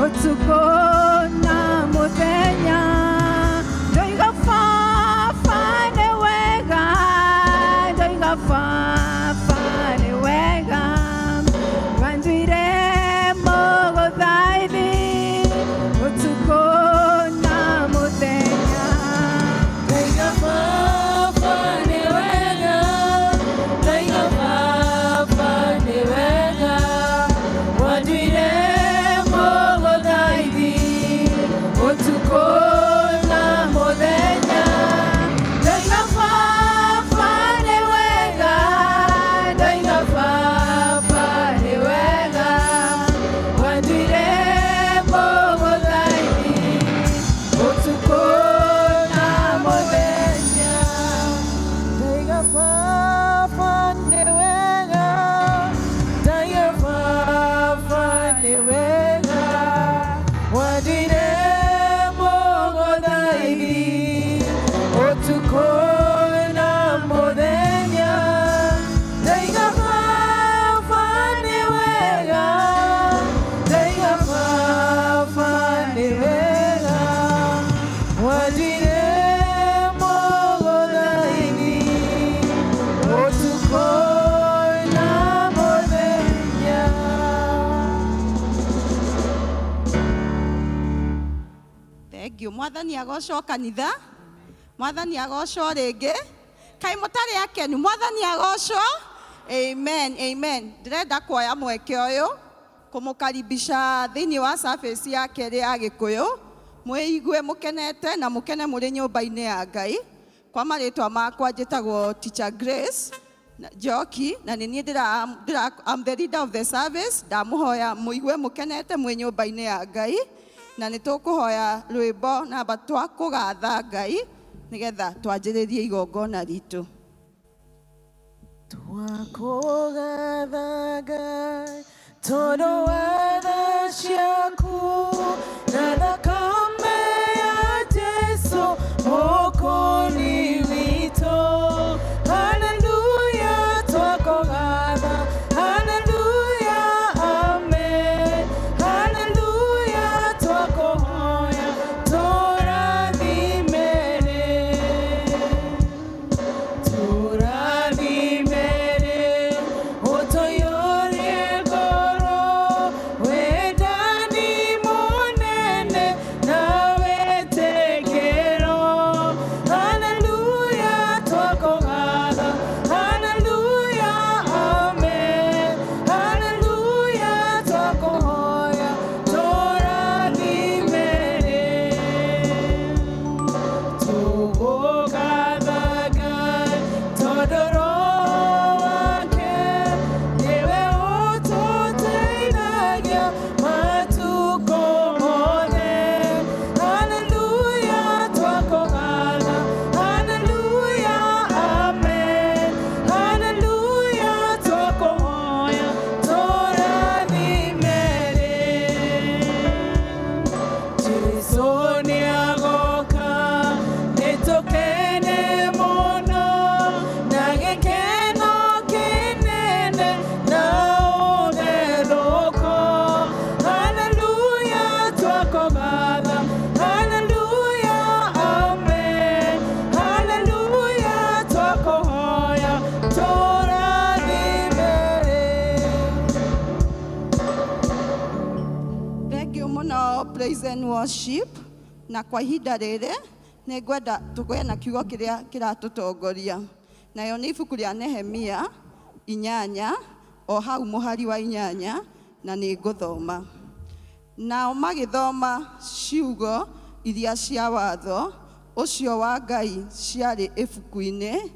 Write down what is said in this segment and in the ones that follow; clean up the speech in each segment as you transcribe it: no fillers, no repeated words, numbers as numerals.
Otuko na muthenya ndoiga baba nĩ wega, ndoiga baba nĩ wega, wanduire mũgũthaithĩ ũtukũ na mũthenya. Ndoiga baba nĩ wega, ndoiga baba nĩ wega, wanduire mũgũthaithĩ ũtukũ na mũthenya. Ndoiga baba nĩ wega, ndoiga baba nĩ wega, wanduire mũgũthaithĩ ũtukũ na mũthenya. Ndoiga baba nĩ wega, ndoiga baba nĩ wega, wanduire mũgũthaithĩ ũtukũ na mũthenya. Ndoiga baba nĩ wega, ndoiga baba nĩ wega, wanduire mũgũthaithĩ ũtukũ na mũthenya. Thank you. Mwathani agocwo kanitha. Mwathani agocwo rĩngĩ. Kaĩ mũtarĩ akenu. Mwathani agocwo. Amen. Amen. Ndĩrenda kuoya mweke ũyũ kũmũkaribisha thĩinĩ wa service ya kerĩ ya Gĩkũyũ. Mwĩigue mũkenete na mũkene mũrĩ nyũmba-inĩ ya Ngai. Kwa marĩtwa makwa njĩtagwo Teacher Grace Njoki, na nĩ niĩ I'm the leader of the service. Ndamũhoya mũigue mũkenete mwĩ nyũmba-inĩ ya Ngai, na nĩ tũkũhoya rwĩmbo namba twa kũgatha Ngai nĩgetha twanjĩrĩrie igongona ritũ. Twakũgatha Ngai tondũ wa tha ciaku na thakame ya Jesũ Mũkũũri witũ. Hallelujah, twakũgatha. Hallelujah, amen. Hallelujah, twakũhoya tũrathimere. Tũrathimere, ũtũiyũrie ngoro, wendani mũnene na wĩtĩkĩro. Hallelujah, twakũgatha. Hallelujah, amen. Hallelujah, twakũhoya tũrathimere. Tũkũgatha Ngai tondũ Roho wake nĩwe ũtũteithagia matukũ mothe. Hallelujah, twakũgatha. Hallelujah, amen. Hallelujah, twakũhoya tũrathimere. Jesũ nĩagoka, nĩtũkene mũno na gĩkeno kĩnene na ũtherũko. Hallelujah, twakũgatha. Hallelujah, amen. Hallelujah, twakũhoya tũrathimere. Thank you mũno praise and worship. Na kwa ihinda rĩrĩ nĩ ngwenda tũgĩe na kiugo kĩrĩa kĩratũtongoria. Nayo nĩ ibuku rĩa Nehemia 8 o hau mũhari wa 8, na nĩ ngũthoma. Nao magĩthoma ciugo iria cia watho ũcio wa Ngai ciarĩ ibuku-inĩ,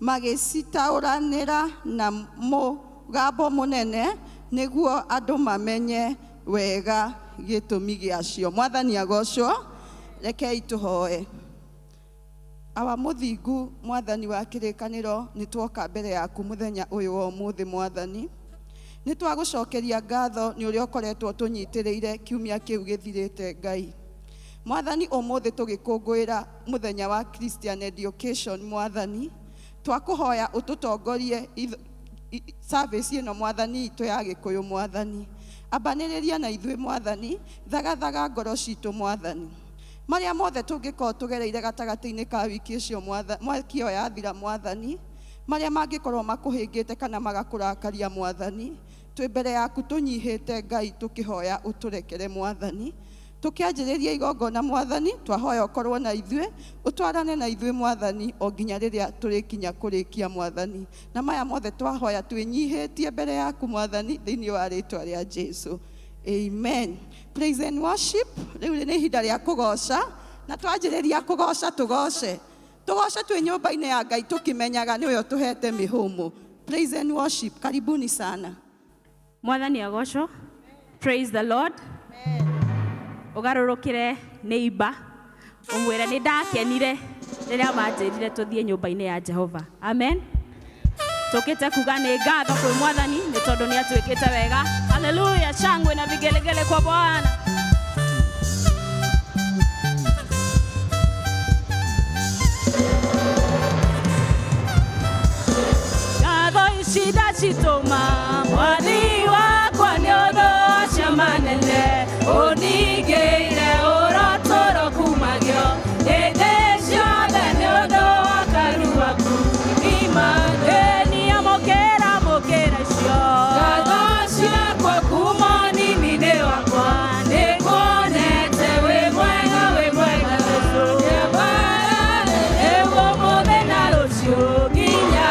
magĩcitaũranĩra na mũgambo mũnene nĩguo andũ mamenye wega gĩtũmi gĩacio. Mwathani agocwo. Rekei tũhoe. Awa mũthingu Mwathani wa kĩrĩkanĩro, nĩ tuoka mbere yaku mũthenya ũyũ wa ũmũthĩ Mwathani. Nĩ twagũcokeria ngatho nĩ ũrĩa ũkoretwo tũnyitĩrĩire kiumia kĩu gĩthirĩte Ngai. Mwathani ũmũthĩ tũgĩkũngũĩra mũthenya wa Christian Education Mwathani. Twakũhoya ũtũtongorie service ĩno Mwathani itũ ya Gĩkũyũ Mwathani. Abanĩrĩria na ithuĩ Mwathani, thagathaga ngoro citũ Mwathani. Maria mothe tũngĩkorwo tũgereire gatagatĩ-inĩ ka wiki ũcio mwaki ĩyo yathira Mwathani, maria mangĩkorwo makũhĩngĩte kana magakũrakaria Mwathani, twĩ mbere yaku tũnyihĩte Ngai tũkĩhoya ũtũrekere Mwathani. Tũkĩanjĩrĩria igongona Mwathani, twahoya ũkorwo na ithuĩ, ũtwarane na ithuĩ Mwathani o nginya rĩrĩa tũrĩkinya kũrĩkia Mwathani. Na maya mothe twahoya twĩnyihĩtie mbere yaku Mwathani thĩinĩ wa rĩĩtwa rĩa Jesũ. Amen. Praise and worship. Rĩu nĩ ihinda rĩa kũgoca, na twanjĩrĩria kũgoca tũgoce. Tũgoce twĩ nyũmba-inĩ ya Ngai tũkĩmenyaga nĩ ũyũ tũhete mĩhũmũ. Praise and worship. Karibuni sana. Mwathani agocwo. Praise the Lord. Amen. Ugarurukire neighbor umwire ni ndakenire riria manjirire tuthie nyumba-ini ya Jehova. Amen. Tukite kuga ni ngatho kwi Mwathani ni tondu ni atwikite wega. Hallelujah. Shangwe na vigelegele kwa Bwana. Ngatho ici ndacitũma Mwathi wakwa nĩ ũndũ cia manene ũningĩire ũrotũro kumagio hĩndĩ ciothe nĩ ũndũ wa karu waku imani amũkĩra mũkĩra cio ngatho ciakwa kuma nini-inĩ wakwa nĩ kuonete wĩ mwega Jesũ ewo mũthĩ na rũciũ nginya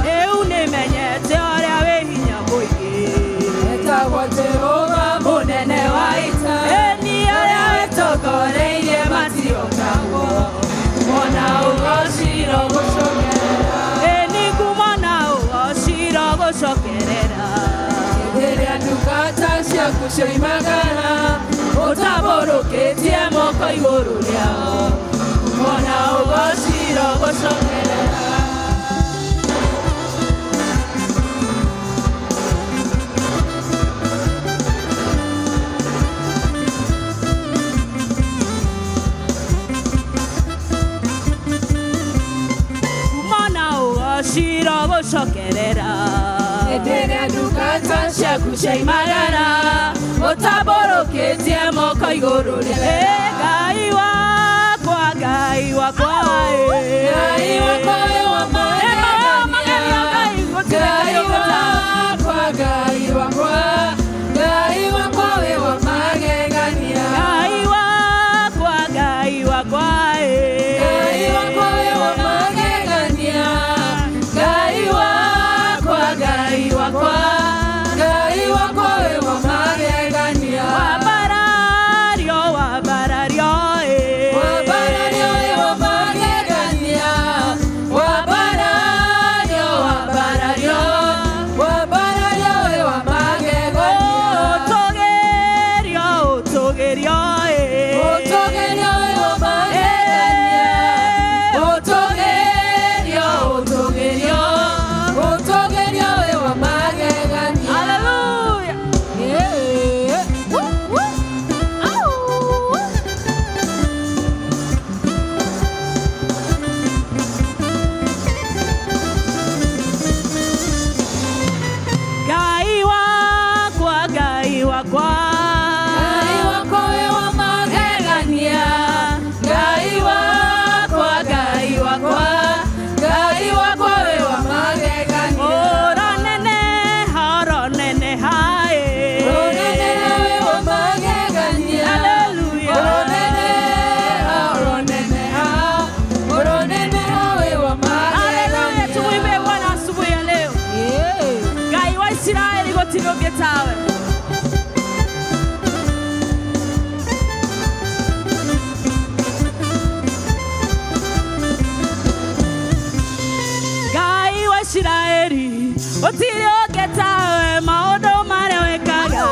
Eu nĩ menyete ũrĩa wĩ hinya mũingĩ etagwo Jehova ũtaborũkĩtie moko igũrũ rĩao mona ũgocira gũcokerera Shira gũcokerera Enderea ndungata ciaku ciaimagara ũtaborũkĩtie moko igũrũ rĩao Ngai wakwa Ngai wakwa wa magegania Ngai wakwa Ngai wakwa Ngai wakwa wa magegania Ngai wakwa Ngai wakwa wa magegania Ngai wakwa Ngai wakwa Ngai wakwa wa magegania Wabarario wabarario Wabarario wa magegania Wabarario Wabarario Wabarario wa magegania Togerio togerio Otogerio wa magegania Otogerio Otogerio Otogerio wa magegania Hallelujah. Ngai wakwa Ngai wakwa Ngai wakwa wa magegania Ngai wakwa Ngai wakwa Ngai wakwa wa magegania Oronene hae Oronene wa magegania Hallelujah. Oronene wa Hallelujah. magegania Tumwimbe Bwana asubuhi ya leo. Ngai wa Israeli gũtirĩ ũngĩ tawe. Ngai wa Israeli gũtirĩ ũngĩ tawe, maũndũ marĩa wĩkaga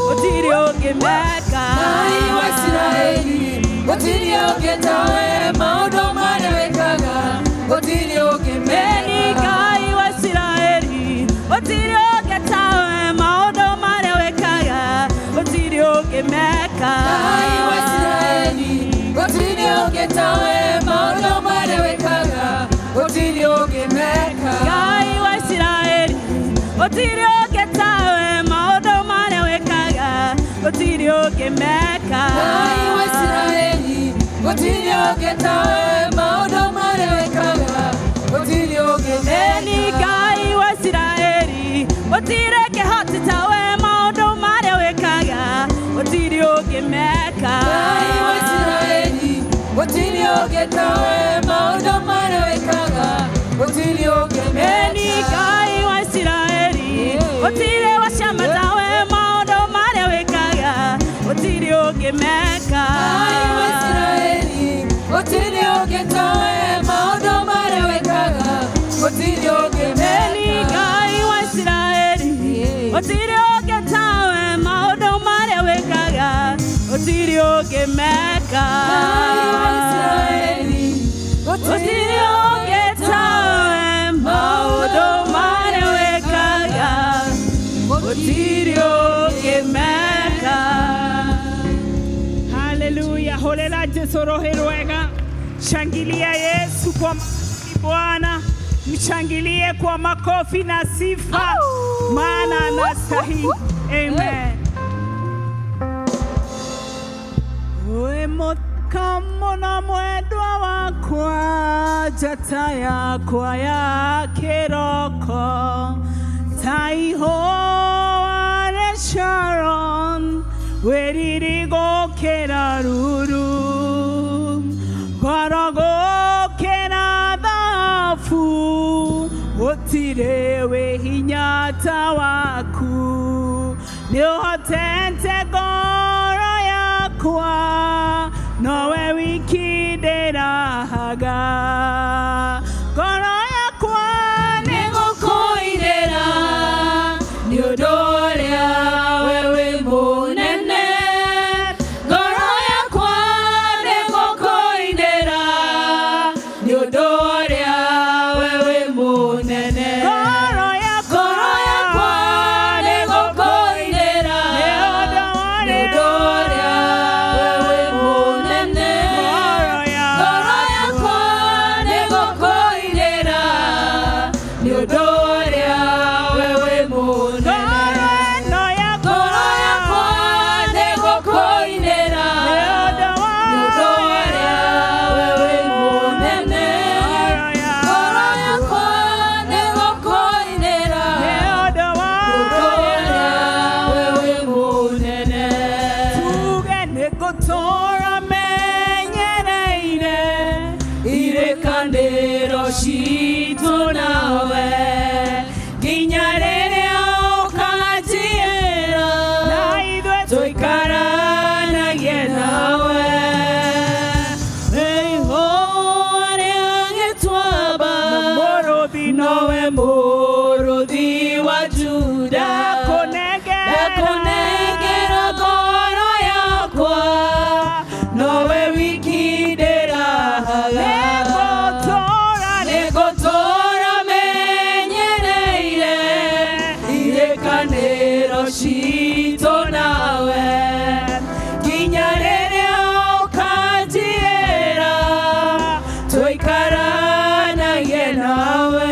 gũtirĩ ũngĩ meka. Ngai wa Israeli gũtirĩ ũngĩ tawe maũndũ marĩa wĩkaga gũtirĩ ũngĩ Eni meka Ngai wa Israeli gũtirĩ ũngĩ tawe, maũndũ marĩa wĩkaga gũtirĩ ũngĩ meka. Ngai wa Israeli gũtirĩ ũngĩ tawe maũndũ marĩa wĩkaga gũtirĩ ũngĩ meka Ngai wa Israeli gũtirĩ ũngĩ tawe, maũndũ marĩa wĩkaga gũtirĩ ũngĩ meka. Ngai wa Israeli gũtirĩ ũngĩ tawe maũndũ marĩa wĩkaga gũtirĩ ũngĩ Eni meka Ngai wa Israeli gũtirĩ kĩhoti tawe, maũndũ marĩa wĩkaga gũtirĩ ũngĩ meka. Ngai wa Israeli gũtirĩ ũngĩ tawe maũndũ marĩa wĩkaga gũtirĩ ũngĩ Eni meka Ngai wa Israeli gũtirĩ wacama tawe, maũndũ marĩa wĩkaga gũtirĩ ũngĩ meka. Ngai wa Israeli gũtirĩ ũngĩ tawe maũndũ marĩa wĩkaga gũtirĩ ũngĩ Eni meka Ngai wa Israeli gũtirĩ ũngĩ tawe, maũndũ marĩa wĩkaga gũtirĩ ũngĩ meka. Ngai wa Israeli Gũtirĩ ũngĩ tawe, maũndũ marĩa wĩkaga gũtirĩ ũngĩ meka. Haleluya, holela Jesu roho rwega. Shangilia Yesu kwa makofi Bwana, mshangilie kwa makofi na sifa, maana anastahili. Amen. Oe mokamo na mwendwa wakwa, jata yakwa ya kĩroko, taiho are Sharon, weririgũkĩra ruru, ngorogũkĩra thahabu, gũtirĩ wĩhinya ta waku, nĩũhotete ngoro yakwa, nowe wiki ndĩrahaga, ngoro yakwa nĩgũkũinĩra, nĩũndũ ũrĩa we wĩ mũnene, ngoro tora menyereire irekaniro citũ nawe nginya rĩrĩa ũkanjĩra na ithuĩ tũikaranagie nawe ihũrĩa gĩtuamba nowe mũrũthi wa Juda ndakunengera ngoro yakwa nowe wiki ndĩrahaga nĩngũtũũra menyereire irekanĩro citũ nawe nginya rĩrĩa ũkanjĩra tũikaranagie nawe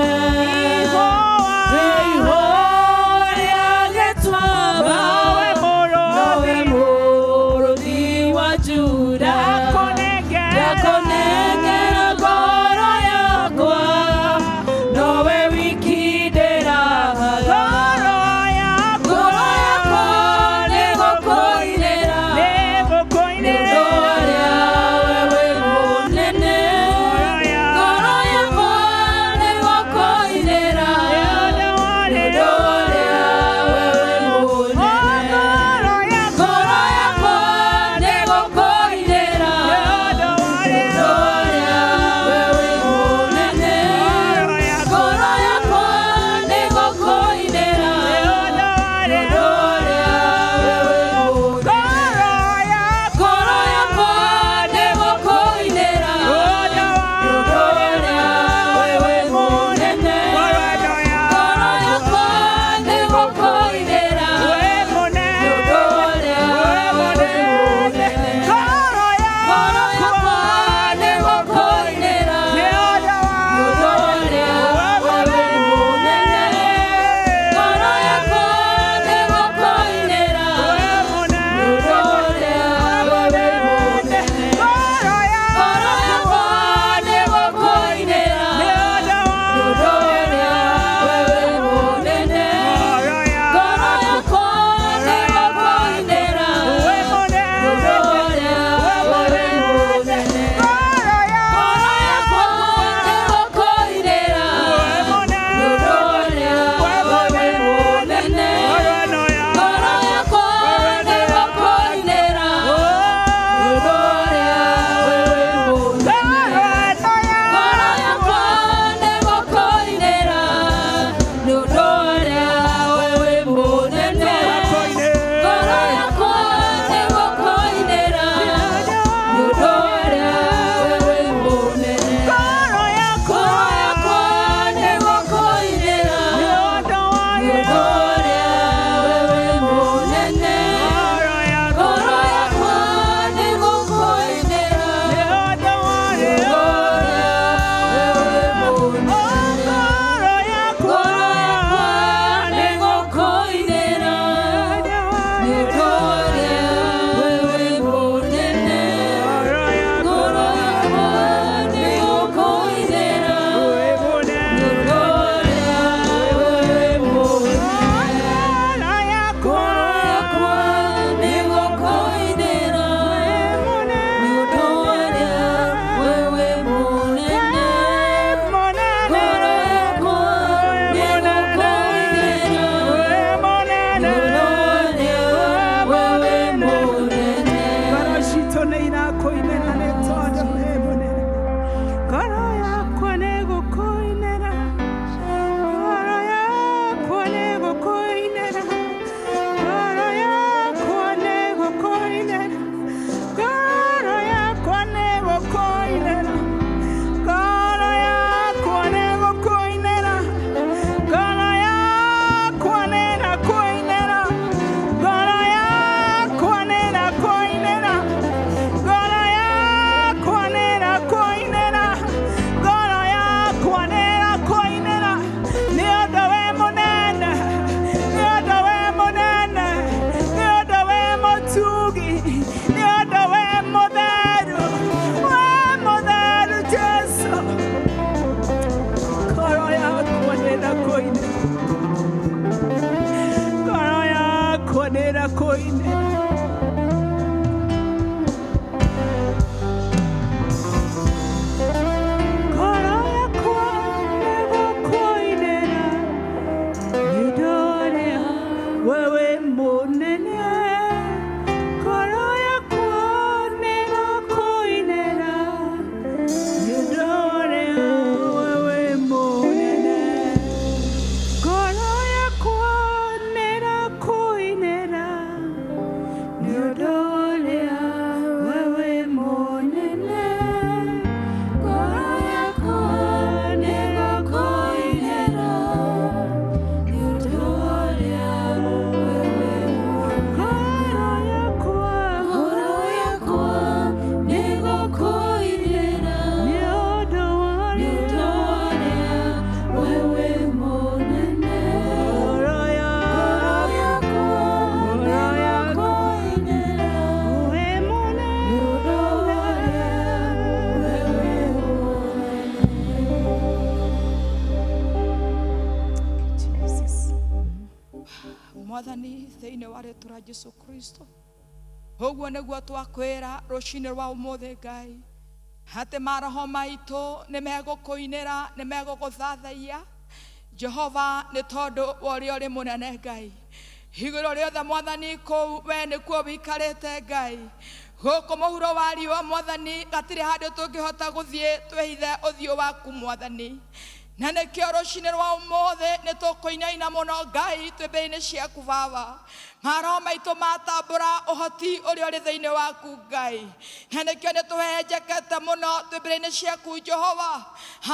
thĩinĩ wa rĩĩtwa rĩa Jesũ Kristo. Ũguo nĩguo twakwĩra rũcinĩ rwa ũmũthĩ Ngai, atĩ maroho maitũ nĩ megũkũinĩra, nĩ megũgũthathaiya Jehova, nĩ tondũ wa ũrĩa ũrĩ mũnene Ngai. Igũrũ rĩothe Mwathani, kũu we nĩkuo wĩikarĩte Ngai. Gũkũ mũhuro wa riũa Mwathani, gatirĩ handũ tũngĩhota gũthiĩ twĩhithe ũthiũ waku Mwathani. Na nĩkĩo rũcinĩ rwa ũmũthĩ nĩ tũkũinaina mũno Ngai twĩmbĩ-inĩ ciaku Baba. Maroho maitũ matambũra ũhoti ũrĩa ũrĩ thĩinĩ waku Ngai. Na nĩkĩo nĩ tũhenjekete mũno twĩmbĩ-inĩ ciaku Jehova,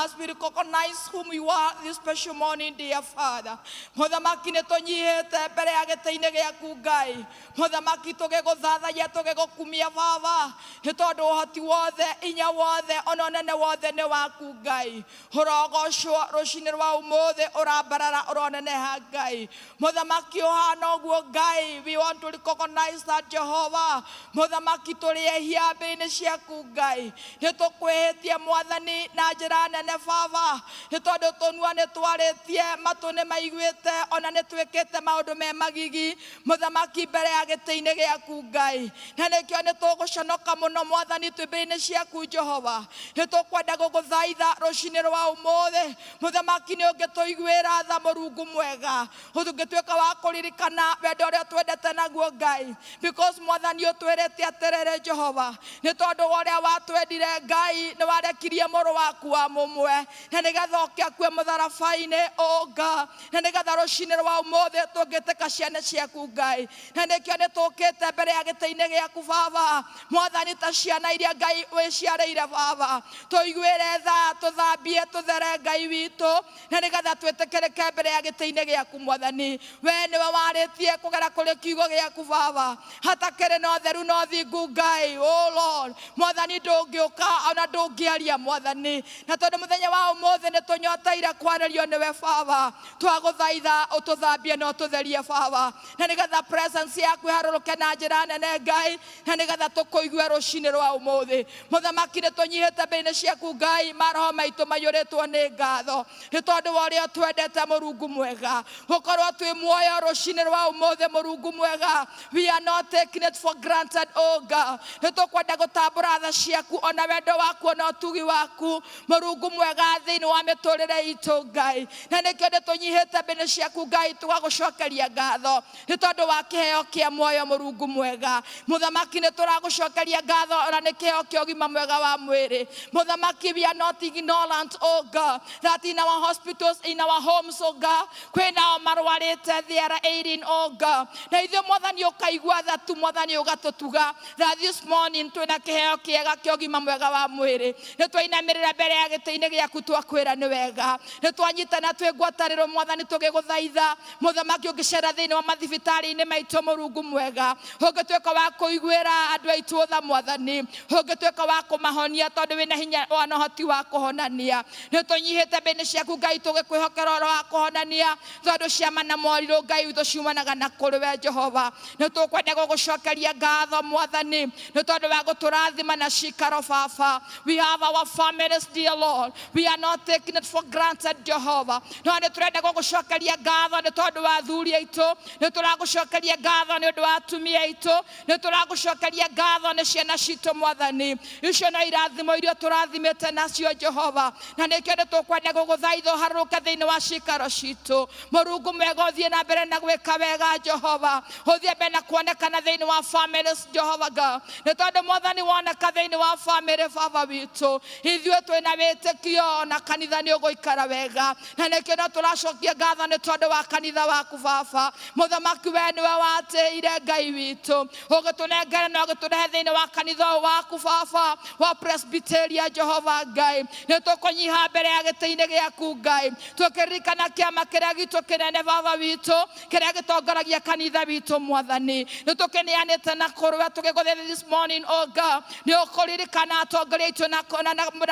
as we recognize whom you are this special morning, dear Father. Mũthamaki nĩ tũnyihĩte mbere ya gĩtĩ-inĩ gĩaku Ngai. Mũthamaki tũgĩgũthathaiya, tũgĩgũkumia Baba, nĩ tondũ ũhoti wothe, inya wothe, ona ũnene wothe nĩ waku Ngai. Ũrogocwo rũcinĩ rwa ũmũthĩ, ũrambarara, ũroneneha Ngai. Mũthamaki ũhana ũguo Ngai, we want to recognize that Jehovah. Mũthamaki tũrĩehia mbĩ-inĩ ciaku Ngai. Nĩ tũkwĩhĩtie Mwathani na njĩra nene Baba, nĩ tondũ tũnua nĩ twarĩtie, matũ nĩ maiguĩte, ona nĩ twĩkĩte maũndũ me magigi Mũthamaki mbere ya gĩtĩ-inĩ gĩaku Ngai. Na nĩkĩo nĩ tũgũconoka mũno Mwathani twĩmbĩ-inĩ ciaku Jehova. Nĩ tũkwenda gũgũthaitha rũcinĩ rwa ũmũthĩ, Mũthamaki nĩ ũngĩtũiguĩra tha Mũrungu mwega, ũtũngĩtuĩka wa kũririkana wendo ũrĩa twendete naguo Ngai. Because Mwathani ũtwĩrĩte atĩrĩrĩ Jehova, nĩ tondũ wa ũrĩa watwendire Ngai, nĩ warekirie mũrũ waku wa mũmwe, na nĩgetha oke akue mũtharaba-inĩ Ngai, na nĩgetha rũcinĩ rwa ũmũthĩ tũngĩtĩka ciana ciaku Ngai. Na nĩkĩo nĩ tũkĩte mbere ya gĩtĩ-inĩ gĩaku Baba, Mwathani ta ciana iria Ngai wĩciarĩire Baba, tũiguĩre tha, tũthambie, tũthere Ngai witũ, na nĩgetha twĩtĩkĩrĩke mbere ya gĩtĩ-inĩ gĩaku Mwathani. We nĩwe warĩtie kũgera kũrĩ kiugo gĩaku Baba, hatakĩrĩ na ũtheru na ũthingu Ngai. Oh Lord, Mwathani ndũngĩũka ona ndũngĩaria Mwathani, na tondũ mũthenya wa ũmũthĩ nĩ tũnyoteire kwarĩrio nĩwe Baba, twagũthaitha ũtũthambie na ũtũtherie Baba, na nĩgetha presence yaku ĩharũrũke na njĩra nene Ngai, na nĩgetha tũkũigue rũcinĩ rwa ũmũthĩ. Mũthamaki nĩ tũnyihĩte mbĩ-inĩ ciaku Ngai, maroho maitũ maiyũrĩtwo nĩ ngatho, nĩ tondũ wa ũrĩa twendete Mũrungu mwega, gũkorwo twĩ muoyo rũcinĩ rwa ũmũthĩ Mũrungu mwega. We are not taking it for granted, oh God. Nĩ tũkwenda gũtambũra tha ciaku, ona wendo waku, ona ũtugi waku Mũrungu mwega thĩinĩ wa mĩtũrĩre itũ Ngai. Na nĩkĩo nĩ tũnyihĩte mbĩ-inĩ ciaku Ngai, tũgagũcokeria ngatho nĩ tondũ wa kĩheo kĩa muoyo Mũrungu mwega. Mũthamaki nĩ tũragũcokeria ngatho ona nĩ kĩheo kĩa ũgima mwega wa mwĩrĩ. Mũthamaki, we are not ignorant, oh God, that in our hospitals, in our homes, oh God, kwĩna marwarĩte, they are ailing, oh God. Na ithuĩ Mwathani ũkaigua tha tu Mwathani ũgatũtuga that this morning twĩna kĩheo kĩega kĩa ũgima mwega wa mwĩrĩ. Nĩ twainamĩrĩra mbere ya gĩtĩ-inĩ gĩaku twakwĩra nĩ wega. Nĩ twanyitana twĩ ngwatanĩro Mwathani tũgĩgũthaitha Mũthamaki, ũngĩcera thĩinĩ wa mathibitarĩ-inĩ maitũ Mũrungu mwega, ũngĩtuĩka wa kũiguĩra andũ aitũ tha Mwathani, ũngĩtuĩka wa kũmahonia tondũ wĩna hinya na ũhoti wa kũhonania. Nĩ tũnyihĩte mbĩ-inĩ ciaku Ngai tũgĩkwĩhokera ũhoro wa kũhonania, tondũ ciama na morirũ Ngai witũ ciumanaga na kũrĩ we Jehova. Nĩ tũkwenda gũgũcokeria ngatho Mwathani, nĩ tondũ wa gũtũrathima na cikaro Baba. We have our families, dear Lord. We are not taking it for granted, Jehovah. No nĩ tũrenda gũgũcokeria ngatho nĩ tondũ wa athuri aitũ, nĩ tũragũcokeria ngatho nĩ ũndũ wa atumia aitũ, nĩ tũragũcokeria ngatho nĩ ciana citũ Mwathani. Icio no irathimo iria tũrathimĩte nacio Jehova, na nĩkĩo nĩ tũkwenda gũgũthaitha ũharũrũke thĩinĩ wa cikaro citũ. Mũrungu mwega, ũthiĩ na mbere na gwĩka wega Jehova, ũthiĩ mbere na kuonekana thĩinĩ wa families Jehova God, nĩ tondũ Mwathani woneka thĩinĩ wa family Baba witũ, ithuĩ twĩna wĩtĩkio na kanitha nĩ ũgũikara wega. Na nĩkĩo no tũracokia ngatho nĩ tondũ wa kanitha waku Baba. Mũthamaki, we nĩwe watĩire Ngai witũ, ũgĩtũnengera na ũgĩtũrehe thĩinĩ wa kanitha ũyũ waku Baba wa Presbyteria Jehova Ngai. Nĩ tũkũnyiha mbere ya gĩtĩ-inĩ gĩaku Ngai, tũkĩririkana kĩama kĩrĩa gitũ kĩnene Baba witũ, kĩrĩa gĩtongoragia kanitha witũ Mwathani. Nĩ tũkĩneanĩte na kũrwe tũgĩgũthaitha this morning, oh God, nĩ ũkũririkana atongoria aitũ na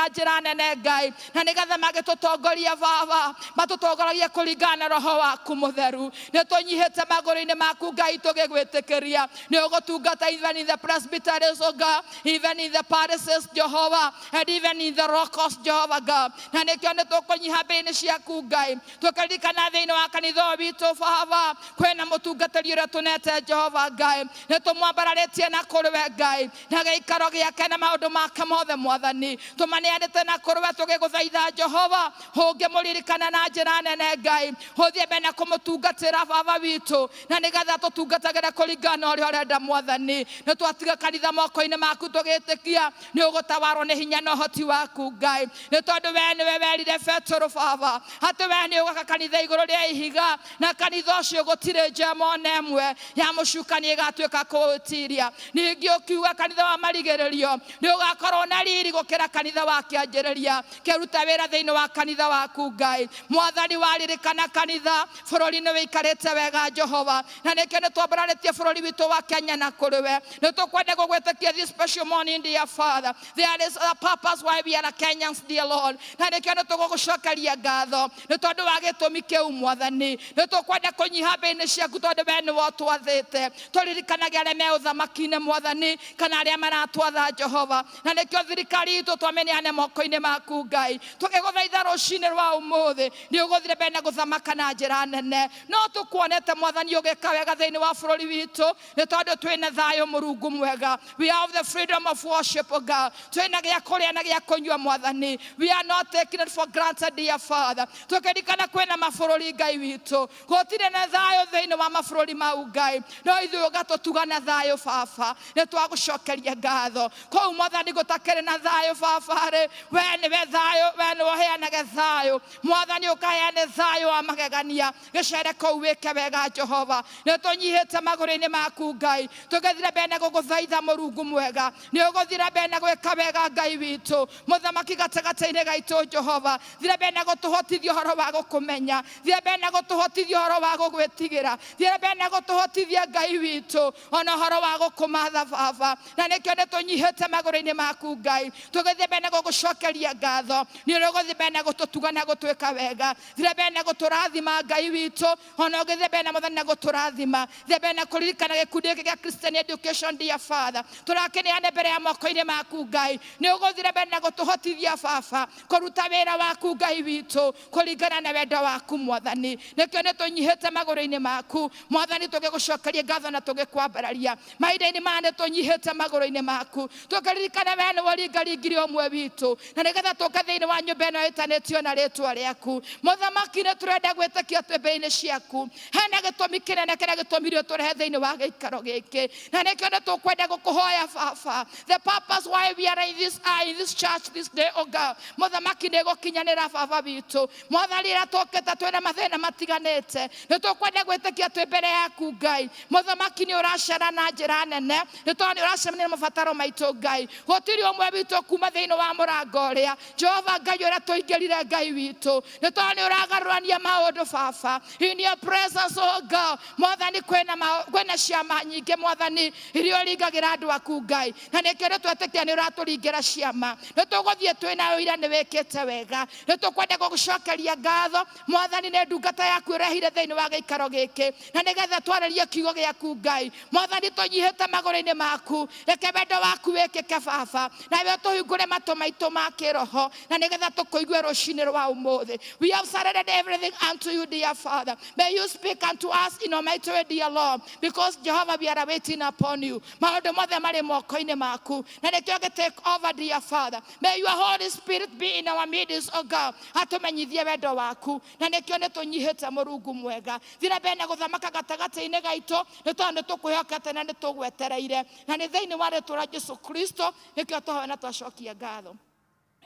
njĩra nene Ngai, na nĩgetha magĩtũtongoria Baba, matũtongoragia kũringana na Roho waku Mũtheru. Nĩ tũnyihĩte magũrũ-inĩ maku Ngai tũgĩgwĩtĩkĩria, nĩ ũgũtungata even in the presbyteries, oh God, even in the parishes Jehovah, and even in the rocos Jehovah God. Na nĩkĩo nĩ tũkũnyiha mbĩ-inĩ ciaku Ngai, tũkĩririkana thĩinĩ wa kanitha witũ Baba, kwĩna mũtungata mwĩtĩkĩrio ũrĩa tũnete Jehova Ngai nĩ tũmwambararĩtie na kũrĩ we Ngai na gĩikaro gĩake na maũndũ make mothe Mwathani tũmaneanĩte na kũrĩ we tũgĩgũthaitha Jehova ũngĩmũririkana na njĩra nene Ngai ũthiĩ mbere na kũmũtungatĩra baba witũ na nĩgetha tũtungatagĩre kũringana ũrĩa ũrenda Mwathani nĩ twatiga kanitha moko-inĩ maku tũgĩtĩkia nĩ ũgũtawarwo nĩ hinya na ũhoti waku Ngai nĩ tondũ we nĩwe werire Petero baba atĩ we nĩ ũgaka kanitha igũrũ rĩa ihiga na kanitha ũcio gũtirĩ njema ona ĩmwe ya mũcukani ĩgatuĩka kũũtiria ningĩ ũkiuga kanitha wa marigĩrĩrio nĩ ũgakorwo na riri gũkĩra kanitha wa kĩanjĩrĩria kĩruta wĩra thĩinĩ wa kanitha waku Ngai Mwathani waririkana kanitha bũrũri nĩ wĩikarĩte wega Jehova na nĩkĩo nĩ twambararĩtie bũrũri witũ wa Kenya na kũrĩ we nĩ tũkwenda gũgwĩtĩkia this special morning dear Father there is a purpose why we are Kenyans dear Lord na nĩkĩo nĩ tũgũgũcokeria ngatho nĩ tondũ wa gĩtũmi kĩu Mwathani nĩ tũkwenda kũnyiha mbĩ-inĩ ciaku tondũ we nĩwe ũtwathĩte tũririkanagia arĩa me ũthamaki-inĩ Mwathani kana arĩa maratwatha Jehova na nĩkĩo thirikari itũ twamĩneane moko-inĩ maku Ngai tũgĩgũthaitha rũcinĩ rwa ũmũthĩ nĩ ũgũthire mbere na gũthamaka na njĩra nene no tũkuonete Mwathani ũgĩka wega thĩinĩ wa bũrũri witũ nĩ tondũ twĩna thayũ Mũrungu mwega we have the freedom of worship O God twĩna gĩa kũrĩa na gĩa kũnyua Mwathani we are not taking it for granted dear Father tũkĩririkana kwĩna mabũrũri Ngai witũ gũtirĩ na thayũ thĩinĩ wa mabũrũri mau Ngai no ithuĩ ũgatũtuga na thayũ baba nĩ twagũcokeria ngatho kũu Mwathani gũtakĩrĩ na thayũ baba-rĩ we nĩwe thayũ we nĩwe ũheanaga thayũ Mwathani ũkaheane thayũ wa magegania gĩcere kũu wĩke wega Jehova nĩ tũnyihĩte magũrũ-inĩ maku Ngai tũgĩthire mbere na gũgũthaitha Mũrungu mwega nĩ ũgũthire mbere na gwĩka wega Ngai witũ mũthamaki gatagatĩ-inĩ gaitũ Jehova thire mbere na gũtũhotithia ũhoro wa gũkũmenya thire mbere na gũtũhotithia ũhoro wa gũgwĩtigĩra thire mbere na gũtũhotithia Ngai witũ ona ũhoro wa gũkũmatha baba na nĩkĩo nĩ tũnyihĩte magũrũ-inĩ maku Ngai tũgĩthie mbere na gũgũcokeria ngatho nĩ ũgũthie mbere na gũtũtuga na gũtwĩka wega thire mbere na gũtũrathima Ngai witũ ona ũgĩthie mbere na Mwathani na gũtũrathima thire mbere na kũririkana gĩkundi gĩkĩ gĩa Christian Education dear Father tũrakĩneane mbere ya moko-inĩ maku Ngai nĩ ũgũthire mbere na gũtũhotithia baba kũruta wĩra waku Ngai witũ kũringana na wendo waku Mwathani nĩkĩo nĩ tũnyihĩte magũrũ-inĩ maku Mwathani tũgĩgũcokeria ngatho na tũgĩkwambararia mahinda-inĩ maya nĩ tũnyihĩte magũrũ-inĩ maku tũkĩririkana we nĩwe ũringaringire ũmwe witũ na nĩgetha tũka thĩinĩ wa nyũmba ĩno ĩtanĩtio na rĩtwa rĩaku mũthamaki nĩ tũrenda gwĩtĩkia twĩmbĩ-inĩ ciaku hena gĩtũmi kĩnene kĩrĩa gĩtũmire ũtũrehe thĩinĩ wa gĩikaro gĩkĩ na nĩkĩo nĩ tũkwenda gũkũhoya baba the purpose why we are in this church this day O God mũthamaki nĩ gũkinyanĩra baba witũ Mwathani rĩrĩa tũkĩte twĩna mathĩna matiganĩte nĩ tũkwenda gwĩtĩkia twĩ mbere yaku Ngai mũthamaki nĩ ũracera na njĩra nene nĩ tondũ nĩ ũracemania na mabataro maitũ Ngai gũtirĩ ũmwe witũ kuma thĩinĩ wa mũrango ũrĩa Jehova Ngai ũrĩa tũingĩrire Ngai witũ nĩ tondũ nĩ ũragarũrania maũndũ baba in your presence O God Mwathani kwĩna ciama nyingĩ Mwathani iria ũringagĩra andũ aku Ngai na nĩkĩo nĩ twetĩkia nĩ ũratũringĩra ciama nĩ tũgũthiĩ twĩna ũira nĩ wĩkĩte wega nĩ tũkwenda gũgũcokeria ngatho Mwathani nĩ ndungata yaku ũrehire thĩinĩ wa gĩikaro gĩkĩ na nĩgetha twarĩrie kiugo gĩaku Ngai Mwathani tũnyihĩte magũrũ-inĩ maku reke wendo waku wĩkĩke baba nawe tũhingũre matũ maitũ ma kĩroho na nĩgetha tũkũigue rũcinĩ rwa ũmũthĩ we have surrendered everything unto you dear Father may you speak unto us in a mighty way dear Lord because Jehovah we are waiting upon you maũndũ mothe marĩ moko-inĩ maku na nĩkĩo take over dear Father may your Holy Spirit be in our midst O God atũmenyithie wendo waku na nĩkĩo nĩ tũnyihĩte Mũrungu mwega thire mbere na gũthamaka gatagatĩ-inĩ gaitũ nĩ tondũ nĩ tũkwĩhokete na nĩ tũgwetereire na nĩ thĩinĩ wa rĩtwa rĩa Jesũ Kristo nĩkĩo tũhoya na twacokia ngatho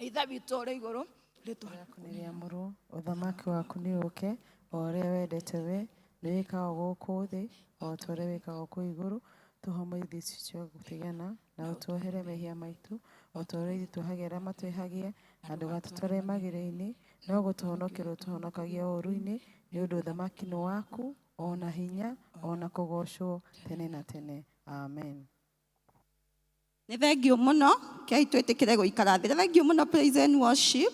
ithe witũ ũrĩ igũrũ rĩtwa rĩaku nĩ rĩamũrwo ũthamaki waku nĩ ũke o ũrĩa wendete we nĩ wĩkaga gũkũ thĩ o ta ũrĩa wĩkaga kũu igũrũ tũhomoithie cio gũtigana na ũtwohere mehia maitũ o ta ũrĩa itũhagĩra matwĩhagie na ndũgatũtware magĩrĩ-inĩ no gũtũhonokia ũtũhonokagia ũũru-inĩ nĩ ũndũ ũthamaki nĩ waku ona hinya ona kũgocwo tene na tene amen. Nĩ thengiũ mũno kĩai twĩtĩkĩre gũikara thĩ. Thengiũ mũno praise and worship.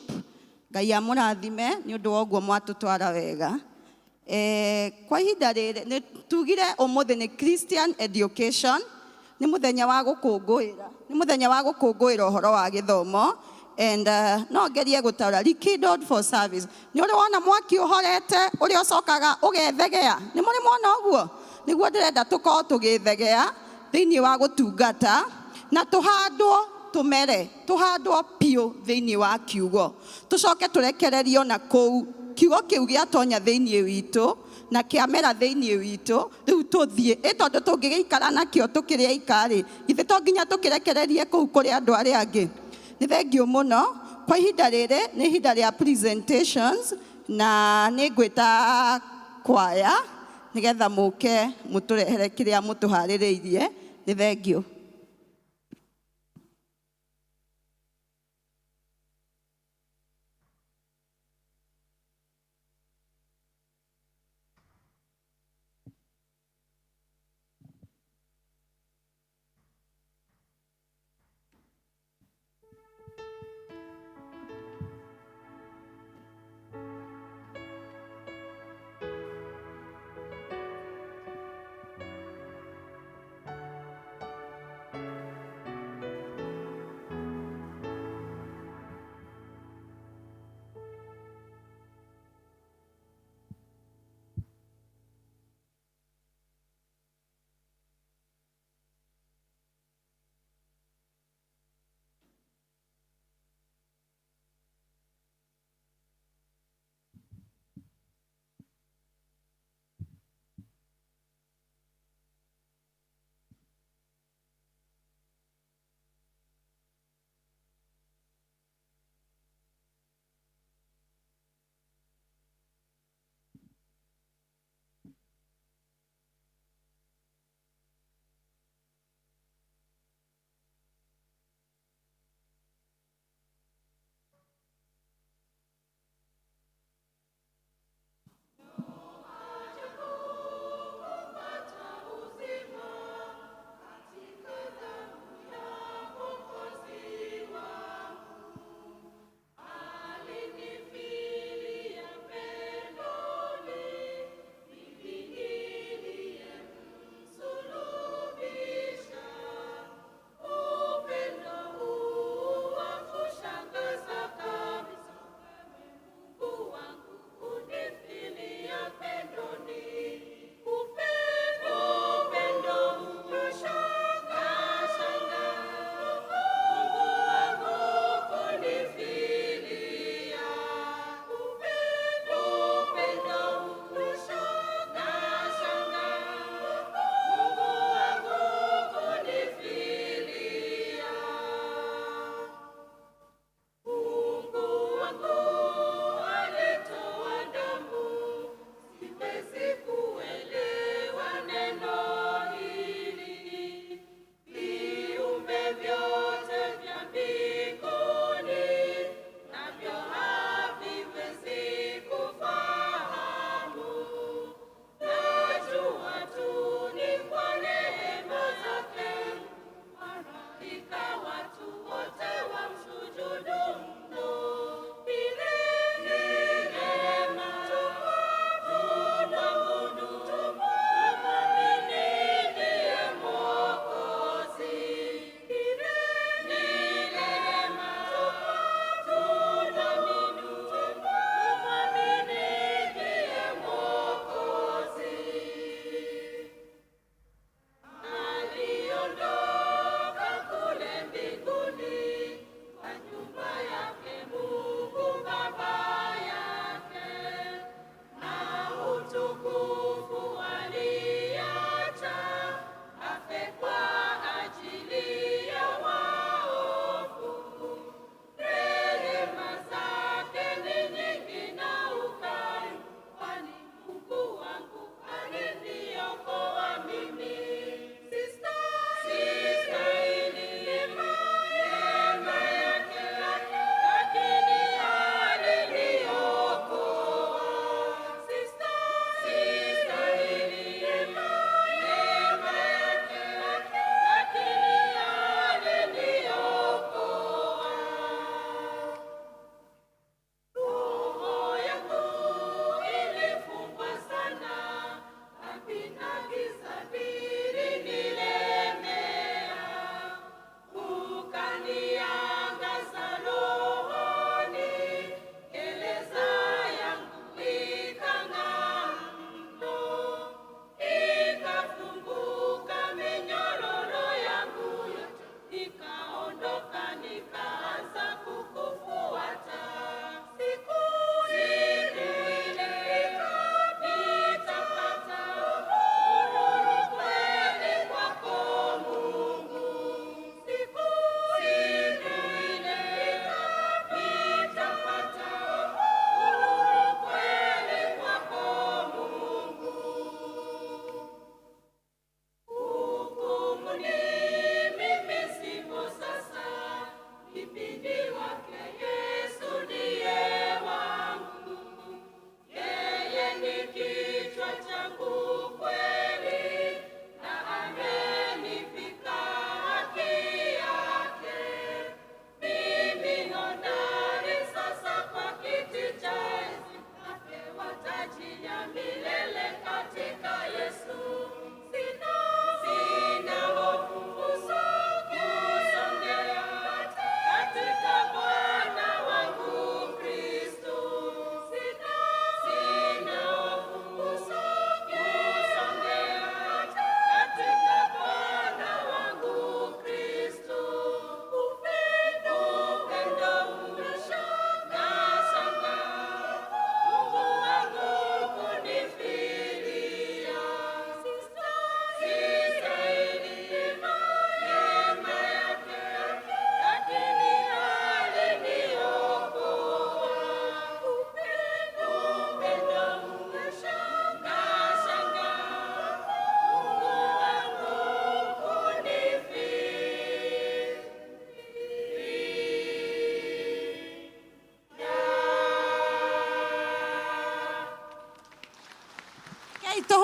Ngai amũrathime nĩ ũndũ wa ũguo mwatũtwara wega. Kwa ihinda rĩrĩ nĩ tugire ũmũthĩ nĩ Christian Education nĩ mũthenya wa gũkũngũĩra ũhoro wa gĩthomo and no ngerie gũtaũra rekindled for service. Nĩ ũrĩ wona mwaki ũhorete ũrĩa ũcokaga ũgethegea nĩ mũrĩ mwona ũguo niguo ndirenda tukorwo tugithegea thiini wa gutungata na tuhandwo tumere tuhandwo piu thiini wa kiugo tucoke turekererio na kou kiugo kiu giatonya thiini witu na kiamera thiini witu riu tuthie tondu tungigeikara nakio tukiria ikari ithe to nginya tukirekererie kou kuri andu aria angi. Ni thengio muno kwa ihinda riri ni ihinda ria presentations na ningwita kwaya nigetha muke muturehere kiria mutuhaririirie. Ni thengio.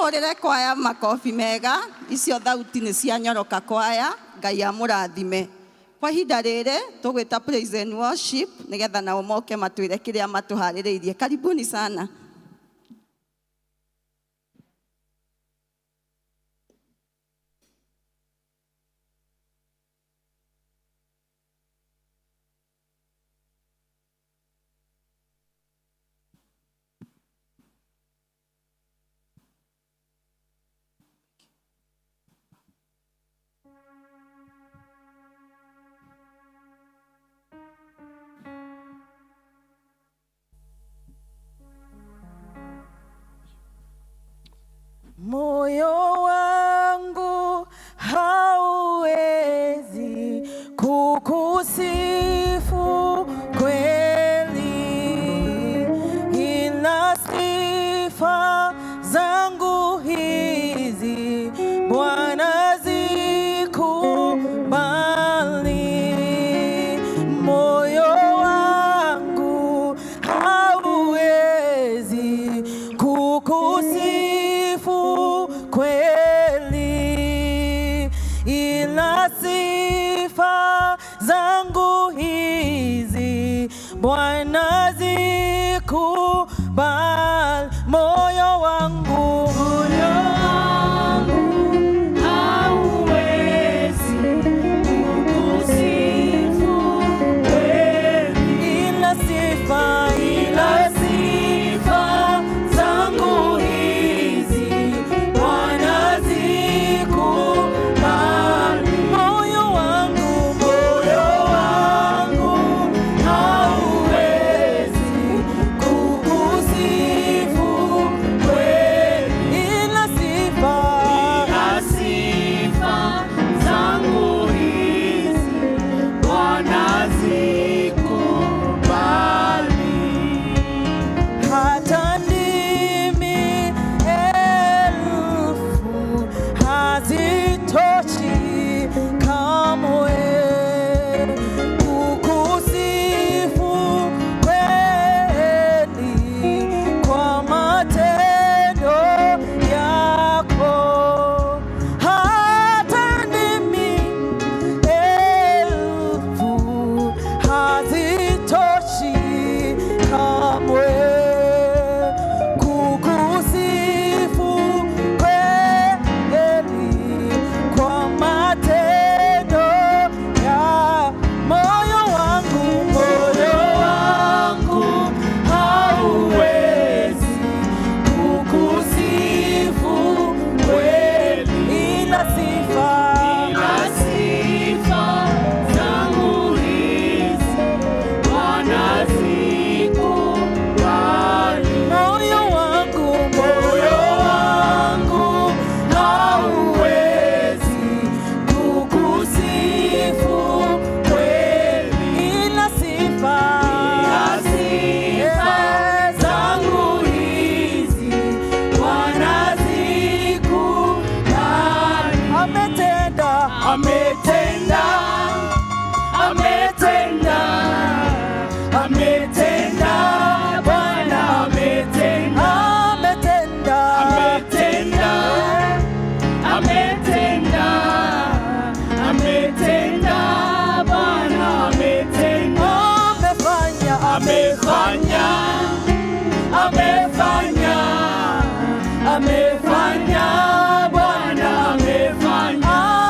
tuhurire kwaya makofi mega. Icio thauti nĩ cianyoroka kwaya. Ngai amũrathime. Kwa ihinda rĩrĩ tũgwĩta praise and worship nĩgetha nao moke matwĩre kĩrĩa matũharĩrĩirie. Karibuni sana. Moyo wangu hauwezi kukusifu kweli, ila sifa zangu hizi Bwana zikubali. Moyo wangu hauwezi kukusifu kweli, ila sifa zangu hizi Bwana zikubali. Moyo wangu hauwezi kukusifu kweli, ila sifa zangu hizi Bwana zikubali. Moyo wangu hauwezi kukusifu kweli, ila sifa zangu hizi Bwana zikubali. Hata ndimi elfu hazitoshi kamwe kukusifu kweli kwa matendo yako. Hata ndimi elfu hazitoshi kamwe kukusifu kweli kwa matendo ya moyo wangu hauwezi kukusifu kweli, ila sifa zangu hizi Bwana zikubali. Moyo wangu hauwezi kukusifu kweli, ila sifa zangu hizi Bwana zikubali. Ametenda Bwana, ametenda Bwana, amefanya Bwana,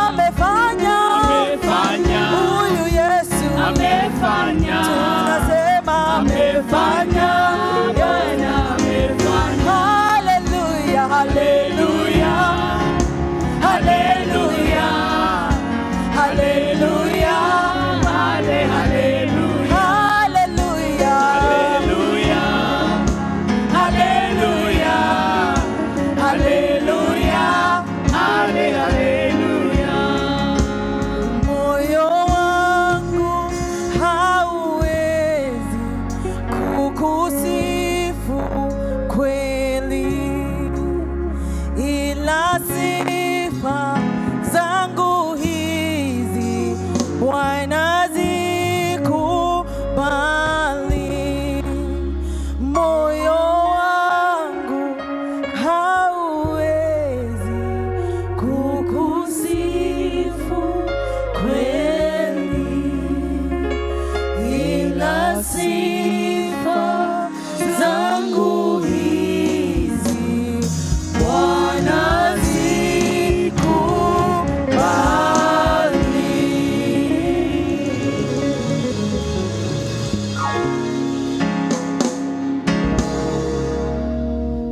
amefanya huyu Yesu, tunasema amefanya Bwana, haleluya, haleluya, haleluya, haleluya, haleluya, moyo wangu hauwezi kuku sifa zangu hizi Bwana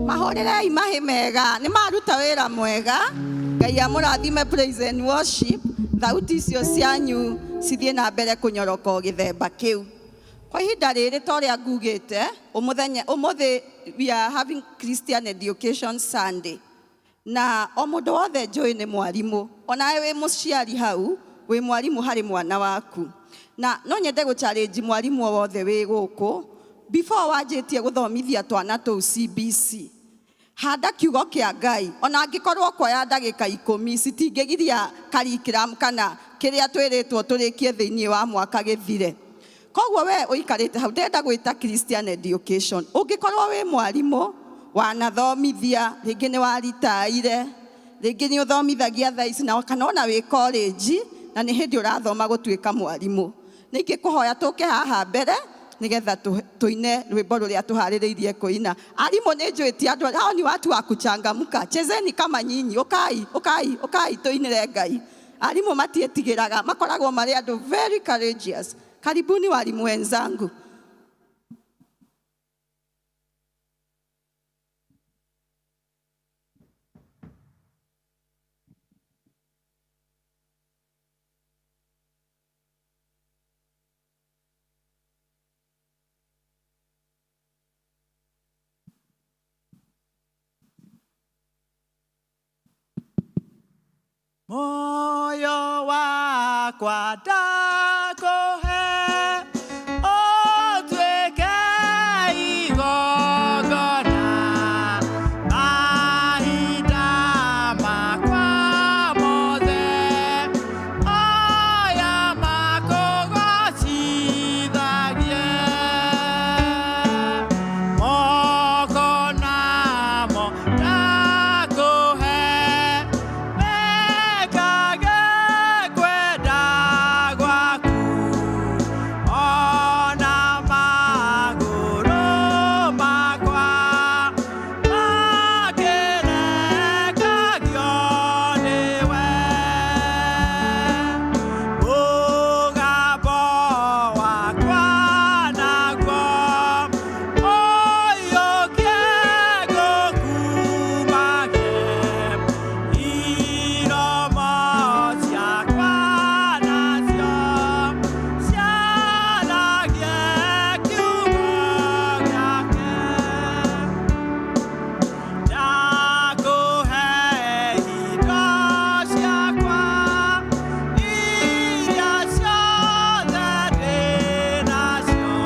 mahorerei mahi mega nĩ maruta wĩra mwega. Ngai amũrathime praise and worship. Thauti icio cianyu cithiĩ na mbere kũnyoroka o gĩthemba kĩu. Kwa ihinda rĩrĩ ta ũrĩa ngugĩte, ũmũthĩ we are having Christian Education Sunday. Na o mũndũ wothe njũĩ nĩ mwarimũ. Onawe wĩ mũciari hau, wĩ mwarimũ harĩ mwana waku. Na no nyende gũ-challenge mwarimũ o wothe wĩ gũkũ. Before wanjĩtie gũthomithia twana tũu CBC, handa kiugo kĩa Ngai. Ona angĩkorwo kuoya ndagĩka 10 citingĩgiria curriculum kana kĩrĩa twĩrĩtwo tũrĩkie thĩinĩ wa mwaka gĩthire. Koguo we ũikarĩte hau, ndenda gwĩta Christian Education. Ũngĩkorwo wĩ mwarimũ wanathomithia, rĩngĩ nĩ waritaire, rĩngĩ nĩ ũthomithagia thaa ici, na kana ona wĩ college na nĩ hĩndĩ ũrathoma gũtuĩka mwarimũ. Nĩingĩkũhoya tũke haha mbere nigetha tuine rwimbo rũrĩa tũharĩrĩirie kũina. Arimũ nĩ njũĩ ti andũ, hao ni watu wa kuchangamka. Chezeni kama nyinyi, ukai tuinire Ngai. Arimũ matiĩtigĩraga, makoragwo marĩ andũ very courageous. Karibuni walimu wenzangu. moyo wakwa ndakuhe ũtuĩke igongona mahinda makwa mothe oya makũgocithagie moko namo ndakuhe mekage kwenda gwaku ona magũrũ makwa makĩrekagio nĩwe mũgambo wakwa naguo ũiyũkie ngũkumagie iromo ciakwa nacio ciaragie kiugo gĩake ndakuhe indo ciakwa iria ciothe ndĩ nacio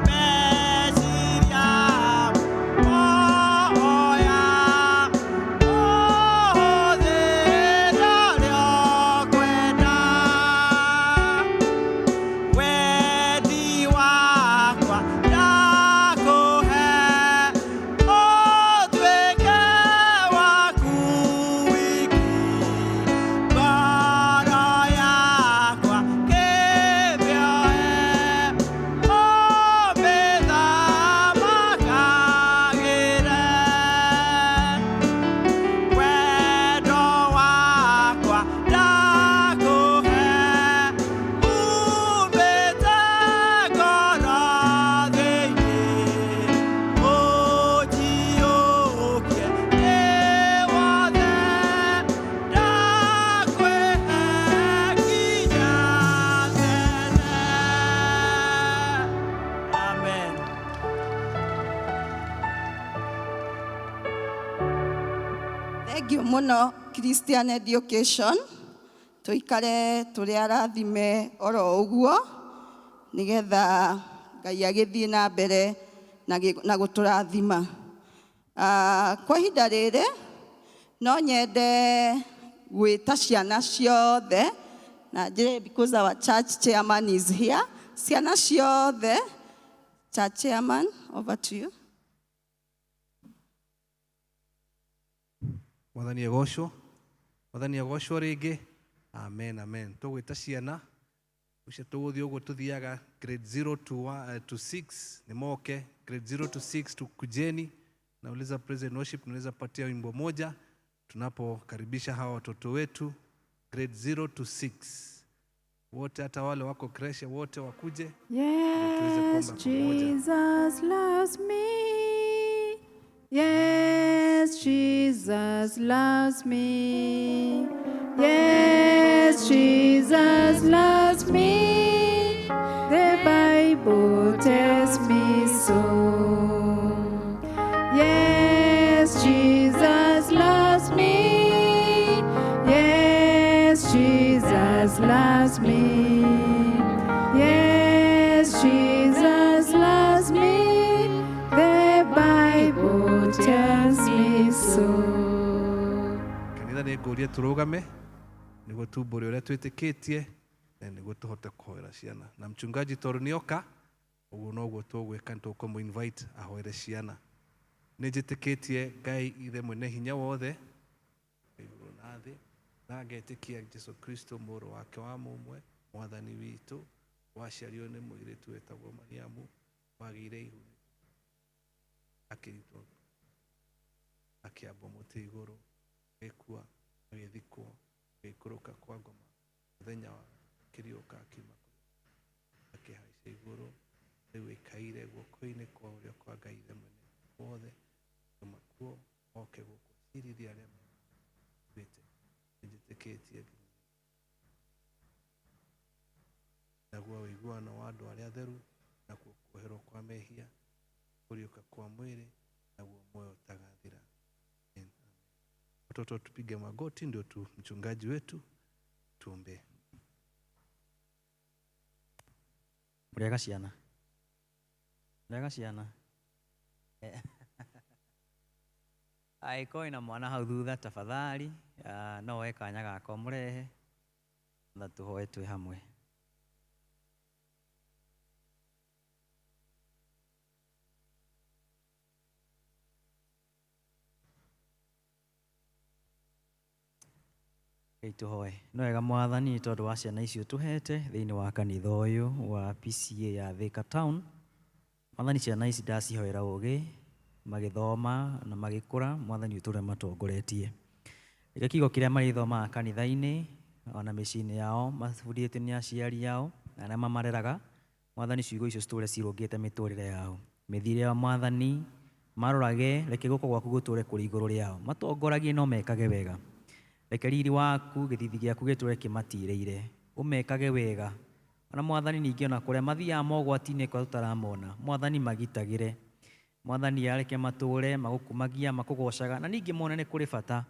meciria moya ũhũthĩre ũrĩa ũkwenda wendi wakwa ndakuhe ũtuĩke waku wiki ngoro yakwa kĩmĩoe ũmĩthamakagĩre wendo wakwa ndakuhe umĩte ngoro thĩinĩ ũnjiũkie ndĩ wothe ndakwĩhe nginya tene. Amen. Thank you mũno Christian Education. Tuikare tũrĩ arathime oro ũguo nigetha Ngai agĩthiĩ na mbere na gũtũrathima. Kwa ihinda rĩrĩ no nyende gwĩta ciana ciothe na njĩre because our church chairman is here. Ciana ciothe, church chairman, over to you. Mwathani agocwo rĩngĩ. Amen, amen. Tũgwĩta ciana ucio tuguthi uguo tuthiaga grade 0 to 6 ni moke, grade 0 to 6 tukujeni. Nauliza praise and worship, tunaweza patia wimbo moja tunapokaribisha hawa watoto wetu grade 0 to 6. Wote hata wale wako kreshe wote wakuje. Yes, Jesus loves me. Yes, Jesus loves me. Yes, Jesus loves me. The Bible tells me so. Yes, Jesus loves me. Yes, Jesus loves me. Yes, Jesus loves me. The Bible tells me so. Kanitha nĩ ngũria tũrũgame nĩguo tumbũre ũrĩa twĩtĩkĩtie na nĩguo tũhote kũhoera ciana. Na mchungaji tondũ nĩoka ũguo noguo tũgwĩka, tũkũmũ-invite ahoere ciana. Nĩ njĩtĩkĩtie Ngai ithe mwene hinya wothe igũrũ na thĩ, na ngetĩkia Jesũ Kristo mũrũ wake wa mũmwe mwathani witũ waciarirwo nĩ mũirĩtu wetagwo Mariamu, wagĩire ihu akĩrutwo akĩambwo mũtĩ igũrũ, agĩkua, agĩthikwo, agĩikũrũka kwa ngoma, mũthenya wa kĩriũka akiuma akĩhaica igũrũ, rĩu ĩikaire guoko-inĩ kwa ũrĩo kwa Ngai ithe mwene wothe, kuma kuo oke gũkũ cirithia arĩa matuĩte. Njĩtĩkĩtie naguo ũiguano wa andũ arĩa atheru, nakuo kuoherwo kwa mehia, kũriũka kwa mwĩrĩ, naguo muoyo ũtagathira. Watoto tupige magoti ndio tu mchungaji wetu tuombe. Muriaga ciana. Muriaga ciana. Aiko ina mwana hau thutha tafadhali, no we kanya gako murehe na tuhoe twi hamwe. Tuhoe. No wega Mwathani tondu wa ciana icio tuhete thiini wa kanitha uyu wa PCA ya Thika Town. Mwathani ciana ici ndacihoera ugi magithoma na magikura, Mwathani uture matongoretie. Ika kigo kiria marithoma kanitha-ini ona micini yao mabudithĩtio ni aciari yao na arĩa mamareraga, Mwathani ciugo icio citure cirũngĩte mĩtũrĩre yao. Mĩthiĩre ya Mwathani marorage, reke guoko gwaku guture kũrĩ igũrũ rĩao, matongoragie no mekage wega. Reke riri waku gĩthithi gĩaku gĩtũre kĩmatirĩire, ũmekage wega. Ona Mwathani ningĩ ona kũrĩa mathiaga mogwati-inĩ kwa tũtaramona, Mwathani magitagĩre. Mwathani areke matũre magũkumagia makũgocaga, na ningĩ mone nĩ kũrĩ bata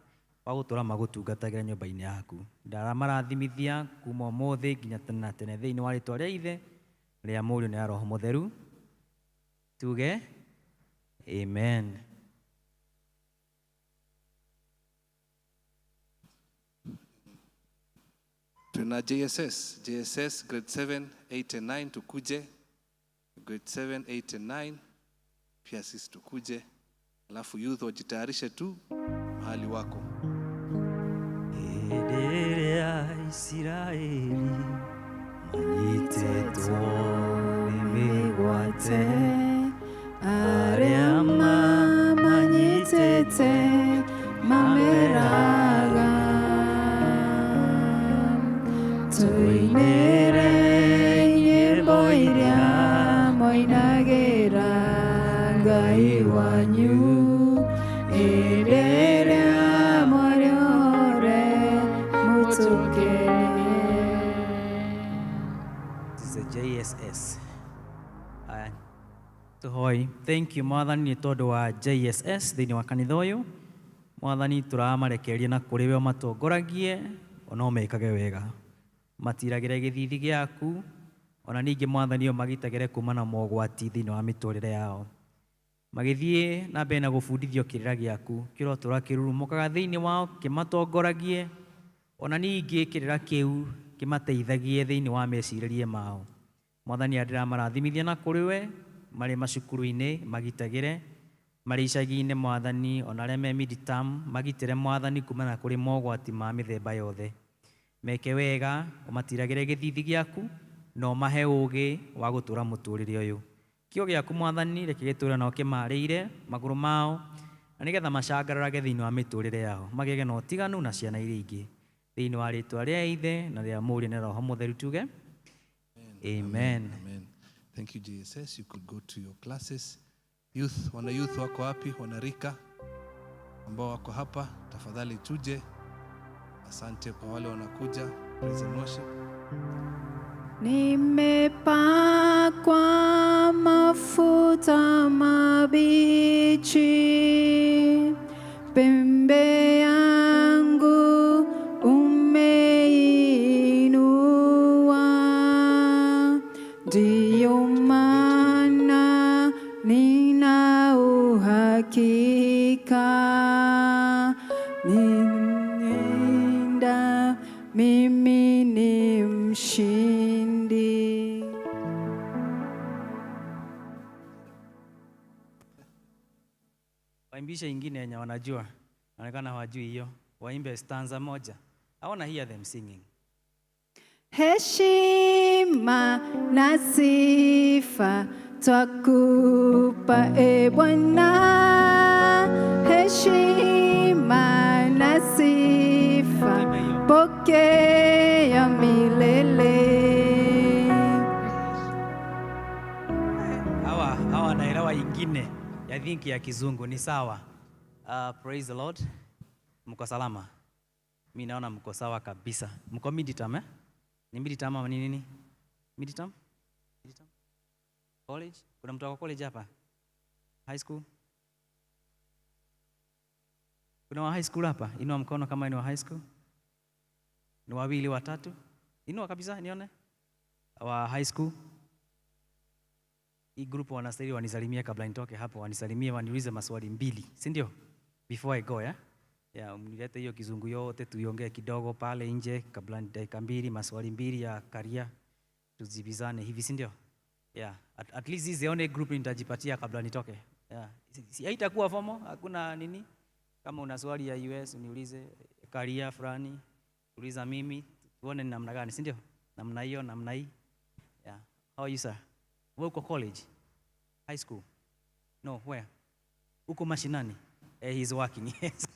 wa gũtũra magũtungatagĩra nyũmba-inĩ yaku. Ndaramarathimithia kuma ũmũthĩ nginya tene na tene thĩinĩ wa rĩĩtwa rĩa Ithe rĩa Mũriũ na Roho Mũtheru tuge amen. Tuna JSS grade 7, 8 and 9 tukuje. Grade 7, 8 and 9 pia sisi tukuje. Alafu youth wajitayarishe tu mahali wako. Ederea Israeli manyitetwo nimigwate, arĩa manyitĩte mameraga, tuinĩre nyĩmbo iria moinagĩra Ngai wanyu, ĩrĩa mũrĩore mũtũkĩre. This is a JSS. Tuhoi. Thank you Mwathani nĩ tondũ wa JSS thĩinĩ wa kanitha ũyũ. Mwathani tũramarekereria na kũrĩ we matongoragie, ona ũmekage wega. Matiragĩre gĩthithi gĩaku, ona ningĩ Mwathani magitagĩre kuma na mogwati thĩinĩ wa mĩtũrĩre yao. Magĩthiĩ na mbere na gũbundithio kĩrĩra gĩaku, kĩrotũra kĩrurumũkaga thĩinĩ wao, kĩmatongoragie, ona ningĩ kĩrĩra kĩu kĩmateithagie thĩinĩ wa mecirĩrie mao. Mwathani ndĩramarathimithia na kũrĩ we, marĩ macukuru-inĩ magitagĩre, marĩ icagi-inĩ Mwathani, ona arĩa me mid-term magitĩre Mwathani kumana kũrĩ mogwati ma mĩthemba yothe. Meke wega, ũmatiragĩre gĩthithi gĩaku, no mahe ũũgĩ wa gũtũũra mũtũũrĩre ũyũ. Kĩo gĩaku Mwathani reke gĩtũũre nao kĩmaarĩire magũrũ mao, na nĩgetha macangararage thĩinĩ wa mĩtũũrĩre yao, magĩage na ũtiganu na ciana iria ingĩ, thĩinĩ wa rĩĩtwa rĩa Ithe na rĩa Mũriũ na Roho Mũtheru tuge amen. Amen. Thank you, Jesus. You could go to your classes. Youth, wana youth wako wapi? Wana rika ambao wako hapa, tafadhali tuje. Asante kwa wale wanakuja. Praise and worship. Nimepakwa mafuta mabichi, pembe yangu umeinua, ndiyo maana nina uhakika ninaenda mimi ni mshindi. Waimbisha ingine yenye wanajua, naonekana hawajui hiyo. Waimbe stanza moja. I want to hear them singing. Heshima na sifa twakupa e Bwana, heshima na sifa pokea milele. Hawa naelewa ingine ya think ya kizungu ni sawa. Praise the Lord. Mko salama? Mimi naona mko sawa kabisa. Mko midterm Ni midterm ama ni nini? Midterm? College? Kuna mtu wako college hapa? High school? Kuna wa high school hapa? Inua mkono kama ni wa high school. Ni wawili watatu? Inua kabisa nione. Wa high school. Hii group wanastahili wanisalimie kabla nitoke hapo, wanisalimie waniulize maswali mbili, si ndio? Before I go, mnilete hiyo kizungu yote tuiongee kidogo pale nje kabla dakika mbili, maswali mbili ya career tuzibizane hivi, si ndio? At least hizi one group nitajipatia kabla nitoke. Si haitakuwa fomo, hakuna nini. Kama una swali ya US uniulize, career fulani uliza mimi, tuone ni namna gani, si ndio? Namna hiyo, namna hii. How are you, sir? Wewe uko college? High school? No, where? Uko mashinani? He's working. Yes.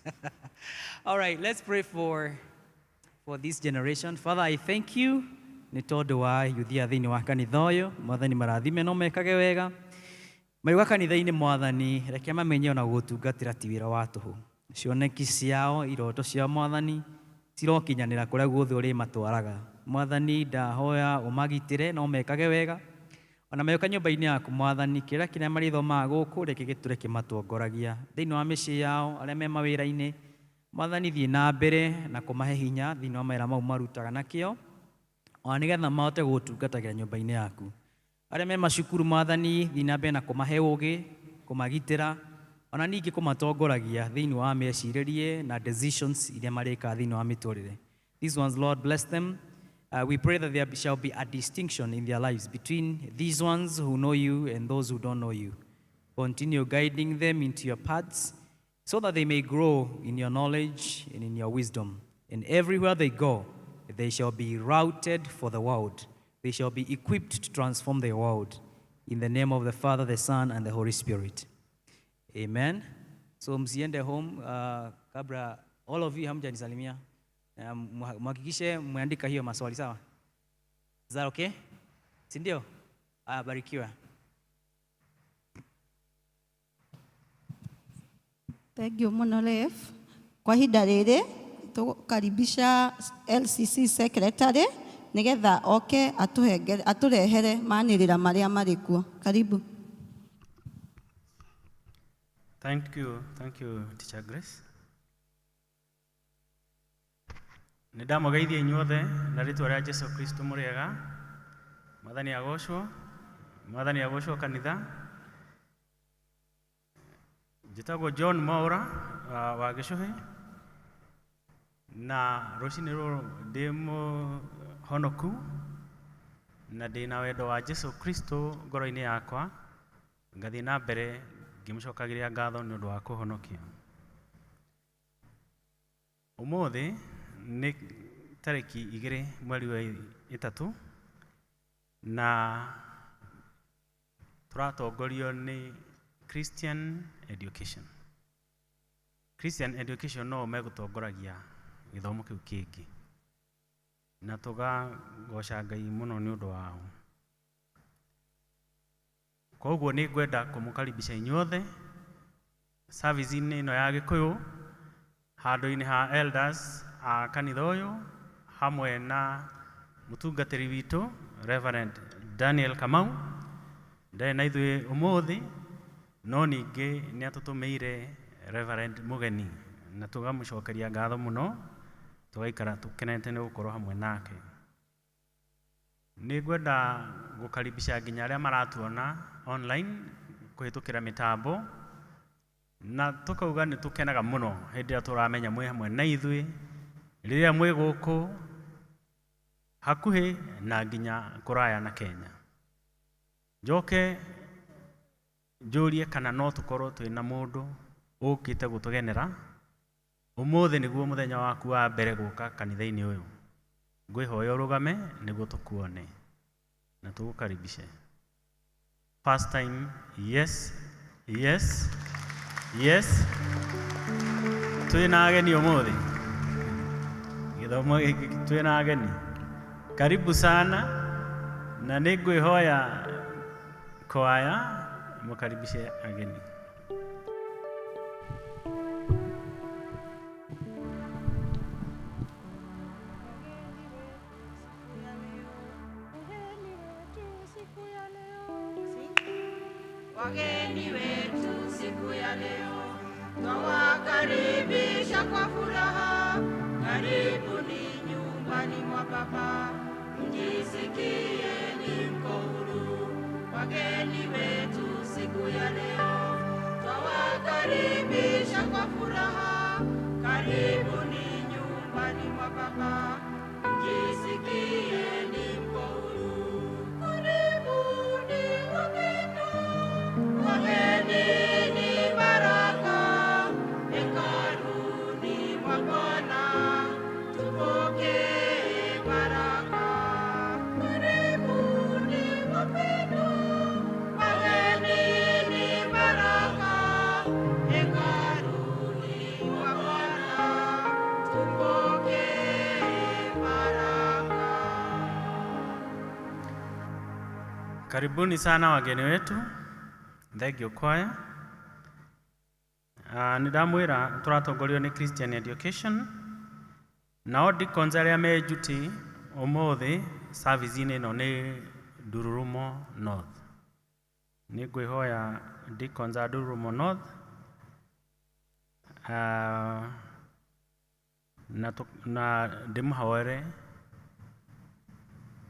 All right, let's pray for this generation. Father, I thank you. Nĩ tondũ wa yuthia thĩinĩ wa kanitha ũyũ, Mwathani marathime no mekage wega. Maiwa kanitha-inĩ Mwathani, reke mamenye ona gũtungatĩra ti wĩra wa tũhũ. Cioneki ciao, iroto ciao Mwathani, cirokinyanĩra kũrĩa guothe ũrĩ matwaraga. Mwathani ndahoya ũmagitĩre no mekage wega. Ona meyoka nyũmba-inĩ yaku Mwathani, kĩrĩa kĩrĩa marĩthomaga gũkũ reke gĩtũre kĩmatongoragia thĩinĩ wa mĩciĩ yao, arĩa me mawĩra-inĩ. Mwathani thiĩ na mbere na kũmahe hinya thĩinĩ wa mawĩra mau marutaga nakĩo, ona nĩgetha mahote gũtungatagĩra nyũmba-inĩ yaku. Arĩa me macukuru Mwathani, thiĩ na mbere na kũmahe ũũgĩ, kũmagitĩra, ona ningĩ kũmatongoragia thĩinĩ wa meciirĩrie na decisions iria marĩka thĩinĩ wa mĩtũrĩre. These ones, Lord, bless them. We pray that there shall be a distinction in their lives between these ones who know you and those who don't know you. Continue guiding them into your paths so that they may grow in your knowledge and in your wisdom. And everywhere they go, they shall be routed for the world. They shall be equipped to transform the world. In the name of the Father, the Son, and the Holy Spirit. Amen. So msiende home kabla all of you hamjanisalimia. Mhakikishe mmeandika hiyo maswali, sawa? Is that okay? Si ndio? Barikiwa. Thank you muno Lev. Kwa ihinda rĩrĩ tukaribisha LCC secretary nigetha oke aturehere manĩrĩra marĩa marĩ kuo. Karibu. Thank you, Teacher Grace. Nĩndamũgeithia inyuothe na rĩĩtwa rĩa Jesu Kristo mũrĩega. Mwathani agocwo kanitha. Njĩtagwo John Mwaũra wa Gĩcũhĩ, na rũcinĩ rũrũ ndĩ mũhonoku na ndĩna wendo wa Jesu Kristo ngoro-inĩ yakwa, ngathiĩ na mbere ngĩmũcokagĩria ngatho nĩ ũndũ wa kũhonokia. Ũmũthĩ nĩ tarĩki 2 mweri wa 3 na tũratongorio nĩ Christian education. Christian education no megũtongoragia gĩthomo kĩu kĩngĩ, na tũgagoca Ngai mũno nĩ ũndũ wao. Koguo nĩ ngwenda kũmũkaribisha inyuothe service-inĩ ĩno ya Gĩkũyũ, handũ-inĩ ha elders a kanitha ũyũ, hamwe na mũtungatĩri witũ Reverend Daniel Kamau. Ndarĩ na ithuĩ ũmũthĩ, no ningĩ nĩ atũtũmĩire Reverend Mũgeni, na tũgamũcokeria ngatho mũno, tũgaikara tũkenete nĩ gũkorwo hamwe nake. Nĩ ngwenda gũkaribisha nginya arĩa maratuona online kũhĩtũkĩra mĩtambo, na tũkauga nĩ tũkenaga mũno hĩndĩ ĩrĩa tũramenya mwĩ hamwe na ithuĩ, rĩrĩa mwĩ gũkũ hakuhĩ na nginya kũraya na Kenya. Njoke njũrie kana no tũkorwo twĩna mũndũ ũkĩte gũtũgenera ũmũthĩ nĩguo mũthenya waku wa mbere gũka kanitha-inĩ ũyũ. Ngwĩhoya ũrũgame nĩguo tũkuone na tũgũkaribishe. First time, yes, yes, yes. Twĩna ageni ũmũthĩ, gĩthomo gĩkĩ twĩna ageni. Karibu sana, na nĩ ngwĩhoya kwaya mũkaribishe ageni. Wageni wetu siku ya leo, twawakaribisha kwa furaha. Karibuni nyumbani mwa Baba, mjisikie ni mko huru. Wageni wetu siku ya leo, twawakaribisha kwa furaha. Karibuni nyumbani mwa Baba, mjisikie ni mko huru. Karibuni wageni. Wageni ni baraka, hekaluni mwa Bwana, tupokee baraka. Karibuni wapendwa, wageni ni baraka, hekaluni mwa Bwana, tupokee baraka. Karibuni sana wageni wetu. Thank you kwaya. Nĩndamwĩra tũratongorio nĩ Christian education, nao deacons arĩa me duty ũmũthĩ service-inĩ ĩno nĩ Ndururumo North. Nĩ ngwĩhoya deacons a Ndururumo North na ndĩmũhoere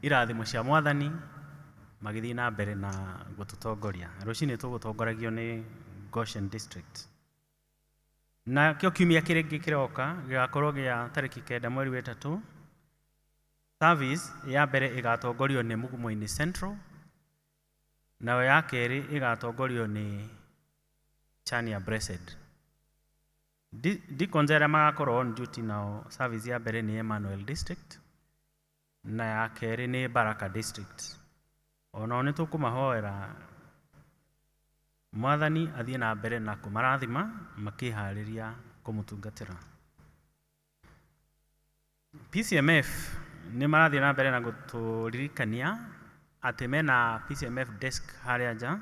irathimo cia Mwathani magĩthiĩ na mbere na gũtũtongoria. Rũciinĩ tũgũtongoragio nĩ Goshen District. Na kĩo kiumia kĩrĩngĩ kĩroka gĩgakorwo gĩa tarĩki 9 mweri wa 3. Service ya mbere ĩgatongorio nĩ Mugumo-inĩ Central, nayo ya kerĩ ĩgatongorio nĩ Chania Blessed. Deacons arĩa magakorwo on duty nao service ya mbere nĩ Emmanuel District, na ya kerĩ nĩ Baraka District. Onao nĩ tũkũmahoera Mwathani athiĩ na mbere na kũmarathima makĩharĩria kũmũtungatĩra. PCMF nĩ marathiĩ na mbere na gũtũririkania atĩ mena PCMF desk harĩa nja.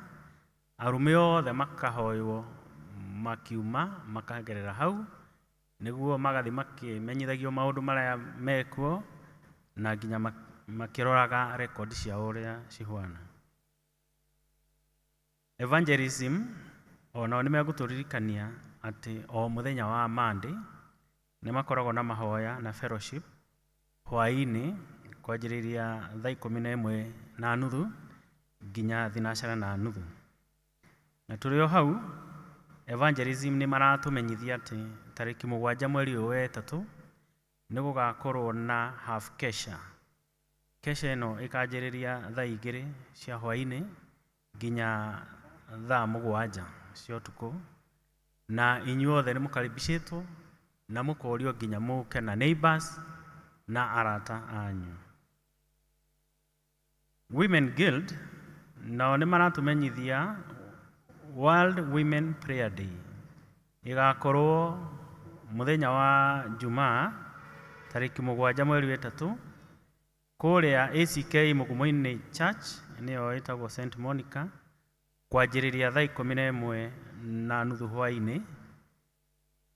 Arũme othe makahoywo makiuma makagerera hau nĩguo magathiĩ makĩmenyithagio maũndũ marĩa mekuo na nginya makĩroraga record ciao ũrĩa cihuana. Evangelism onao nĩ megũtũririkania atĩ o mũthenya wa Monday nĩ makoragwo na mahoya na fellowship hwaĩ-inĩ kwanjĩrĩria thaa 11:30 nginya thinacara na nuthu. Na tũrĩ o hau, evangelism nĩ maratũmenyithia atĩ tarĩki 7 mweri ũyũ wa 3 nĩ gũgakorwo na half kesha. Kesha ĩno ĩkanjĩrĩria thaa 2 cia hwaĩ-inĩ nginya thaa 7 cia ũtukũ, na inyuothe nĩ mũkaribicĩtwo na mũkorio nginya mũke na neighbors na arata anyu. Women Guild nao nĩ maratumenyithia World Women Prayer Day igakorwo muthenya wa Jumaa tariki 7 mweri wa 3 kuria ACK Mugumo-inĩ Church niyo itagwo St Monica kwanjĩrĩria thaa 11:30 hwaĩ-inĩ,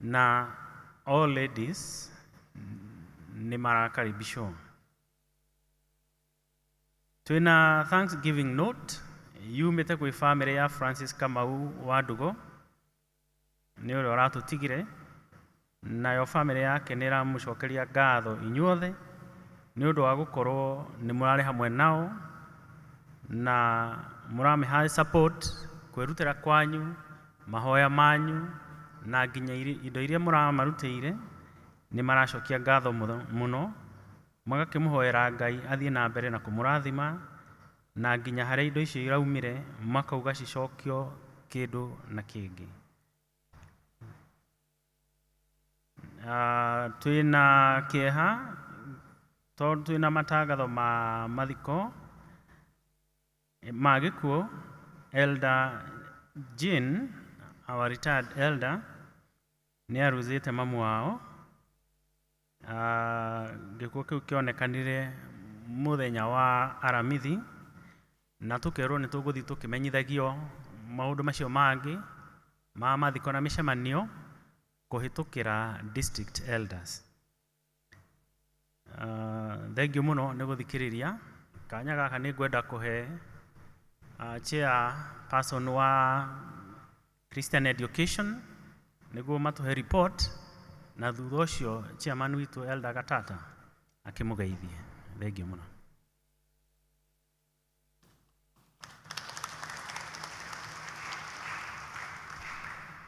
na all ladies nĩ marakaribishwo. Twina Thanksgiving note yumĩte kwĩ family ya Francis Kamau wa Ndugo, nĩ ũrĩa ũratũtigire, nayo family yake nĩ ĩramũcokeria ngatho inyuothe nĩ ũndũ wa gũkorwo nĩ mũrarĩ hamwe nao na mũramĩha support, kwĩrutĩra kwanyu, mahoya manyu na nginya indo iria mũramarutĩire. Nĩ maracokia ngatho mũno, magakĩmũhoera Ngai athiĩ na mbere na kũmũrathima, na nginya harĩa indo icio iraumire makauga cicokio kĩndũ na kĩngĩ. Twina kĩeha tondũ twina matangatho ma mathiko ma gĩkuũ. Elder Jean, our retired elder, nĩ aruzĩte mamu wao. Gĩkuũ kĩu kĩonekanire mũthenya wa Aramithi, na tũkerwo nĩ tũgũthiĩ tũkĩmenyithagio maũndũ macio mangĩ ma mathiko na mĩcemanio kũhĩtũkĩra district elders. Thengiũ mũno nĩ gũthikĩrĩria. Kanya gaka nĩ ngwenda kũhe chair person wa Christian Education nĩguo matũhe report, na thutha ũcio chairman witũ Elder Gatata akĩmũgeithie. Thengiũ mũno.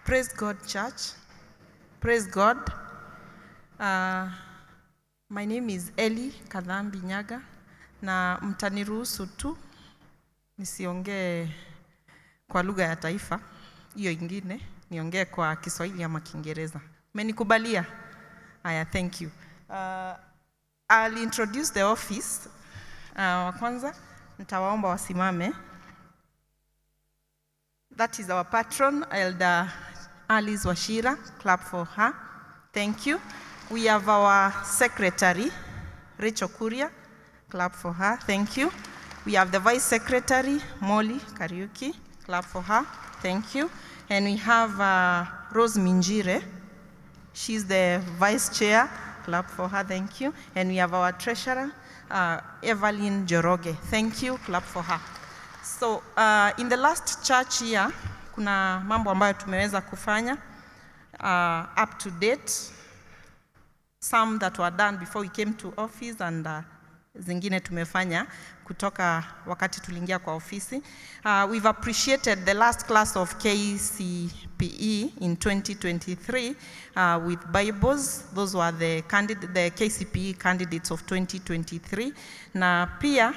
Praise God, church. Praise God. My name is Eli Kadhambi Nyaga, na mtaniruhusu tu nisiongee kwa lugha ya taifa, hiyo ingine niongee kwa Kiswahili ama Kiingereza. Mmenikubalia? Aya, thank you. I'll introduce the office. Wa kwanza nitawaomba wasimame. That is our patron, Elder Alice Washira. Clap for her. Thank you. We have our secretary, Rachel Kuria. Clap for her. Thank you. We have the vice secretary, Molly Kariuki. Clap for her. Thank you. And we have Rose Minjire. She's the vice chair. Clap for her. Thank you. And we have our treasurer, Evelyn Joroge. Thank you. Clap for her. So in the last church year, kuna mambo ambayo tumeweza kufanya up to date. Some that were done before we came to office, and zingine tumefanya kutoka wakati tuliingia kwa ofisi. We've appreciated the last class of KCPE in 2023 with Bibles. Those were the KCPE candidates of 2023. Na pia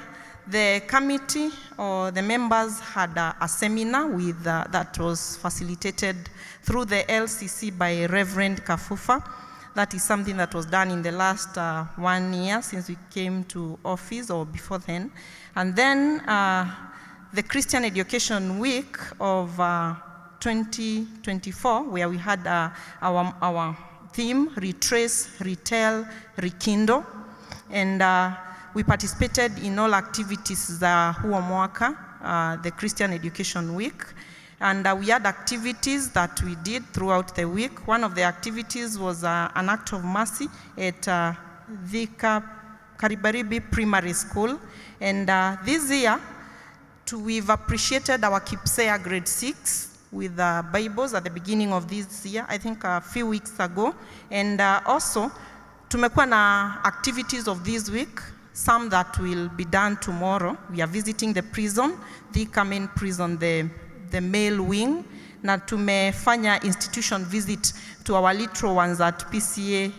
the committee or the members had a seminar with that was facilitated through the LCC by Reverend Kafufa. That is something that was done in the last 1 year since we came to office, or before then. And then the Christian Education Week of 2024, where we had our theme, Retrace, Retell, Rekindle. And we participated in all activities za huo mwaka, the Christian Education Week. And we had activities that we did throughout the week. One of the activities was an act of mercy at Thika Karibaribi Primary School. And this year, we've appreciated our Kipsea grade 6 with Bibles at the beginning of this year, I think a few weeks ago. And also, tumekuwa na activities of this week, some that will be done tomorrow. We are visiting the prison, Thika main prison, the male wing, na tumefanya institution visit to our little ones at PCA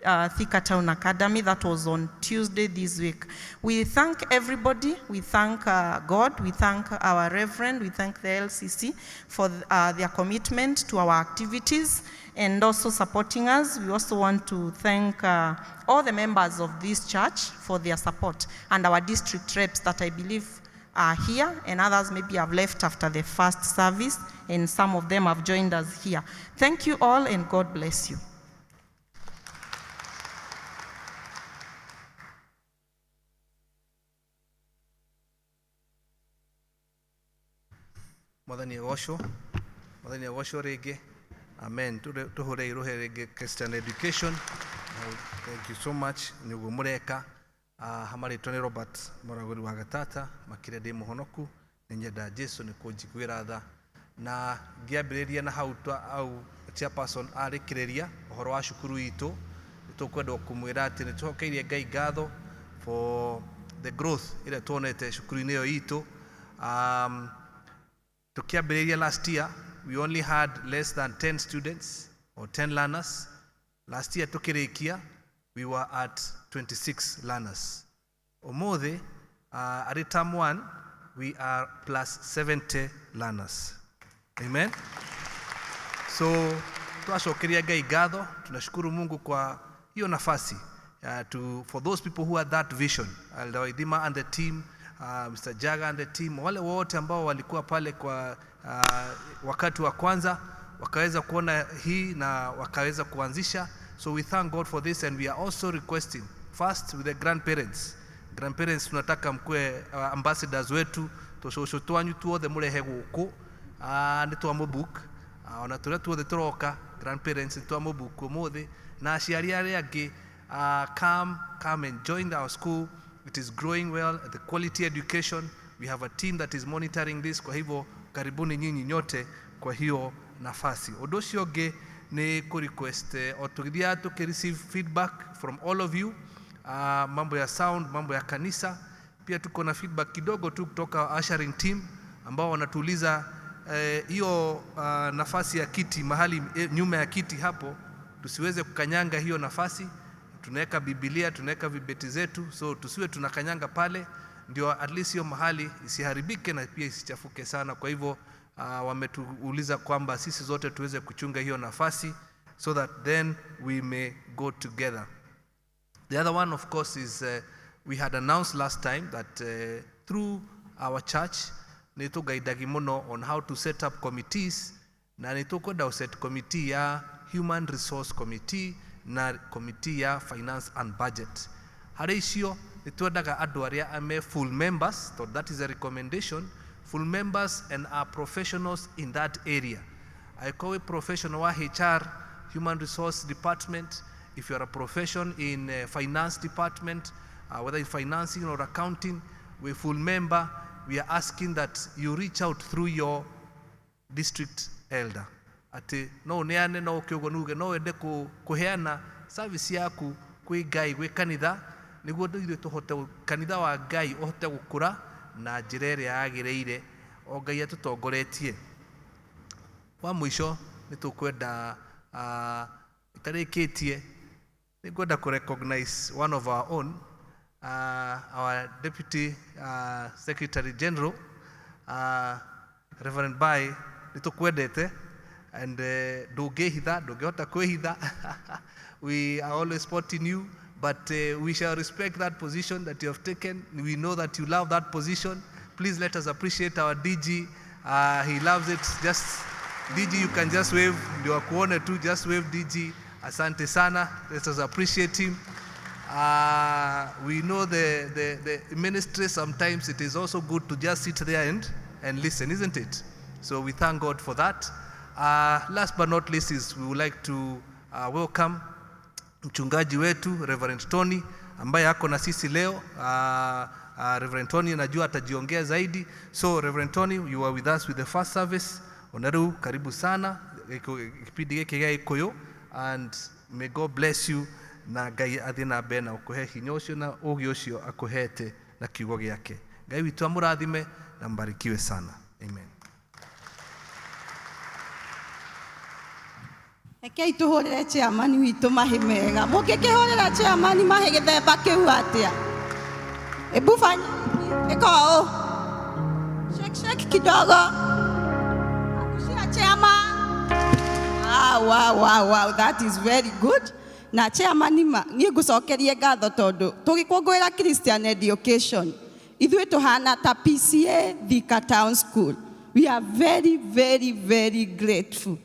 Thika Town Academy. That was on Tuesday this week. We thank everybody. We thank God. We thank our Reverend. We thank the LCC for their commitment to our activities and also supporting us. We also want to thank all the members of this church for their support, and our district reps that I believe are here, and others maybe have left after the first service, and some of them have joined us here. Thank you all, and God bless you. Mwathani agocwo rĩngĩ. Amen. Tũhũre irohe rĩngĩ Christian education. Thank you so much. Nĩguo mũreka. Hamarĩtwo nĩ Robert Moragũri wa Gatata, makĩria ndĩ mũhonoku, nĩ nyenda Jesu nĩ kũnjiguĩra tha. Na ngĩambĩrĩria na hau chairperson arĩkĩrĩria ũhoro wa cukuru itũ, nĩtũkwenda kũmwĩra atĩ nĩtũhokeirie Ngai ngatho for the growth ĩrĩa tuonete cukuru-inĩ ĩyo itũ. Tukiambĩrĩria last year, we only had less than 10 students or 10 learners. Last year tukirikia, we were at 26 learners. Omothe, at term 1, we are plus 70 learners. Amen. So, tuashokeria Ngai ngatho, tunashukuru Mungu kwa hiyo nafasi for those people who had that vision. Aldawaidima and the team, Mr. Jaga and the team, wale wote ambao walikuwa pale kwa wakati wa kwanza wakaweza kuona hii na wakaweza kuanzisha. So we thank God for this, and we are also requesting first with the grandparents. Grandparents tunataka mkwe ambassadors wetu tushosho twanyu tuothe murehe guku ni twamubook ona turia tuothe turoka grandparents twamubook umuthi na aciari aria angi come and join our school. It is growing well, the quality education. We have a team that is monitoring this. Kwa hivyo karibuni nyinyi nyote kwa hiyo nafasi. Undu ucio ungi ni ku request otugithia receive feedback from all of you, mambo ya sound, mambo ya kanisa. Pia tuko na feedback kidogo tu kutoka ushering team ambao wanatuuliza hiyo nafasi ya kiti mahali nyuma ya kiti hapo tusiweze kukanyanga hiyo nafasi. Tunaweka Biblia, tunaweka vibeti zetu, so tusiwe tunakanyanga pale, ndio at least hiyo mahali isiharibike na pia isichafuke sana. Kwa hivyo wametuuliza kwamba sisi zote tuweze kuchunga hiyo nafasi so that then we may go together. The other one of course is we had announced last time that through our church nitugaidagi muno on how to set up committees, na nitukwenda set committee ya Human Resource Committee na committee ya Finance and Budget. Hari icio nitwendaga andu aria ame full members, so that is a recommendation, full members and are professionals in that area. I call it professional wa HR, Human Resource Department. If you are a profession in finance department, whether in financing or accounting, we full member. We are asking that you reach out through your district elder. Ati no neane no kyogo nuge no ende kuheana service yaku kwi Ngai gwi kanitha niguo nduire tuhote kanitha wa Ngai uhote gukura na njira iria yagireire o Ngai atutongoretie. Wa mwisho nitukwenda itarikitie nigwenda ku recognize one of our own, our Deputy Secretary General, Reverend Bai. Nitukwendete and ndungihitha ndungihota kwihitha. We are always supporting you, but we shall respect that position that you have taken. We know that you love that position. Please let us appreciate our DG. He loves it. Just DG, you can just wave. Ndio kuone tu, just wave DG. Asante sana. Let us appreciate him. We know the ministry, sometimes it is also good to just sit there and listen, isn't it? So we thank God for that. Last but not least is we would like to welcome mchungaji wetu Reverend Tony ambaye ako na sisi leo. Reverend Tony najua atajiongea zaidi. So Reverend Tony, you are with us with the first service. Onaru, karibu sana kipindi giki gya Ikuyu, and may God bless you na Ngai athie na mbere na ukuhe hinya ucio na ugi ucio akuhete na kiugo giake. Ngai witu amurathime na mbarikiwe sana. Amen. Rekei tuhurire chairman witũ mahi mega. Mũngĩkĩhũrĩra chairman mahi gĩthemba kĩu atĩa? Ebu fanya iko shake kidogo. Akushia chairman. Wow, that is very good. Na chairman niĩ ngũcokerie ngatho tondũ tũgĩkũngũĩra Christian education. Ithuĩ tũhana ta PCA Thika Town School. We are very, very, very grateful.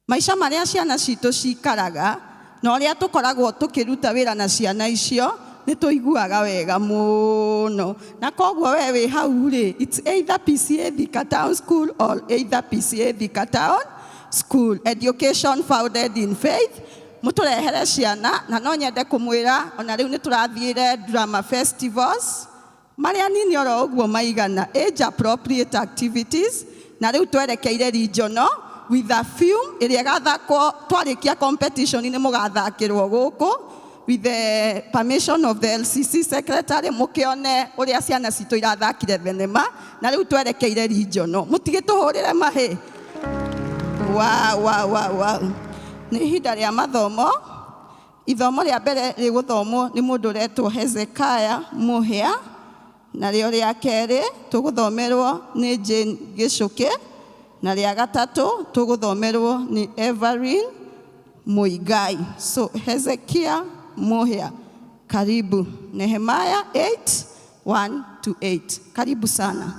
Maisha marĩa ciana citũ cikaraga na ũrĩa tũkoragwo tũkĩruta wĩra na ciana icio nĩ tũiguaga wega mũno. Na koguo we wĩ hau rĩ, it's either PCA Thika Town School or either PCA Thika Town School. Education founded in faith. Mũtũrehere ciana na no nyende kũmwĩra ona rĩu nĩ tũrathiĩre drama festivals. Marĩa nini oro ũguo maigana age appropriate activities na rĩu twerekeire regional with a film ĩrĩa ĩgathakwo twarĩkia competition nĩ mũgathakĩrwo gũkũ with the permission of the LCC secretary mũkĩone ũrĩa ciana citũ irathakire thenema na rĩu twerekeire regional. Mũtigĩtũhũrĩre mahĩ. Wow. Nĩ ihinda rĩa mathomo. Ithomo rĩa mbere rĩgũthomwo nĩ mũndũ ũretwo Hezekiah Mũhĩa. Na rĩo rĩa kerĩ tũgũthomerwo nĩ Jane Gĩcũkĩ. Na rĩa gatatũ tũgũthomerwo nĩ Evelyn Muigai. So Hezekiah Mũhĩa, karibu. Nehemiah 8:1-8. Karibu sana.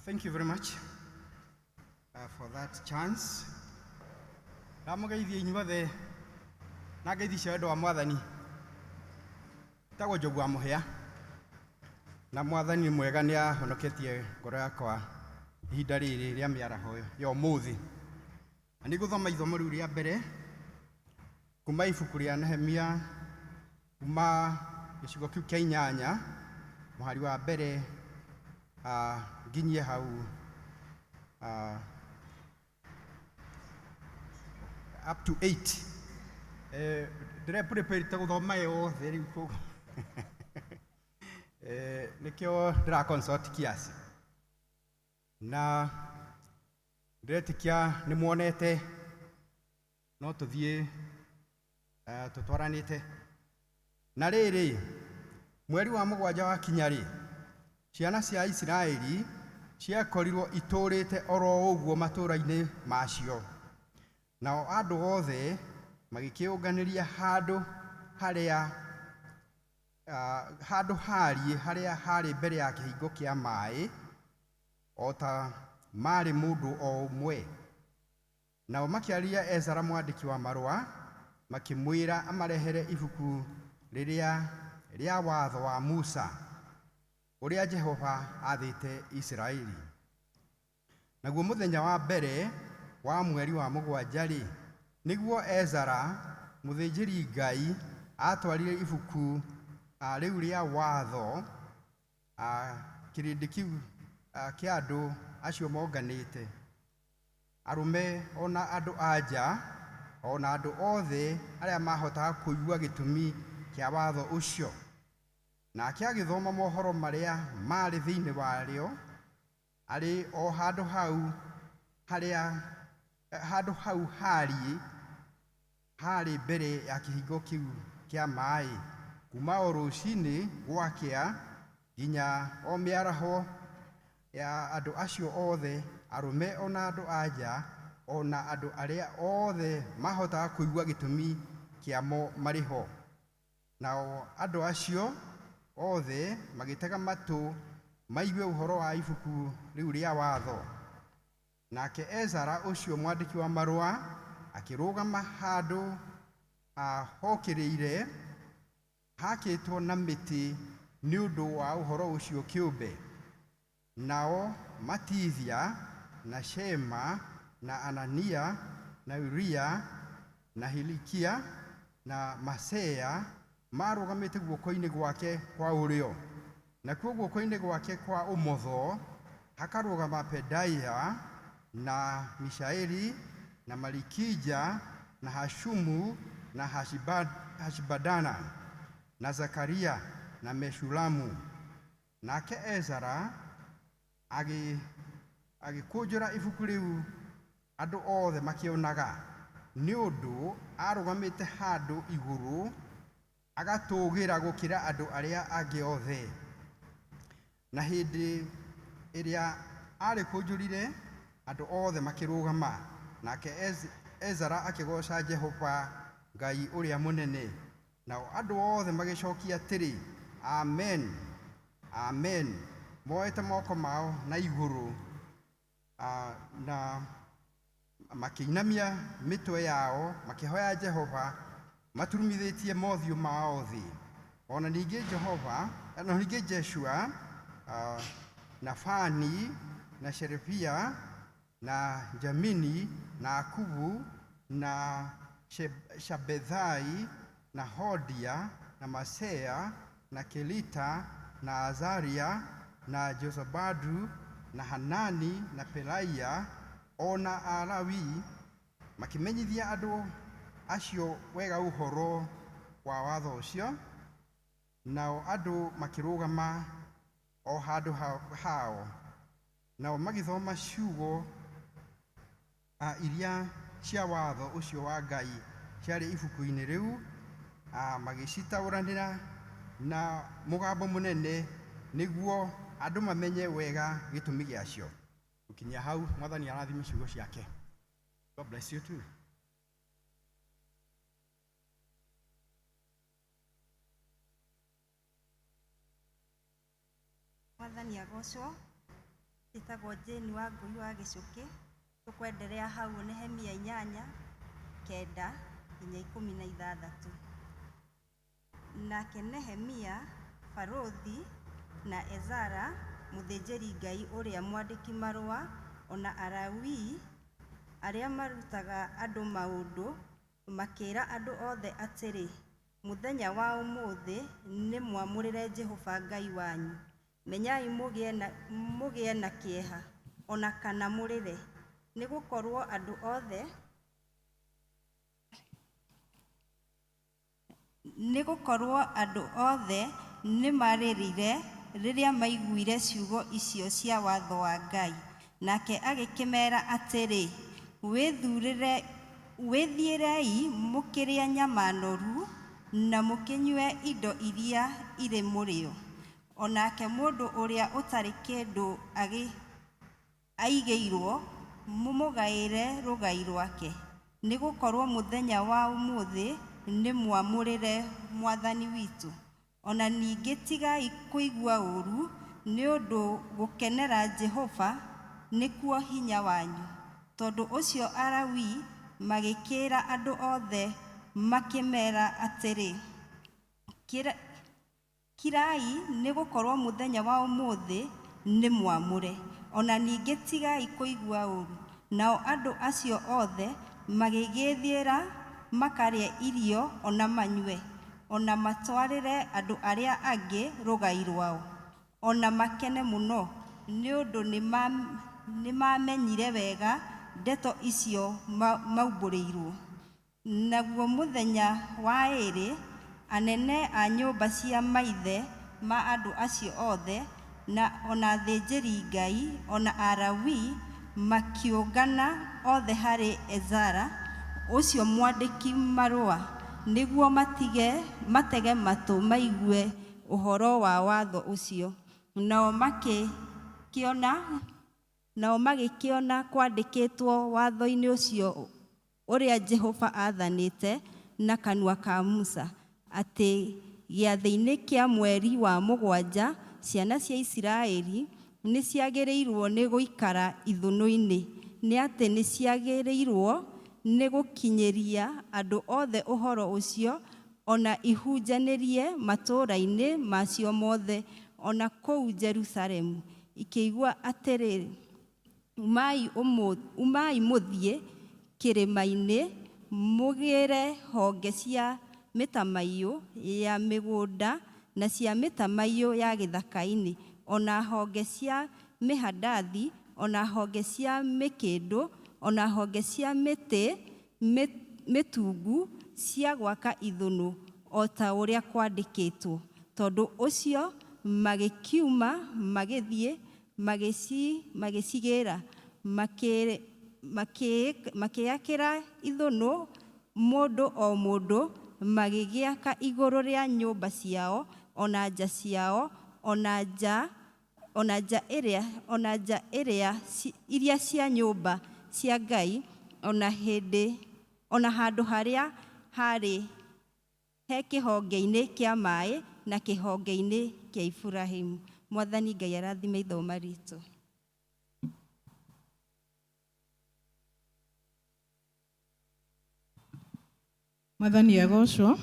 Thank you very much for that chance. Namugeithie inyuothe na ngeithia wendo wa Mwathani. Tagwo Njogu wa Mũhĩa. Na Mwathani mwega nĩ ahonoketie ngoro yakwa ihinda rĩrĩ rĩa mĩaraho ya ũmũthĩ. Na nĩ gũthoma ithomo rĩu rĩa mbere kuma ibuku rĩa Nehemia kuma gĩcigo kĩu kĩa 8 mũhari wa mbere nginyie hau up to 8. Prepare to gũthoma yothe rĩu kũu. Nikĩo ndĩra consult kiasi. Na ndĩretikia nĩ muonete no tũthiĩ tũtwaranĩte. Na rĩrĩ mweri wa 7 wa kinya-rĩ ciana cia Isiraeli ciakorirwo itũrĩte oro ũguo matũũra-inĩ macio. Nao andũ othe magĩkĩũnganĩria handũ harĩa harĩ mbere ya kĩhingo kĩa maaĩ o ta marĩ mũndũ o ũmwe. Nao makĩaria Ezara mwandĩki wa marũa makĩmwĩra amarehere ibuku rĩrĩa watho wa Musa ũrĩa Jehova athĩte Isiraeli. Naguo mũthenya wa mbere wa mweri wa 7-rĩ nĩguo Ezara mũthĩnjĩri Ngai atwarire ibuku rĩu rĩa watho kĩrĩndĩ kĩu kĩa andũ acio monganĩte, arũme ona andũ anja ona andũ othe arĩa mahotaga kũigua gĩtũmi kĩa watho ũcio. Nake agĩthoma mohoro marĩa marĩ thĩinĩ warĩo arĩ o handũ hau harĩ mbere ya kĩhingo kĩu kĩa maaĩ kuma o rũcinĩ gwakĩa nginya o mĩaraho ya andũ acio othe, arũme ona andũ anja ona andũ arĩa othe mahotaga kũigua gĩtũmi kĩamo marĩ ho. Nao andũ acio othe magĩtega matũ maigue ũhoro wa ibuku rĩu rĩa watho. Nake Ezara ũcio mwandĩki wa marũa akĩrũgama handũ hokĩrĩire hakĩtwo na mĩtĩ nĩ ũndũ wa ũhoro ũcio kĩũmbe. Nao Matithia na Shema na Anania na Uria na Hilikia na Maseya marũgamĩte guoko-inĩ gwake kwa ũrĩo. Nakuo guoko-inĩ gwake kwa ũmotho hakarũgama Pedaia na Mishaeli na Malikija na Hashumu na Hashibadana na Zakaria na Meshulamu. nake Ezara agĩkũnjũra ibuku rĩu andũ othe makĩonaga, nĩ ũndũ arũgamĩte handũ igũrũ agatũũgĩra gũkĩra andũ arĩa angĩ othe. Na hĩndĩ ĩrĩa arĩkũnjũrire, andũ othe makĩrũgama, nake Ezara akĩgooca Jehova Ngai ũrĩa mũnene. Nao andũ othe magĩcokia atĩrĩ, Amen, Amen, moete moko mao na igũrũ, na makĩinamia mĩtwe yao makĩhoya Jehova maturumithĩtie mothiũ mao thĩ. Ona ningĩ Jeshua na Fani na Sherebia na Jamini na Akubu na Shabethai na Hodia na Masea na Kelita na Azaria na Jozabadu na Hanani na Pelaia, ona Alawi, makimenyithia andũ acio wega ũhoro wa watho ũcio. Nao andũ makĩrũgama o handũ hao, nao magĩthoma ciugo iria cia watho ũcio wa Ngai ciarĩ ibuku-inĩ rĩu, magĩcitaũranĩra na mũgambo mũnene nĩguo andũ mamenye wega gĩtũmi gĩacio. Gũkinyia hau, Mwathani arathime ciugo ciake. God bless you too. Mwathani agocwo. Njĩtagwo Jane wa Ngũi wa Gĩcũkĩ. Tũkwenderea hau Nehemia 8:9-16. Nake Nehemia, Barothi na Ezara, mũthĩnjĩri Ngai ũrĩa mwandĩki marũa, ona Alawii arĩa marutaga andũ maũndũ, makĩra andũ othe atĩrĩ, mũthenya wa ũmũthĩ nĩ mwamũrĩre Jehova Ngai wanyu. Menyai mũgĩe na kĩeha, ona kana mũrĩre, nĩ gũkorwo andũ othe nĩ marĩrire rĩrĩa maiguire ciugo icio cia watho wa Ngai. Nake agĩkĩmera atĩrĩ, wĩthiĩrei mũkĩrĩa nyama noru na mũkĩnyue indo iria irĩ mũrĩo. Onake mũndũ ũrĩa ũtarĩ kĩndũ aigĩirwo, mũmũgaĩre rũgai rwake, nĩ gũkorwo mũthenya wa ũmũthĩ nĩ mwamũrĩre Mwathani witũ. Ona ningĩ tigai kũigua ũũru, nĩ ũndũ gũkenera Jehova nĩkuo hinya wanyu. Tondũ ũcio Alawii magĩkĩra andũ othe makĩmera atĩrĩ, kirai nĩ gũkorwo mũthenya wa ũmũthĩ nĩ mwamũre. Ona ningĩ tigai kũigua ũũru. Nao andũ acio othe magĩgĩthiĩra makarĩa irio ona manyue, ona matwarĩre andũ arĩa angĩ rũgai rwao, ona makene mũno, nĩ ũndũ nĩ mamenyire wega ndeto icio maumbũrĩirwo. Naguo mũthenya wa ĩĩrĩ, anene a nyũmba cia maithe ma andũ acio othe, na ona athĩnjĩri Ngai, ona Alawii, makĩũngana othe harĩ Ezara, ũcio mwandĩki marũa, nĩguo matege matũ maigue ũhoro wa watho ũcio. Nao magĩkĩona kwandĩkĩtwo watho-inĩ ũcio ũrĩa Jehova athanĩte na kanua ka Musa, atĩ gĩathĩ-inĩ kĩa mweri wa 7 ciana cia Isiraeli nĩ ciagĩrĩirwo nĩ gũikara ithũnũ-inĩ, nĩ atĩ nĩ ciagĩrĩirwo nĩ gũkinyĩria andũ othe ũhoro ũcio, ona ihunjanĩrie matũũra-inĩ macio mothe, ona kũu Jerusalemu, ikĩigua atĩrĩ, umai mũthiĩ kĩrĩma-inĩ, mũgĩre honge cia mĩtamaiyũ ya mĩgũnda na cia mĩtamaiyũ ya gĩthaka-inĩ, ona honge cia mĩhandathi, ona honge cia mĩkĩndũ, ona honge cia mĩtĩ mĩtungu cia gwaka ithũnũ, o ta ũrĩa kwandĩkĩtwo. Tondũ ũcio magĩkiuma magĩthiĩ magĩcigĩra makĩakĩra ithũnũ mũndũ o mũndũ, magĩgĩaka igũrũ rĩa nyũmba ciao, ona nja ciao, ona nja iria cia nyũmba cia Ngai, ona handũ harĩa harĩ he kĩhonge-inĩ kĩa maaĩ na kĩhonge-inĩ kĩa Iburahĩmu. Mwathani Ngai arathime ithoma ritũ. Mwathani agocwo.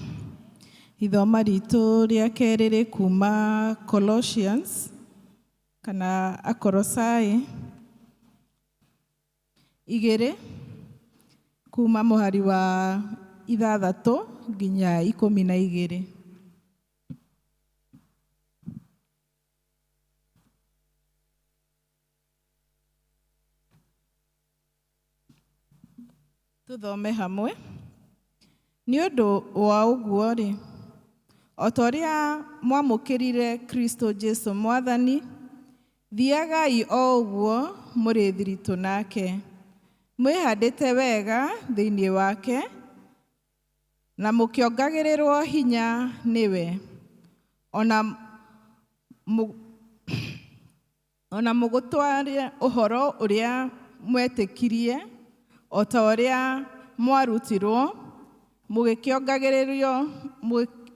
Ithoma ritũ rĩa kerĩ rĩ kuma Colossians kana Akolosai 2 kuma mũhari wa 6 nginya 12. Tuthome hamwe. Nĩ ũndũ wa ũguo rĩ, o ta ũrĩa mwamũkĩrire Kristo Jesũ Mwathani, thiagai o ũguo mũrĩ thiritũ nake, mwĩhandĩte wega thĩinĩ wake, na mũkĩongagĩrĩrwo hinya nĩwe, ona mũgũtwarĩre ũhoro ũrĩa mwetĩkirie, o ta ũrĩa mwarutirwo,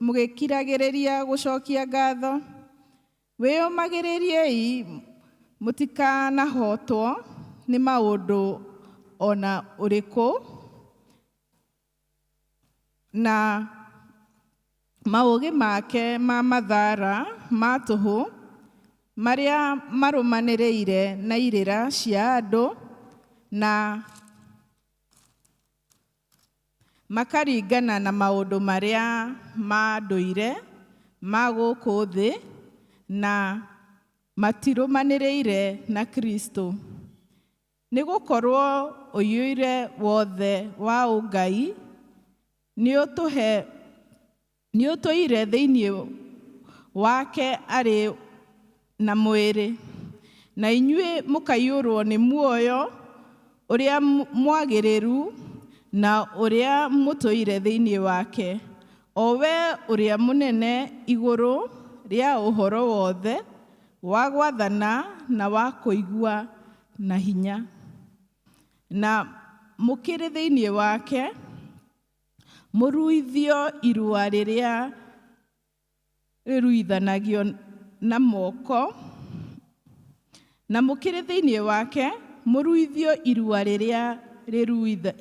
mũgĩkiragĩrĩria gũcokia ngatho. Wĩyũmagĩrĩriei mũtikanahotwo nĩ maũndũ ona ũrĩkũ, na maũgĩ make ma mathara ma tũhũ marĩa marũmanĩrĩire na irĩra cia andũ na makaringana na maũndũ marĩa ma ndũire ma gũkũ thĩ na matirũmanĩrĩire na Kristo. Nĩ gũkorwo ũiyũire wothe wa ũngai nĩ ũtũire thĩinĩ wake arĩ na mwĩrĩ, na inyuĩ mũkaiyũrwo nĩ muoyo ũrĩa mwagĩrĩru na ũrĩa mũtũire thĩinĩ wake, o we ũrĩa mũnene igũrũ rĩa ũhoro wothe wa gwathana na wa kũigua na hinya. Na mũkĩrĩ thĩinĩ wake, mũruithio irua rĩrĩa rĩruithanagio na moko, na mũkĩrĩ thĩinĩ wake, mũruithio irua rĩrĩa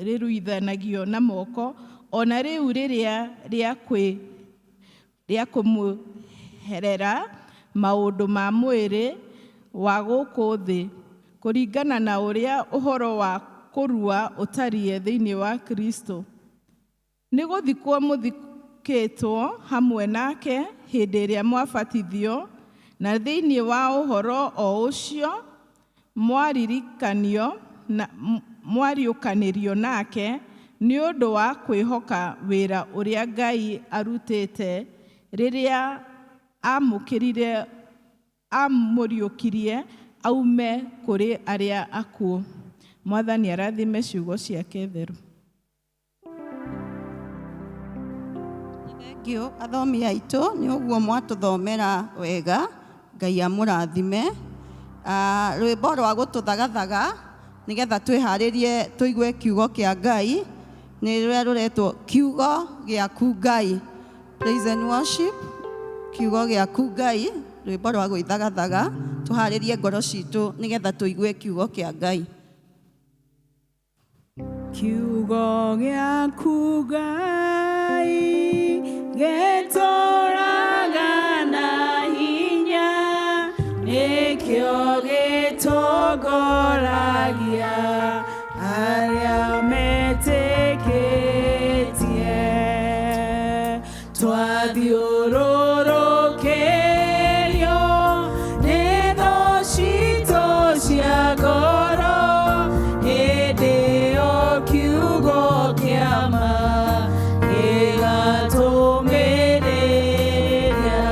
rĩruithanagio na moko, ona rĩu rĩrĩa rĩa kũmũherera maũndũ ma mwĩrĩ wa gũkũ thĩ, kũringana na ũrĩa ũhoro wa kũrua ũtariĩ thĩinĩ wa Kristo. Nĩ gũthikwo mũthikĩtwo hamwe nake hĩndĩ ĩrĩa mwabatithio, na thĩinĩ wa ũhoro o ũcio mwariũkanĩrio nake nĩ ũndũ wa kwĩhoka wĩra ũrĩa Ngai arutĩte rĩrĩa amũriũkirie aume kũrĩ arĩa akuũ. Mwathani arathime ciugo ciake theru. Thengiũ athomi aitũ, nĩ ũguo mwatũthomera wega, Ngai amũrathime. Rwĩmbo rwa gũtũthagathaga nĩgetha twĩharĩrie tũigue kiugo kĩa Ngai nĩ rũrĩa rũretwo kiugo gĩaku Ngai. Praise and worship, kiugo gĩaku Ngai, rwĩmbo rwa gwĩthagathaga, tũharĩrie ngoro citũ nĩgetha tũigue kiugo kĩa Ngai. Kiugo gĩaku Ngai gĩtũũraga na hinya, nĩkĩo gĩtongoragia arĩa metĩkĩtie. Twathiũrũrũkĩrio nĩ thũ citũ cia ngoro, hĩndĩ ĩyo kiugo kĩa ma gĩgatũmĩrĩria.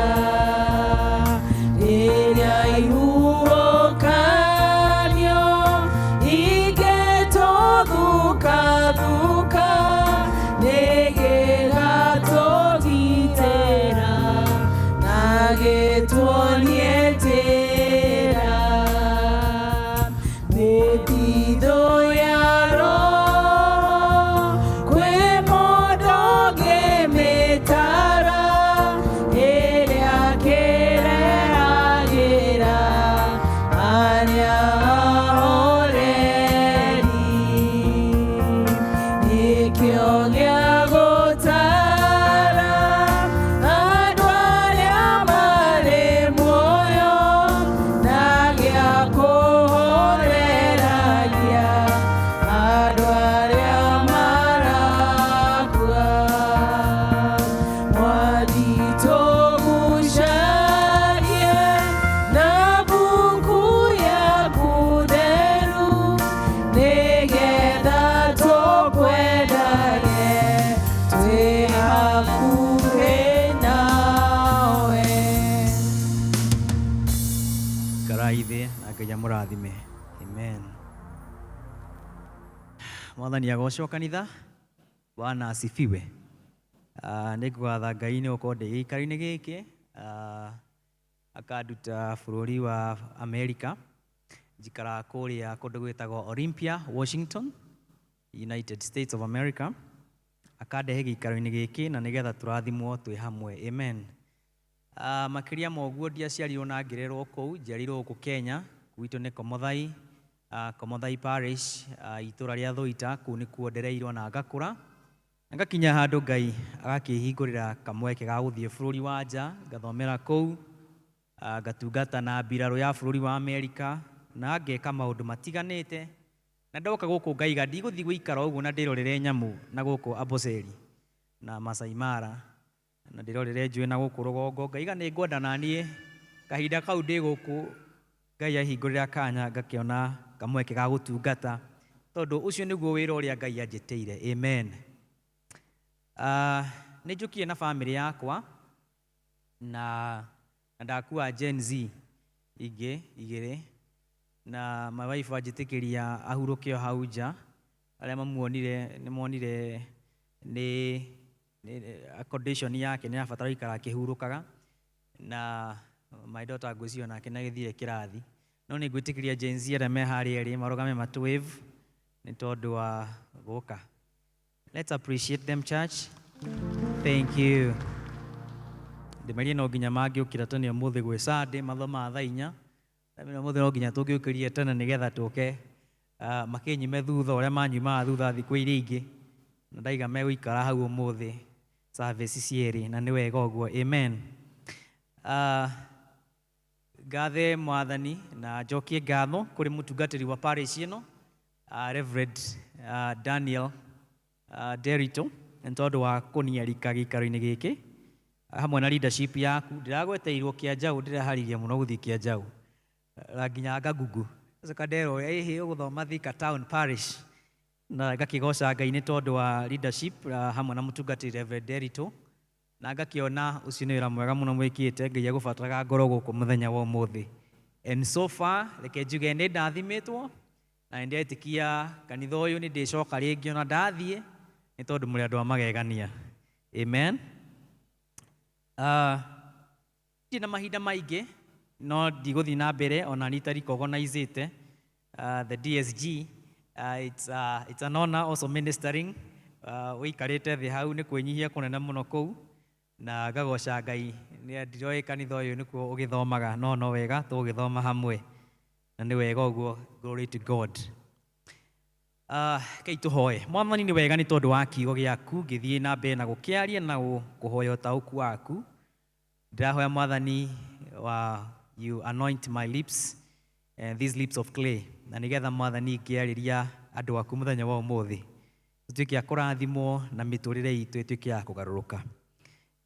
Ngai amũrathime. Amen. Mwathani agocwo kanitha. Bwana asifiwe. Nĩ ngwatha Ngai nĩ gũkorwo ndĩ gĩikaro-inĩ gĩkĩ akanduta bũrũri wa Amerika, njikara kũrĩa kũndũ gwĩtagwo Olympia, Washington, United States of America. Akandehe gĩikaro-inĩ gĩkĩ na nĩgetha tũrathimwo twĩ hamwe. Amen. Makĩria ma ũguo ndiaciarirwo na ngĩrerwo kũu, njiarirwo gũkũ Kenya, gwitũ nĩ Komothai, Komothai Parish, itũra rĩa Thũita, kũu nĩkuo ndereirwo na ngakũra. Ngakinya handũ Ngai agakĩhingũrĩra kamweke ga gũthiĩ bũrũri wa nja, ngathomera kũu, ngatungata na mbirarũ ya bũrũri wa Amerika, na ngeka maũndũ matiganĩte. Na ndoka gũkũ ngaiga ndigũthiĩ gũikara ũguo na ndĩrorere nyamũ na gũkũ Amboseli na Masai Mara, na ndĩrorere njũĩ na gũkũ rũgongo. Ngaiga nĩ ngwenda na niĩ kahinda kau ndĩ gũkũ Ngai ahingũrĩra kanya ngakĩona kamweke ga gũtungata, tondũ ũcio nĩguo wĩra ũrĩa Ngai anjĩtĩire. Amen. Nĩ njũkirie na bamĩrĩ yakwa na ndakua Gen Z igĩrĩ, na my wife anjĩtĩkĩria ahurũke o hau nja. Arĩa mamuonire nĩ monire nĩ condition yake nĩ abatara gũikara akĩhurũkaga, na my daughter ngwĩciria nake nĩ agĩthire kĩrathi. No nĩ ngwĩtĩkĩria Gen Z arĩa me harĩa erĩ marũgame matwave nĩ tondũ wa gũka. Let's appreciate them, church. Thank you. Ndĩmerie no nginya mangĩũkĩra tene ũmũthĩ gwĩ Sunday mathomaga thaa 4. Ũmũthĩ no nginya tũngĩũkĩrie tene nĩgetha tũke makĩnyime thutha ũrĩa manyumaga thutha thikũ iria ingĩ. Na ndaiga megũikara hau ũmũthĩ service cierĩ, na nĩ wega ũguo. Amen. Ngathe Mwathani na njokie ngatho kũrĩ mũtungatĩri wa parish ĩno, Reverend Daniel Derito, nĩ tondũ wa kũniarika gĩikaro-inĩ gĩkĩ hamwe na leadership yaku. Ndĩragweteirwo Kĩanjaũ, ndĩreharĩria mũno gũthiĩ Kĩanjaũ, nginya ngagugu Kadero ĩhĩ ũgũthoma Thika Town Parish, na ngakĩgoca Ngai nĩ tondũ wa leadership hamwe na mũtungatĩri Reverend Derito, na ngakĩona ũcio nĩ wĩra mwega mũno mwĩkĩte. Ngai agũbataraga ngoro gũkũ mũthenya wa ũmũthĩ. And so far reke njuge nĩ ndathimĩtwo na ndĩretĩkia kanitha ũyũ nĩ ndĩcoka rĩngĩ ona ndathiĩ, nĩ tondũ mũrĩ andũ a magegania. Amen. Ndina mahinda maingĩ no ndigũthiĩ na mbere ona nĩ recognize the DSG. It's an honor also ministering. Ũikarĩte thĩ hau nĩ kwĩnyihia kũnene mũno kũu, na ngagoca Ngai nĩ ndiroĩ kanitha ũyũ nĩkuo ũgĩthomaga, no wega tũgĩthoma hamwe, na nĩ wega ũguo. Glory to God. Kei tũhoe. Mwathani nĩ wega nĩ tondũ wa kiugo gĩaku ngĩthiĩ na mbere na gũkĩaria na kũhoya ũtaũku waku. Ndĩrahoya Mwathani you anoint my lips and these lips of clay, na nĩgetha Mwathani ngĩarĩria andũ aku mũthenya wa ũmũthĩ tutuĩke a kũrathimwo na mĩtũrĩre itũ ĩtuĩke ya kũgarũrũka.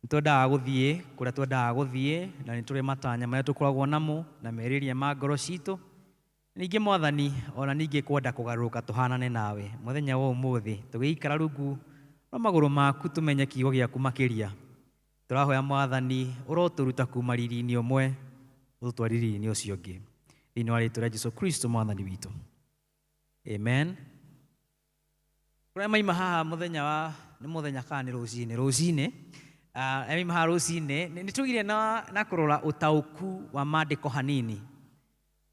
Nĩ twendaga gũthiĩ kũrĩa twendaga gũthiĩ, na nĩ tũrĩ matanya marĩa tũkoragwo namo na merirĩria ma ngoro citũ. Ningĩ Mwathani ona ningĩ kwenda kũgarũrũka tũhanane nawe mũthenya wa ũmũthĩ, tũgĩikara rungu rwa magũrũ maku tũmenye kiugo gĩaku makĩria. Tũrahoya Mwathani ũrotũruta kuma riri-inĩ ũmwe ũtũtware riri-inĩ ũcio ũngĩ, thĩinĩ wa rĩĩtwa rĩa Jesũ Kristo Mwathani witũ. Amen. Kũrĩa maima haha mũthenya nĩ mũthenya kana nĩ rũcinĩ maima haha rũcinĩ nĩ tũgire na kũrora ũtaũku wa maandĩko hanini,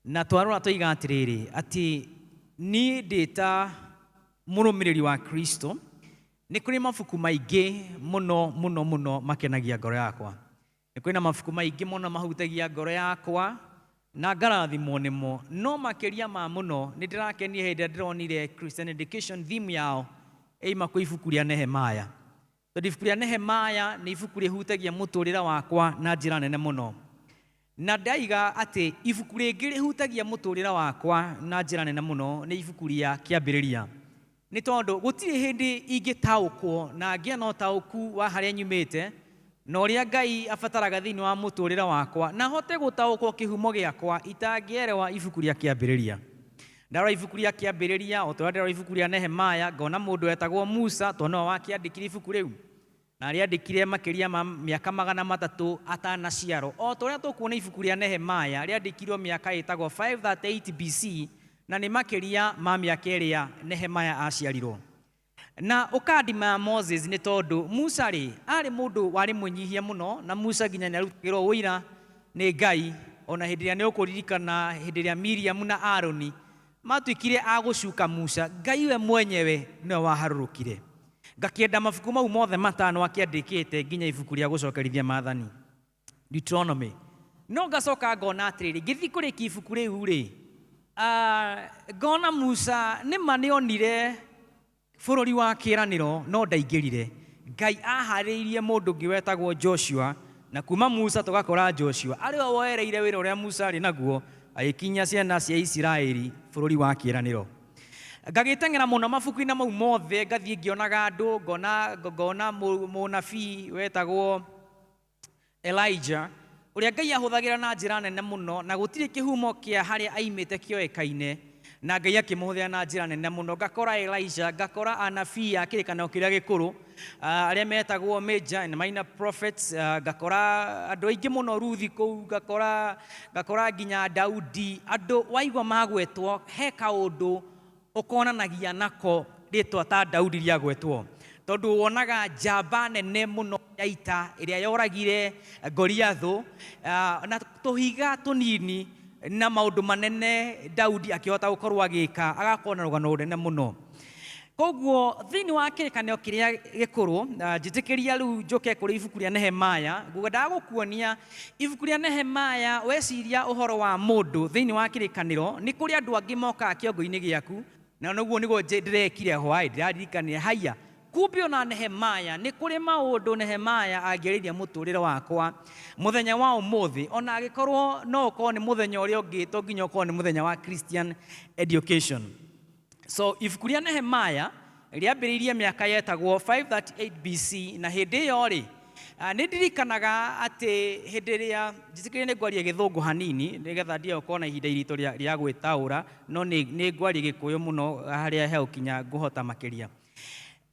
na twarora tũiga atĩrĩrĩ atĩ niĩ ndĩ ta mũrũmĩrĩri wa Kristo nĩ kũrĩ mabuku maingĩ mũno makenagia ngoro yakwa. Nĩ kũrĩ na mabuku maingĩ mũno mahutagia ngoro yakwa na ngarathimwo nĩmo, no makĩria ma mũno nĩ ndĩrakenire hĩndĩ ĩrĩa ndĩronire Christian Education theme yao ĩima kwĩ ibuku rĩa Nehemaya. Tondũ ibuku rĩa Nehemaya nĩ ibuku rĩhutagia mũtũrĩre wakwa na njĩra nene mũno, na ndaiga atĩ ibuku rĩngĩ rĩhutagia mũtũrĩre wakwa na njĩra nene mũno nĩ ibuku rĩa Kĩambĩrĩria. Nĩ tondũ gũtirĩ hĩndĩ ingĩtaũkwo na ngĩe na ũtaũku wa harĩa nyumĩte na ũrĩa Ngai abataraga thĩinĩ wa mũtũrĩre wakwa, na hote gũtaũkwo kĩhumo gĩakwa itangĩerewa ibuku rĩa Kĩambĩrĩria. Ndarora ibuku rĩa Kĩambĩrĩria o ta ũrĩa ndarora ibuku rĩa Nehemaya, ngona mũndũ wetagwo Musa, tondũ nĩwe wakĩandĩkire ibuku rĩu, na rĩandĩkire makĩria ma mĩaka 300 atanaciarwo. O ta ũrĩa tũkuona ibuku rĩa Nehemaya rĩandĩkirwo mĩaka ĩtagwo 538 BC, na nĩ makĩria ma mĩaka ĩrĩa Nehemaya aciarirwo. Na ũkandima Moses nĩ tondũ Musa arĩ mũndũ warĩ mũnyihia mũno, na Musa nginya nĩarutagĩrwo ũira nĩ Ngai. Ona hĩndĩ ĩrĩa nĩũkũririkana hĩndĩ ĩrĩa Miriam na Aroni matuĩkire agũcuka Musa, Ngai we mwenyewe nĩwe waharũrũkire. Ngakĩenda mabuku mau mothe matano akĩandĩkĩte nginya ibuku rĩa gũcokerithia maathani, Deuteronomy. No ngacoka ngona atĩrĩrĩ, ngĩthiĩ kũrĩkia ibuku rĩu ngona Musa nĩma nĩonire bũrũri wa kĩĩranĩro no ndaingĩrire. Ngai aharĩirie mũndũ ũngĩ wetagwo Joshua, na kuma Musa tũgakora Joshua arĩ o woereire wĩra ũrĩa Musa arĩ naguo agĩkinyia ciana cia Isiraeli bũrũri wa kĩĩranĩro. Ngagĩteng'era mũno mabuku-inĩ mau mothe, ngathiĩ ngĩonaga andũ, ngona mũnabii wetagwo Elijah ũrĩa Ngai ahũthagĩra na njĩra nene mũno, na gũtirĩ kĩhumo kĩa harĩa aimĩte kĩoĩkaine, na Ngai akĩmũhũthĩra na njĩra nene mũno. Ngakora Elijah, ngakora anabii a kĩrĩkanĩro kĩrĩa gĩkũrũ arĩa metagwo major and minor prophets, ngakora andũ aingĩ mũno Ruthi kũu, ngakora nginya Daudi. Andũ waigua magwetwo he kaũndũ ũkonanagia nako rĩtwa ta Daudi rĩagwetwo, tondũ wonaga njamba nene mũno ya ita ĩrĩa yoragire Goliathu, na tũhiga tũnini na maũndũ manene Daudi akĩhota gũkorwo agĩka, agakorwo na rũgano rũnene mũno. Koguo thĩinĩ wa kĩrĩkanĩro kĩrĩa gĩkũrũ, njĩtĩkĩria rĩu njoke kũrĩ ibuku rĩa Nehemaya. Ngwendaga gũkuonia ibuku rĩa Nehemaya, weciria ũhoro wa mũndũ thĩinĩ wa kĩrĩkanĩro, nĩ kũrĩ andũ angĩ mokaga kĩongo-inĩ gĩaku, na nĩguo ndĩrekire hwaĩ, ndĩrarikanire haiya, kumbe ona Nehemaya nĩ kũrĩ maũndũ Nehemaya angĩarĩria mũtũrĩre wakwa mũthenya wa ũmũthĩ, ona agĩkorwo no ũkorwo nĩ mũthenya ũrĩa ũngĩ, to nginya ũkorwo nĩ mũthenya wa Christian education. So ibuku rĩa Nehemaya rĩambĩrĩirie mĩaka yetagwo 538 BC, na hĩndĩ ĩyo nĩ ndirikanaga atĩ hĩndĩ ĩrĩa njĩtĩkĩrie nĩ ngwaria gĩthũngũ hanini nĩgetha ndio gũkorwo na ihinda iritũ rĩa gwĩtaũra, no nĩ ngwaria gĩkũyũ mũno harĩa he ũkinya ngũhota makĩria.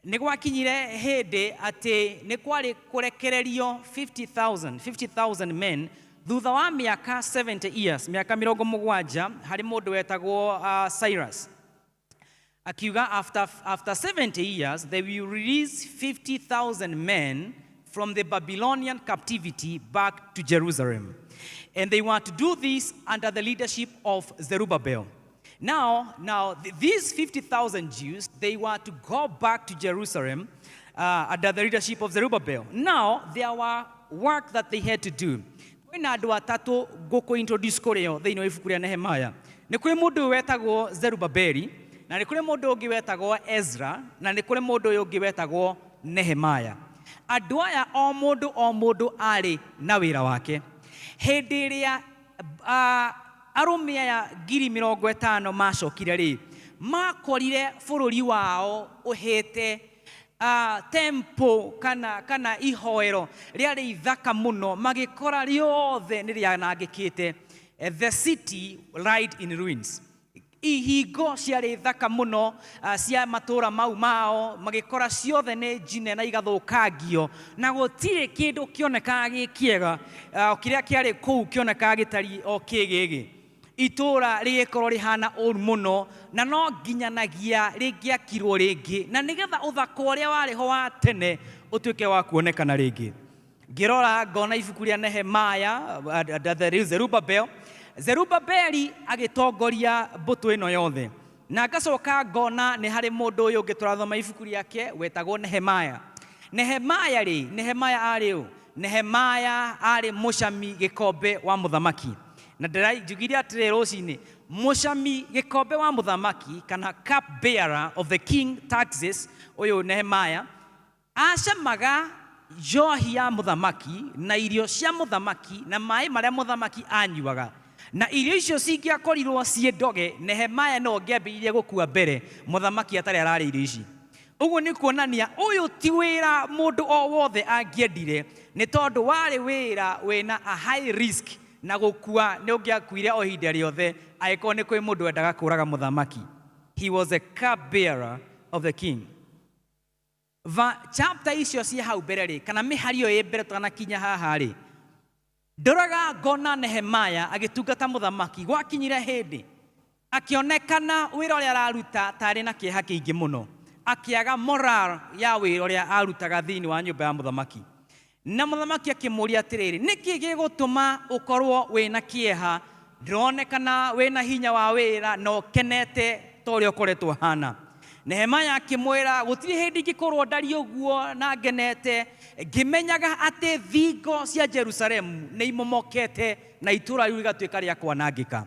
Nĩ gwakinyire hĩndĩ atĩ nĩ kwarĩ kũrekererio 50,000 men thutha wa mĩaka 70 years, mĩaka 70 harĩ mũndũ wetagwo Cyrus. Akiuga after 70 years they will release 50,000 men from the Babylonian captivity back to Jerusalem. And they want to do this under the leadership of Zerubbabel. Now these 50,000 Jews, they want to go back to Jerusalem under the leadership of Zerubbabel. Now, there were work that they had to do. Kwĩna andũ atatũ ngũkũ introduce kũrĩo thĩinĩ wa ibuku rĩa Nehemaya. Nĩ kũrĩ mũndũ wetagwo Zerubbabeli, na nĩ kũrĩ mũndũ ũngĩ wetagwo Ezra, na nĩ kũrĩ mũndũ ũngĩ wetagwo Nehemaya. Andũ aya o mũndũ arĩ na wĩra wake. Hĩndĩ ĩrĩa arũme aya 50,000 macokire makorire bũrũri wao ũhĩte temple kana ihoero rĩarĩ ithaka mũno, magĩkora rĩothe nĩ rĩanangĩkĩte. The city lied in ruins. Ihingo ciarĩ thaka mũno cia matũũra mau mao, magĩkora ciothe nĩ njine na igathũkangio, na gũtirĩ kĩndũ kĩonekaga gĩ kĩega, kĩrĩa kĩarĩ kũu kĩonekaga gĩtari o kĩgĩgĩ. Itũũra rĩgĩkorwo rĩhana ũũru mũno, na no nginyanagia rĩngĩakirwo rĩngĩ, na nĩgetha ũthaka ũrĩa warĩho wa tene ũtuĩke wa kuonekana rĩngĩ. Ngĩrora ngona ibuku rĩa Nehemaya, Zerubabeli agĩtongoria mbũtũ ĩno yothe, na ngacoka ngona nĩ harĩ mũndũ ũyũ ũngĩ tũrathoma ibuku rĩake wetagwo Nehemaya. Nehemaya arĩ ũ? Nehemaya arĩ mũcami gĩkombe wa mũthamaki. Na njugire atĩrĩ rũcinĩ, mũcami gĩkombe wa mũthamaki kana cup bearer of the king taxes, ũyũ Nehemaya acamaga njohi ya mũthamaki na irio cia mũthamaki na maĩ marĩa mũthamaki anyuaga, na irio icio cingĩakorirwo ciĩ ndoge, Nehemaya no ngĩambĩrĩirie gũkua mbere mũthamaki atarĩ ararĩa irio ici. Ũguo nĩ kuonania ũyũ ti wĩra mũndũ o wothe angĩendire, nĩ tondũ warĩ wĩra wĩna a high risk, na gũkua nĩ ũngĩakuire o ihinda rĩothe angĩkorwo nĩ kwĩ mũndũ wendaga kũraga mũthamaki. He was a cup bearer of the king. chapter icio cia hau mbere rĩ, kana mĩhari ĩyo ĩ mbere tũtanakinya haha rĩ, ndoraga ngona Nehemia agĩtungata mũthamaki, gwakinyire hĩndĩ akĩonekana wĩra ũrĩa araruta tarĩ na kĩeha kĩingĩ mũno, akĩaga moral ya wĩra ũrĩa arutaga thĩinĩ wa nyũmba ya mũthamaki. Na mũthamaki akĩmũria atĩrĩrĩ, nĩkĩ gĩgũtũma ũkorwo wĩna kĩeha? Ndĩronekana wĩna hinya wa wĩra na ũkenete ta ũrĩa ũkoretwo hana. Nehemia akĩmwĩra, gũtirĩ hĩndĩ ingĩkorwo ndari ũguo na ngenete, ngĩmenyaga atĩ thingo cia Jerusalemu nĩ imomokete na itũũra rĩu rĩgatuĩka rĩa kwanangĩka.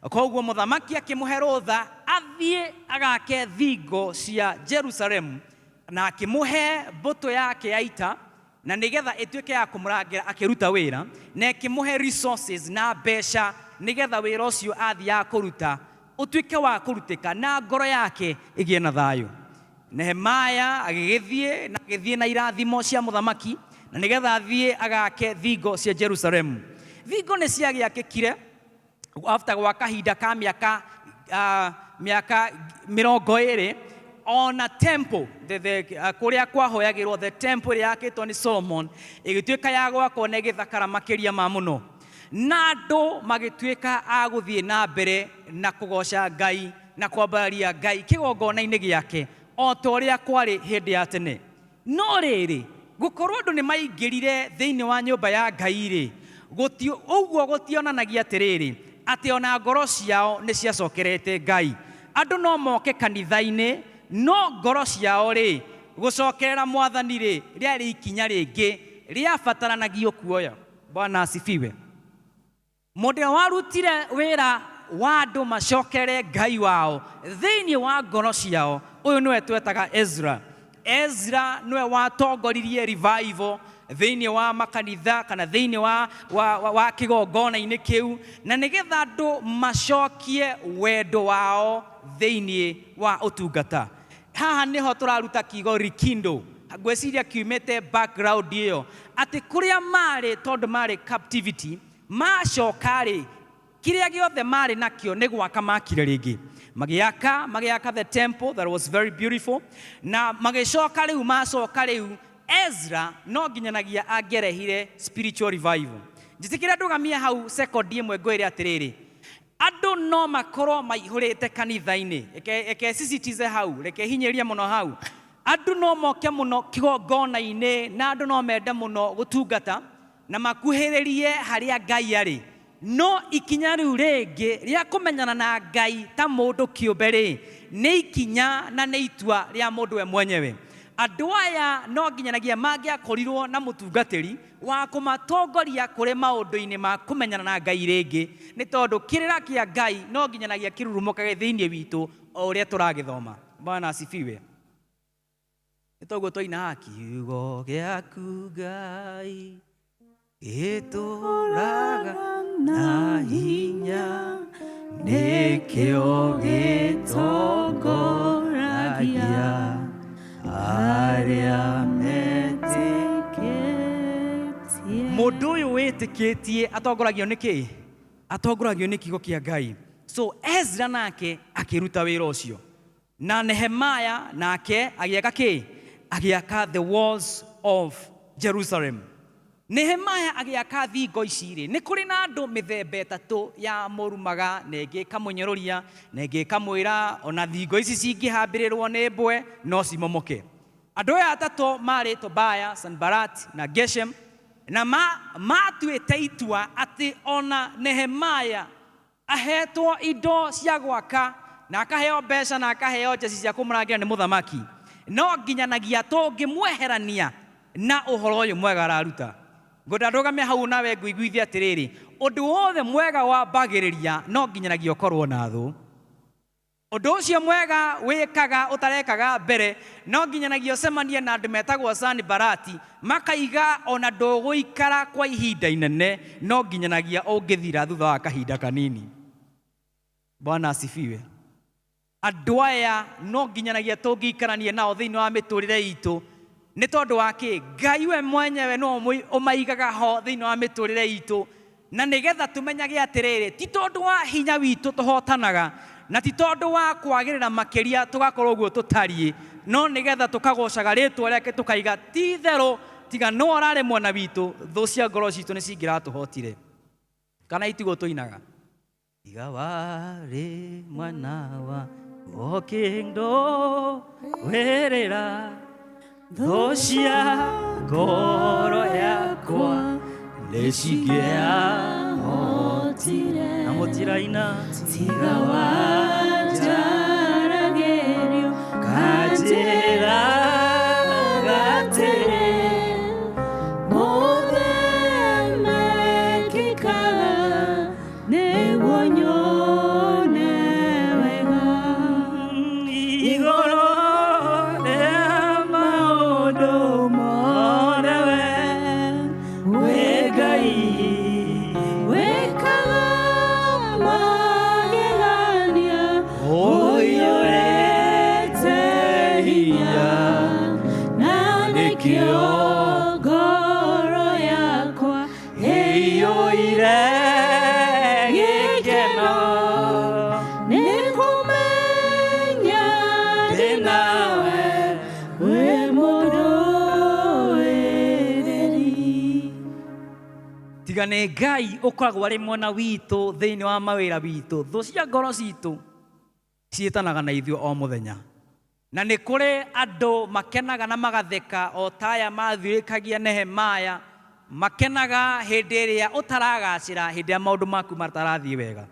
Koguo mũthamaki akĩmũhe rũtha athiĩ agake thingo cia Jerusalemu, na akĩmũhe mbũtũ yake ya ita, na nĩgetha ĩtuĩke ya kũmũrangĩra akĩruta wĩra, na akĩmũhe resources na mbeca nĩgetha wĩra ũcio athiaga kũruta ũtuĩke wa kũrutĩka na ngoro yake ĩgĩe na thayũ. Nehemia agĩgĩthiĩ na irathimo cia mũthamaki, na nĩgetha athiĩ agake thingo cia Jerusalemu. Thingo nĩ ciagĩakĩkire after gwa kahinda ka mĩaka 20 ona temple kũrĩa kwahoyagĩrwo, the temple ĩrĩa yakĩtwo nĩ Solomon ĩgĩtuĩka ya gwakwo na ĩgĩthakara makĩria ma mũno, na andũ magĩtuĩka a gũthiĩ na mbere na kũgoca Ngai na kwambararia Ngai kĩgongona-inĩ gĩake o ta ũrĩa kwarĩ hĩndĩ ya tene. No rĩrĩ, gũkorwo andũ nĩ maingĩrire thĩinĩ wa nyũmba ya Ngai rĩ, ũguo gũtionanagia atĩrĩrĩ atĩ ona ngoro ciao nĩ ciacokerete Ngai. Andũ no moke kanitha-inĩ, no ngoro ciao rĩ gũcokerera Mwathani rĩ rĩarĩ ikinya rĩngĩ rĩabataranagia kuoya. Bwana asifiwe. Mũndũ warutire wĩra wa andũ macokerere Ngai wao thĩinĩ wa ngoro ciao, ũyũ nĩwe twetaga Ezra. Ezra nĩwe watongoririe revival thĩinĩ wa makanitha kana thĩinĩ wa kĩgongona-inĩ kĩu, na nĩgetha andũ macokie wendo wao thĩinĩ wa ũtungata. Haha nĩho tũraruta kiugo rekindle, ngwĩciria kiumĩte background ĩyo atĩ kũrĩa marĩ, tondũ marĩ captivity, macoka rĩ kĩrĩa gĩothe marĩ nakĩo nĩ gwaka makire rĩngĩ, magĩaka the temple that was very beautiful, na magĩcoka rĩu macoka rĩu Ezra no nginyanagia angĩarehire spiritual revival. Njĩtĩkĩra ndũgamia hau second ĩmwe ngwĩre atĩrĩrĩ, andũ no makorwo maihũrĩte kanitha-inĩ, reke cicitize hau, reke hinyĩria mũno hau, andũ no moke mũno kĩgongona-inĩ, na andũ no mende mũno gũtungata na makuhĩrĩrie harĩa Ngai arĩ, no ikinya rĩu rĩngĩ rĩa kũmenyana na Ngai ta mũndũ kĩũmbe rĩ nĩ ikinya na nĩ itua rĩa mũndũ we mwenyewe. Andũ aya no nginyanagia mangĩakorirwo na mũtungatĩri wa kũmatongoria kũrĩ maũndũ-inĩ ma kũmenyana na Ngai rĩngĩ, nĩ tondũ kĩrĩra kĩa Ngai no nginyanagia kĩrurumũkage thĩinĩ witũ o ũrĩa tũragĩthoma. Bwana asifiwe. Nĩtoguo twaina kiugo gĩaku Ngai gĩtũraga na hinya, nĩkĩo gĩtongoragia arĩa metĩkĩtie. Mũndũ ũyũ wĩtĩkĩtie atongoragio nĩ kĩ? Atongoragio nĩ kiugo kĩa Ngai. So Ezra nake akĩruta wĩra ũcio, na Nehemia nake agĩaka kĩ? Agĩaka the walls of Jerusalem. Nehemia agĩaka thingo ici rĩ, nĩ kũrĩ na andũ mĩthemba ĩtatũ ya mũrumaga, na ĩngĩ ĩkamũnyororia, na ĩngĩ ĩkamwĩra ona thingo ici cingĩhambĩrĩrwo nĩ mbwe no cimomoke. Andũ aya atatũ marĩ Tobia, Sanbalat na Geshem, na matuĩte itua atĩ ona Nehemia ahetwo indo cia gwaka na akaheo mbeca na akaheo njeci cia kũmũrangĩra nĩ mũthamaki, no nginyanagia tũngĩmweherania na ũhoro ũyũ mwega araruta. Ngwenda ndũgame hau nawe ngũiguithie atĩrĩrĩ, ũndũ wothe mwega wambagĩrĩria no nginyanagia ũkorwo na thũ. Ũndũ ũcio mwega wĩkaga ũtarekaga mbere no nginyanagia ũcemanie na andũ metagwo Sanbalati, makaiga ona ndũgũikara kwa ihinda inene, no nginyanagia ũngĩthira thutha wa kahinda kanini. Bwana asifiwe. Andũ aya no nginyanagia tũngĩikaranie nao thĩinĩ wa mĩtũrĩre itũ, nĩ tondũ wa kĩ? Ngai we mwenyewe no ũmaigaga ho thĩinĩ wa mĩtũrĩre itũ, na nĩgetha tũmenyage atĩrĩrĩ, ti tondũ wa hinya witũ tũhotanaga, na ti tondu wa kwagirira makiria tugakorwo guo tutariĩ no nigetha tukagocaga rĩtwa rĩake tukaiga ti therũ tiga no ararĩ mwana witũ thũ cia ngoro citũ nĩ cingĩratũhotire kana itigo tũinaga tiga warĩ mwana wa okĩndo wĩrĩra thũ cia ngoro yakwa nĩ cingĩahotire na mũtiraina tiga wanjaragĩrio kanjĩra gatĩrĩ mothe mekĩkaga nĩguo nyone wega igũrũ rĩa maũndũ mothe we Ngai wĩkaga magegania ũiyũrĩte hinya na nĩkĩo ngoro yakwa ĩiyũire gĩkeno nĩ kũmenya ndĩ nawe wĩ mũndũ wĩrĩri. Tiga nĩ Ngai ũkoragwo arĩ mwana witũ thĩinĩ wa mawĩra witũ, thũ cia ngoro citũ ciĩtanaga na ithuĩ o mũthenya. Na nĩ kũrĩ andũ makenaga na magatheka o ta aya mathirĩkagia Nehemaya, makenaga hĩndĩ ĩrĩa ũtaragacĩra, hĩndĩ ĩrĩa maũndũ maku matarathiĩ wega.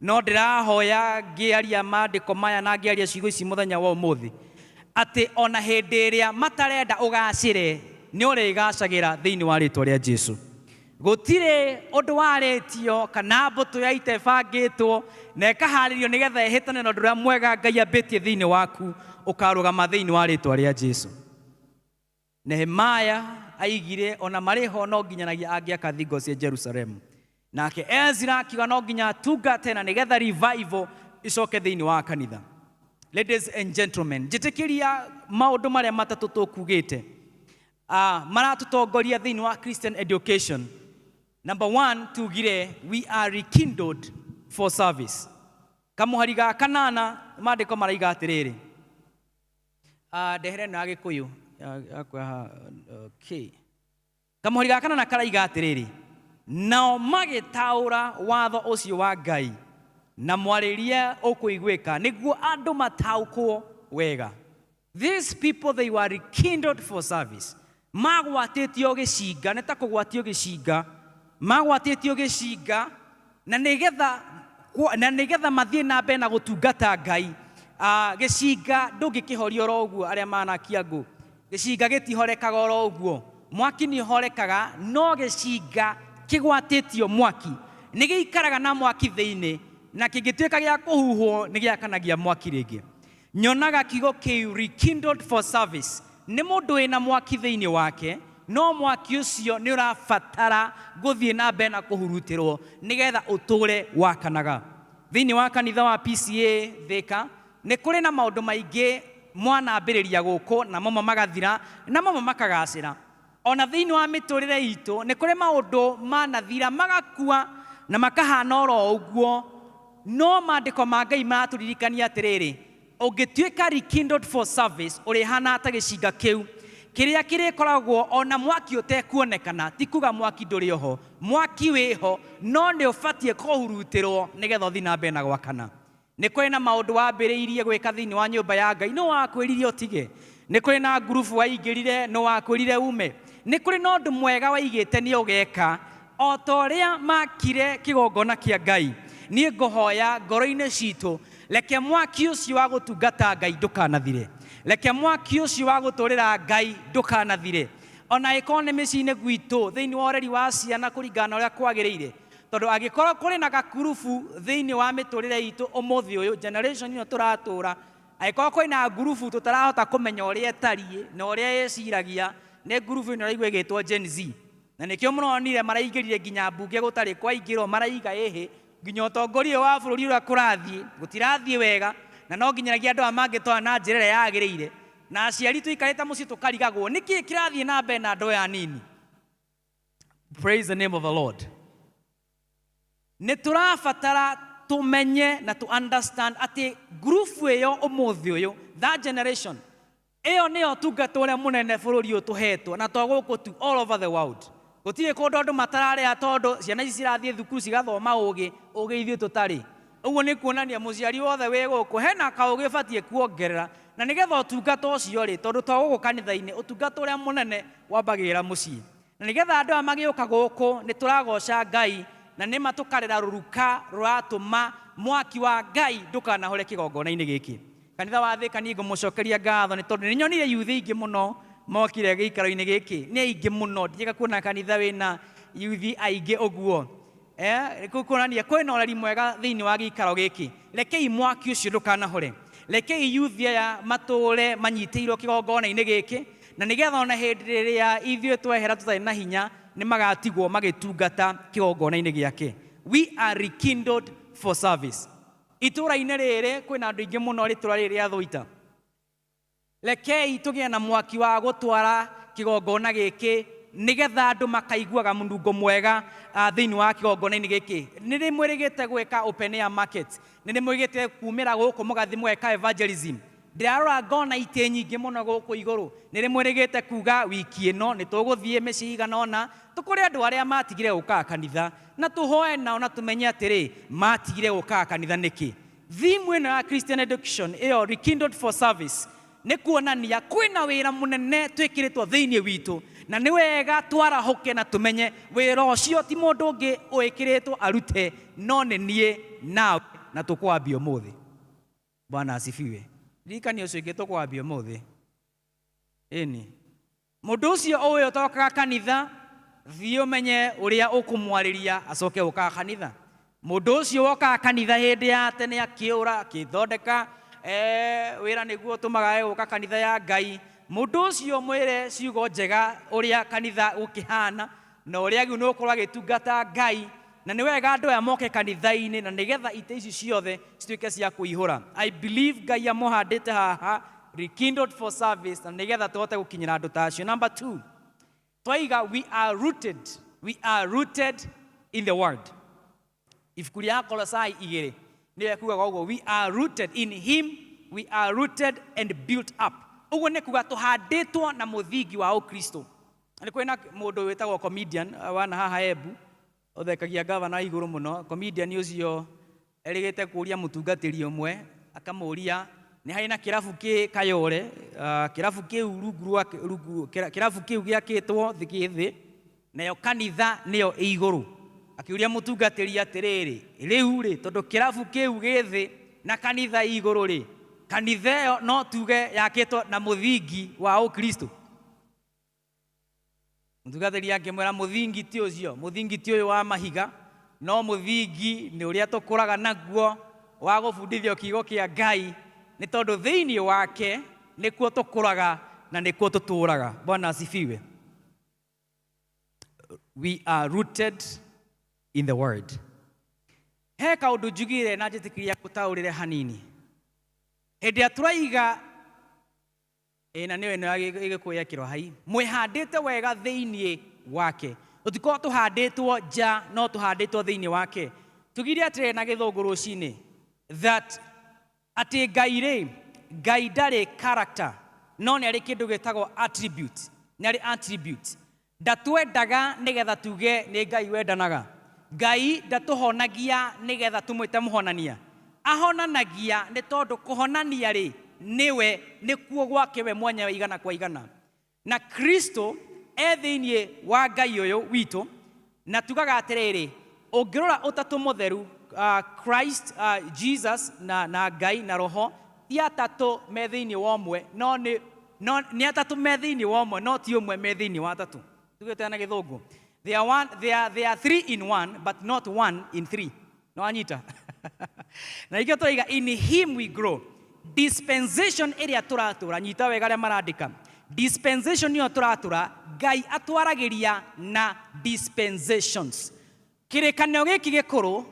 No ndĩrahoya ngĩaria maandĩko maya na ngĩaria ciugo ici mũthenya wa ũmũthĩ atĩ ona hĩndĩ ĩrĩa matarenda ũgacĩre nĩ ũrĩgacagĩra thĩinĩ wa rĩtwa rĩa Jesũ. Gũtirĩ ũndũ warĩtio kana mbũtũ ya ita ĩbangĩtwo na ĩkaharĩrio nĩgetha ĩhĩtane na ũndũ ũrĩa mwega Ngai ambĩtie thĩinĩ waku ũkarũgama thĩinĩ wa rĩtwa rĩa Jesũ. Nehemaya aigire ona marĩ ho no nginyanagia angĩaka thingo cia Jerusalemu. Nake Ezra akiuga no nginya atungate na nĩgetha revival icoke thĩinĩ wa kanitha. Ladies and gentlemen, njĩtĩkĩria maũndũ marĩa matatũ tũkugĩte maratũtongoria thĩinĩ wa Christian education. Number 1, tugire we are rekindled for service. Kamuhari ga kanana maandĩko maraiga atĩrĩrĩ. Ndehere na Gĩkũyũ okay. Kamuhari ga kanana karaiga atĩrĩrĩ. Nao magĩtaũra watho ũcio wa Ngai na mwarĩrie ũkũiguĩka nĩguo andũ mataũkwo wega. These people, they were rekindled for service. Magwatĩtio gĩcinga, nĩ ta kũgwatio gĩcinga, magwatĩtio gĩcinga na nĩgetha mathiĩ na mbere na gũtungata Ngai. Gĩcinga ndũngĩkĩhoria oro ũguo, arĩa manakia ngũ, gĩcinga gĩtihorekaga oro ũguo, mwaki nĩ ũhorekaga, no gĩcinga kĩgwatĩtio mwaki nĩ gĩikaraga na mwaki thĩinĩ na kĩngĩtuĩka gĩa kũhuhwo nĩ gĩakanagia mwaki rĩngĩ. Nyonaga kiugo kĩu rekindled for service nĩ mũndũ wĩna mwaki thĩinĩ wake, no mwaki ũcio nĩ ũrabatara gũthiĩ na mbere na kũhurutĩrwo nĩgetha ũtũre wakanaga. Thĩinĩ wa kanitha wa PCA Thĩka nĩ kũrĩ na maũndũ maingĩ mwanambĩrĩria gũkũ na mamwe magathira na mamwe makagacĩra. Ona thĩinĩ wa mĩtũrĩre itũ nĩ kũrĩ maũndũ manathira magakua na makahana oro ũguo, no maandĩko ma Ngai maratũririkania atĩrĩrĩ, ũngĩtuĩka rekindled for service ũrĩhana ta gĩcinga kĩu kĩrĩa kĩrĩkoragwo ona mwaki ũtekuonekana, ti kuga mwaki ndũrĩ oho, mwaki wĩho, no nĩ ũbatiĩ kũhurutĩrwo nĩgetha ũthiĩ na mbere na gwakana. Nĩ kũrĩ na maũndũ wambĩrĩirie gwĩka thĩinĩ wa nyũmba ya Ngai, no wakwĩrire ũtige. Nĩ kũrĩ na ngurubu waingĩrire, no wakwĩrire ume. Nĩ kũrĩ na ũndũ mwega waigĩte nĩ ũgeka, o ta ũrĩa makire kĩgongona kĩa Ngai. Niĩ ngũhoya ngoro-inĩ citũ, reke mwaki ũcio wa gũtungata Ngai ndũkanathire, reke mwaki ũcio wa gũtũrĩra Ngai ndũkanathire. Ona ĩkorwo nĩ mĩciĩ-inĩ gwitũ thĩinĩ wa ũreri wa ciana kũringana na ũrĩa kwagĩrĩire, tondũ angĩkorwo kũrĩ na gakurubu thĩinĩ wa mĩtũrĩre itũ ũmũthĩ ũyũ, generation ĩno tũratũra, angĩkorwo kũrĩ na ngurubu tũtarahota kũmenya ũrĩa ĩtariĩ na ũrĩa ĩciragia, nĩ ngurubu ĩno ĩraigua ĩgĩtwo Gen Z. Na nĩkĩo mũronire maraingĩrire nginya mbunge gũtarĩ kwaingĩrwo, maraiga ĩhĩ nginya ũtongoria wa bũrũri ũrĩa kũrathiĩ gũtirathiĩ wega, na no nginyanagia andũ aya mangĩtwara na njĩra ĩrĩa yagĩrĩire, na aciari tũikarĩte mũciĩ tũkarigagwo nĩkĩ kĩrathiĩ na mbere na andũ aya nini. Praise the name of the Lord. Nĩ tũrabatara tumenye na to understand ati group eyo umuthi uyu that generation eyo neo tungata uria munene bururi uyu tuhetwo na twaguku tu all over the world gutire kundu andu matarare atondo ciana ici cirathie thukuru cigathoma ugi ithuĩ tutari uguo ni kuonania muciari wothe wi guku hena kaugi batie kuongerera na nigetha utungata ucio ri tondu twaguku kanitha-ini utungata uria munene wambagirira mucii na nigetha andu aya magiuka guku ni turagoca Ngai na nima tukarera ruruka ruratuma mwaki wa Ngai ndukanahore kigongona-ini giki kanitha wa Thika ni ngumucokeria ngatho ni tondu ninyonire yuthi ingi muno mokire giikaro-ini giki ni aingi muno ndiga kuona kanitha wina yuthi aingi uguo kuonania kwina ureri mwega thiini wa giikaro giki rekei mwaki ucio ndukanahore rekei yuthi aya mature manyitiirwo kigongona-ini giki na nigetha ona hindi riria ithuĩ twehera tutari na hinya ni magatigwo magitungata kigongona-ini giake. We are rekindled for service. Itura-ini riri kwina andu ingi muno ritura riri ria Thũita. Rekei tugie na mwaki wa gutwara kigongona giki nigetha andu makaiguaga munungo mwega thiini wa kigongona-ini giki. Niri mwirigite gwika open air market, niri mwirigite kumira guku mugathi mweka evangelism. Ndirarora ngona ite nyingi muno guku iguru niri mwirigite kuga wiki ino ni tuguthie micii iganona tukuri andu aria matigire guka kanitha na tuhoe nao na tumenye atiri matigire guka kanitha niki. Thimu ino ya Christian Education iyo rekindled for service ni kuonania kwina wira munene twikiritwo thiini witu na ni wega twarahuke na tumenye wira ucio ti mundu ungi uikiritwo arute no ni nie nawe na tukwambia umuthi. Bwana asifiwe. Rikani ucio ingi tukwambia umuthi ini mundu ucio uyu utokaga kanitha thii umenye uria ukumwariria acoke guka kanitha. Mundu ucio woka kanitha hindi ya tene akiura akithondeka wira niguo tumaga guka kanitha ya Ngai. Mundu ucio mwire ciugo njega uria kanitha ukihana na uria giu no korwa gitungata Ngai na ni wega andu aya moke kanitha-ini na nigetha ite ici ciothe cituike cia kuihura. I believe Ngai amuhandite haha rekindled for service na nigetha tuhote gukinyira andu ta acio. Number 2, twaiga we are rooted in the word. Ibuku ria Kolosai 2 niwe kugaga uguo, we are rooted in him, we are rooted and built up. Uguo ni kuga tuhanditwo na muthingi wa ukristo. Ni kwina mundu witagwo comedian wana haha Embu uthekagia gavana iguru muno. Comedian ucio erigite kuria mutungatiri umwe akamuria ni haina kirabu ki Kayore, kirabu kiu rungu kirabu kiu giakitwo thikithi nayo kanitha niyo iguru. Akiuria mutungatiri atiriri riu ri tondu kirabu kiu githi na kanitha iguru ri kanitha yo no tuge yakitwo na muthingi wa ukristo. Mutungatiri akimwira muthingi ti ucio, muthingi ti uyu wa mahiga no muthingi ni uria tukuraga naguo wa gubundithio kiugo kia Ngai ni tondu thiini wake nikuo tukuraga na nikuo tuturaga. Bwana asifiwe. We are rooted in the word. He kaundu njugire na njitikiria gutaurire hanini hindi aturaiga na niwe no igikuya kirohai mwihandite wega thiini wake. Utiko tuhanditwo nja no tuhanditwo thiini wake. Tugire atire na githungu rucini that ati Ngai ndari character no ni ari kindu gitagwo attribute. Ni ari attribute. Ndatwendaga nigetha tuge ni Ngai wendanaga. Ngai ndatuhonagia nigetha tumwite muhonania. Ahonanagia ni tondu kuhonania ri niwe nikuo gwake we mwenyewe igana kwa igana. Na Kristo thiini wa Ngai uyu witu na tugaga atiriri ungirora utatu mutheru Christ, Jesus na Ngai na roho ti atatu me thiini wa umwe no ni atatu me thiini wa umwe no ti umwe me thiini wa atatu. Tugite na githungu they are 3 in 1 but not 1 in 3. No anyita na ikio toiga in him we grow. Dispensation area turatura nyita wega ria marandika dispensation yo turatura Ngai atwaragiria na dispensations. Kirikanio giki gikuru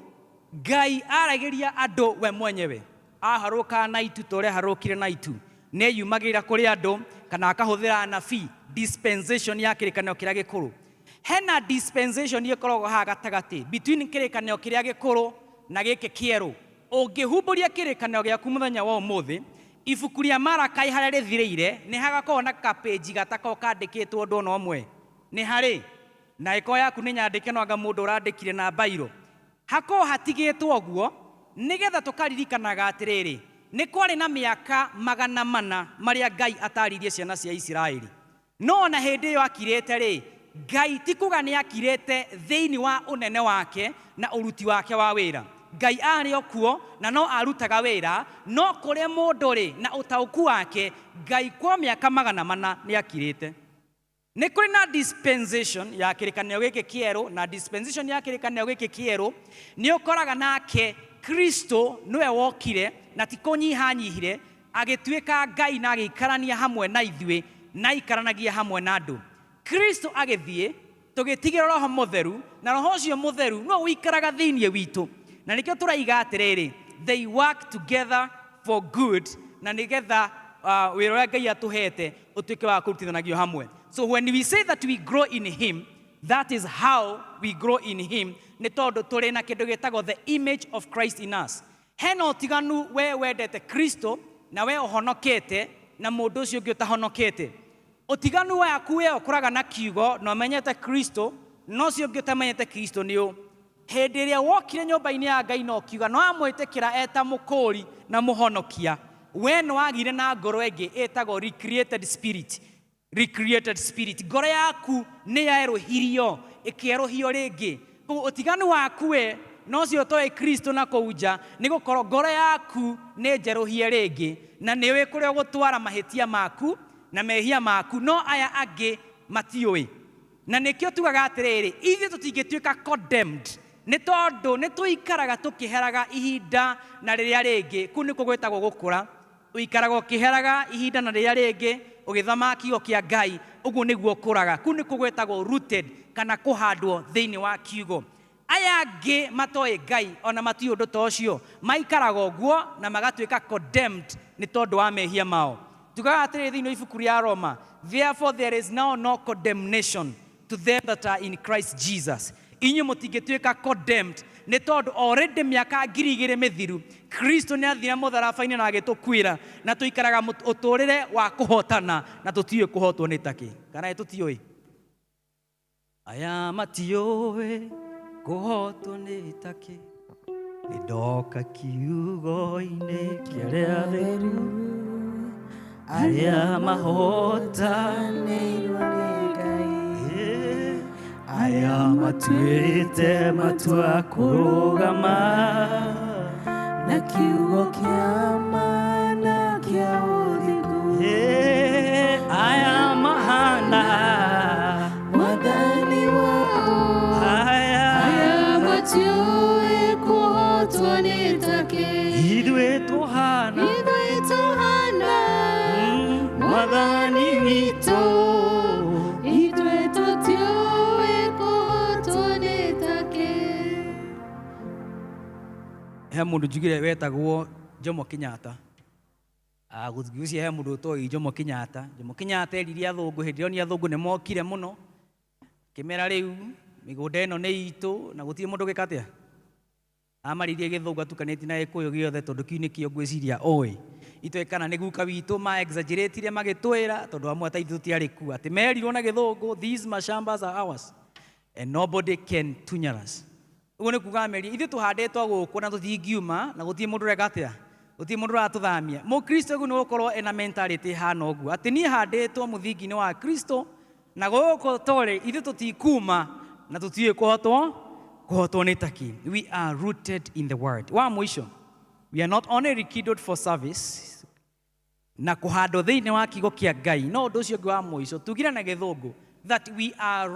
Ngai aragiria andu we mwenyewe aharuka na itu tore harukire na itu ne yumagira kuri andu kana akahuthira nabii. Dispensation ya kirikanio kiria gikuru hena dispensation ikoragwo ha gatagati between kirikanio kiria gikuru na gĩkĩ kĩerũ ũngĩhumbũria kĩrĩkanĩro gĩaku mũthenya wa ũmũthĩ, ibuku rĩa Malakai harĩa rĩthirĩire nĩ hagakorwo na kapĩnji gatakorwo kandĩkĩtwo ũndũ ona ũmwe. Nĩ harĩ na ĩkorwo yaku nĩ nyandĩke no anga mũndũ ũrandĩkire na bairo, hakorwo hatigĩtwo ũguo nĩgetha tũkaririkanaga atĩrĩrĩ, nĩ kwarĩ na mĩaka 400 marĩa Ngai ataririe ciana cia Isiraeli. No na hĩndĩ ĩyo akirĩte rĩ, Ngai ti kuga nĩ akirĩte thĩinĩ wa ũnene wake na ũruti wake wa wĩra. Ngai arĩ o kuo na no arutaga wĩra, no kũrĩ mũndũ rĩ na ũtaũku wake, Ngai kwa mĩaka 400 nĩ akirĩte. Nĩ kũrĩ na dispensation ya kĩrĩkanĩro gĩkĩ kĩerũ, na dispensation ya kĩrĩkanĩro gĩkĩ kĩerũ nĩ ũkoraga nake Kristo nĩwe wokire na ti kũnyihanyihire, agĩtuĩka Ngai na agĩikarania hamwe na ithuĩ na ikaranagia hamwe na andũ. Kristo agĩthiĩ tũgĩtigĩra Roho Mũtheru, na Roho ũcio Mũtheru no ũikaraga thĩinĩ witũ, na nĩkĩo tũraiga atĩrĩrĩ, they work together for good, na nĩgetha wĩra ũrĩa Ngai atũhete ũtuĩke wa kũrutithanagio hamwe. So when we say that we grow in him, that is how we grow in him, nĩ tondũ tũrĩ na kĩndũ gĩtagwo the image of Christ in us. Hena ũtiganu we wendete Kristo na we ũhonokete na mũndũ ũcio ũngĩ ũtahonokete. Ũtiganu waku we ũkoraga na kiugo na ũmenyete Kristo, no ũcio ũngĩ ũtamenyete Kristo nĩ ũ. Hĩndĩ ĩrĩa wokire nyũmba-inĩ ya Ngai na ũkiuga no amwĩtĩkĩra eta mũkũri na mũhonokia, we nĩ wagire na ngoro ĩngĩ ĩtagwo recreated spirit. Recreated spirit, ngoro yaku nĩ yaerũhirio, ĩkĩerũhio rĩngĩ. Ũtiganu waku we no ũcio ũtoĩ Kristo na kũu nja, nĩ gũkorwo ngoro yaku nĩ njerũhie rĩngĩ, na nĩwe kũrĩa gũtwara mahĩtia maku na mehia maku, no aya angĩ matiũĩ. Na nĩkĩo tugaga atĩrĩrĩ, ithuĩ tũtingĩtuĩka condemned nĩ tondũ nĩ tũikaraga tũkĩheraga ihinda na rĩrĩa rĩngĩ. Kũu nĩkuo gwĩtagwo gũkũra, ũikaraga ũkĩheraga ihinda na rĩrĩa rĩngĩ ũgĩthama kiugo kĩa Ngai, ũguo nĩguo ũkũraga. Kũu nĩkuo gwĩtagwo rooted, kana kũhandwo thĩinĩ wa kiugo. Aya angĩ matoĩ Ngai ona matiũĩ ũndũ ta ũcio, maikaraga ũguo na magatuĩka condemned nĩ tondũ wa mehia mao. Tugaga atĩrĩrĩ thĩinĩ wa ibuku rĩa Roma, therefore there is now no condemnation to them that are in Christ Jesus. Inyuĩ mũtingĩtuĩka condemned nĩ tondũ already mĩaka 2000 mĩthiru Kristo nĩ athire mũtharaba-inĩ na agĩtũkuĩra, na tũikaraga ũtũũrĩre wa kũhotana na tũtiũĩ kũhotwo nĩ takĩ. Kana tũtiũĩ? Aya matiũĩ kũhotwo nĩ takĩ, nĩndoka kiugo-inĩ kĩrĩa theru, arĩa mahotanĩirwo nĩ Ngai, aya matuĩte matua kũrũgama na kiugo kĩa ma na kĩa ũthingu, aya mahana mwathani wao, aya matiũĩ kũhotwo nĩ takĩ, ithuĩ tũhana mwathani witũ, ithuĩ tũtiũĩ kũhotwo nĩ takĩ. He mũndũ njugire wetagwo Jomo Kenyatta. Gũthigucia he mũndũ ũtoĩ Jomo Kenyatta. Jomo Kenyatta erire athũngũ, hĩndĩ ĩyo nĩ athũngũ nĩ mokire mũno, kĩmera rĩu mĩgũnda ĩno nĩ itũ na gũtirĩ mũndũ gĩka atĩa, amaririe gĩthũngũ atukanĩtie na gĩkũyũ gĩothe, tondũ kiu nĩkĩo ngwĩciria oĩ. Itoĩ kana nĩ guka witũ ma exaggeratire magĩtwĩra, tondũ amwe ta ithuĩ tũtiarĩ kuo, atĩ merirwo na gĩthũngũ, these mashambas are ours and nobody can tunyar us. Ũguo nĩ kuga meri, ithuĩ tũhandĩtwo gũkũ na tũtingiuma na gũtirĩ mũndũ ũreka atĩa, gũtirĩ mũndũ ũratũthamia. Mũkristo ũguo nĩ gũkorwo ena mentality hana ũguo, atĩ niĩ handĩtwo mũthingi-inĩ wa Kristo, na gũkũ tũrĩ ithuĩ tũtikuma na tũtiũĩ kũhotwo nĩ takĩ. We are rooted in the word. Wa mũico, we are not only rekindled for service na kũhandwo thĩinĩ wa kiugo kĩa Ngai, no ũndũ ũcio ũngĩ wa mũico tugire na gĩthũngũ that we are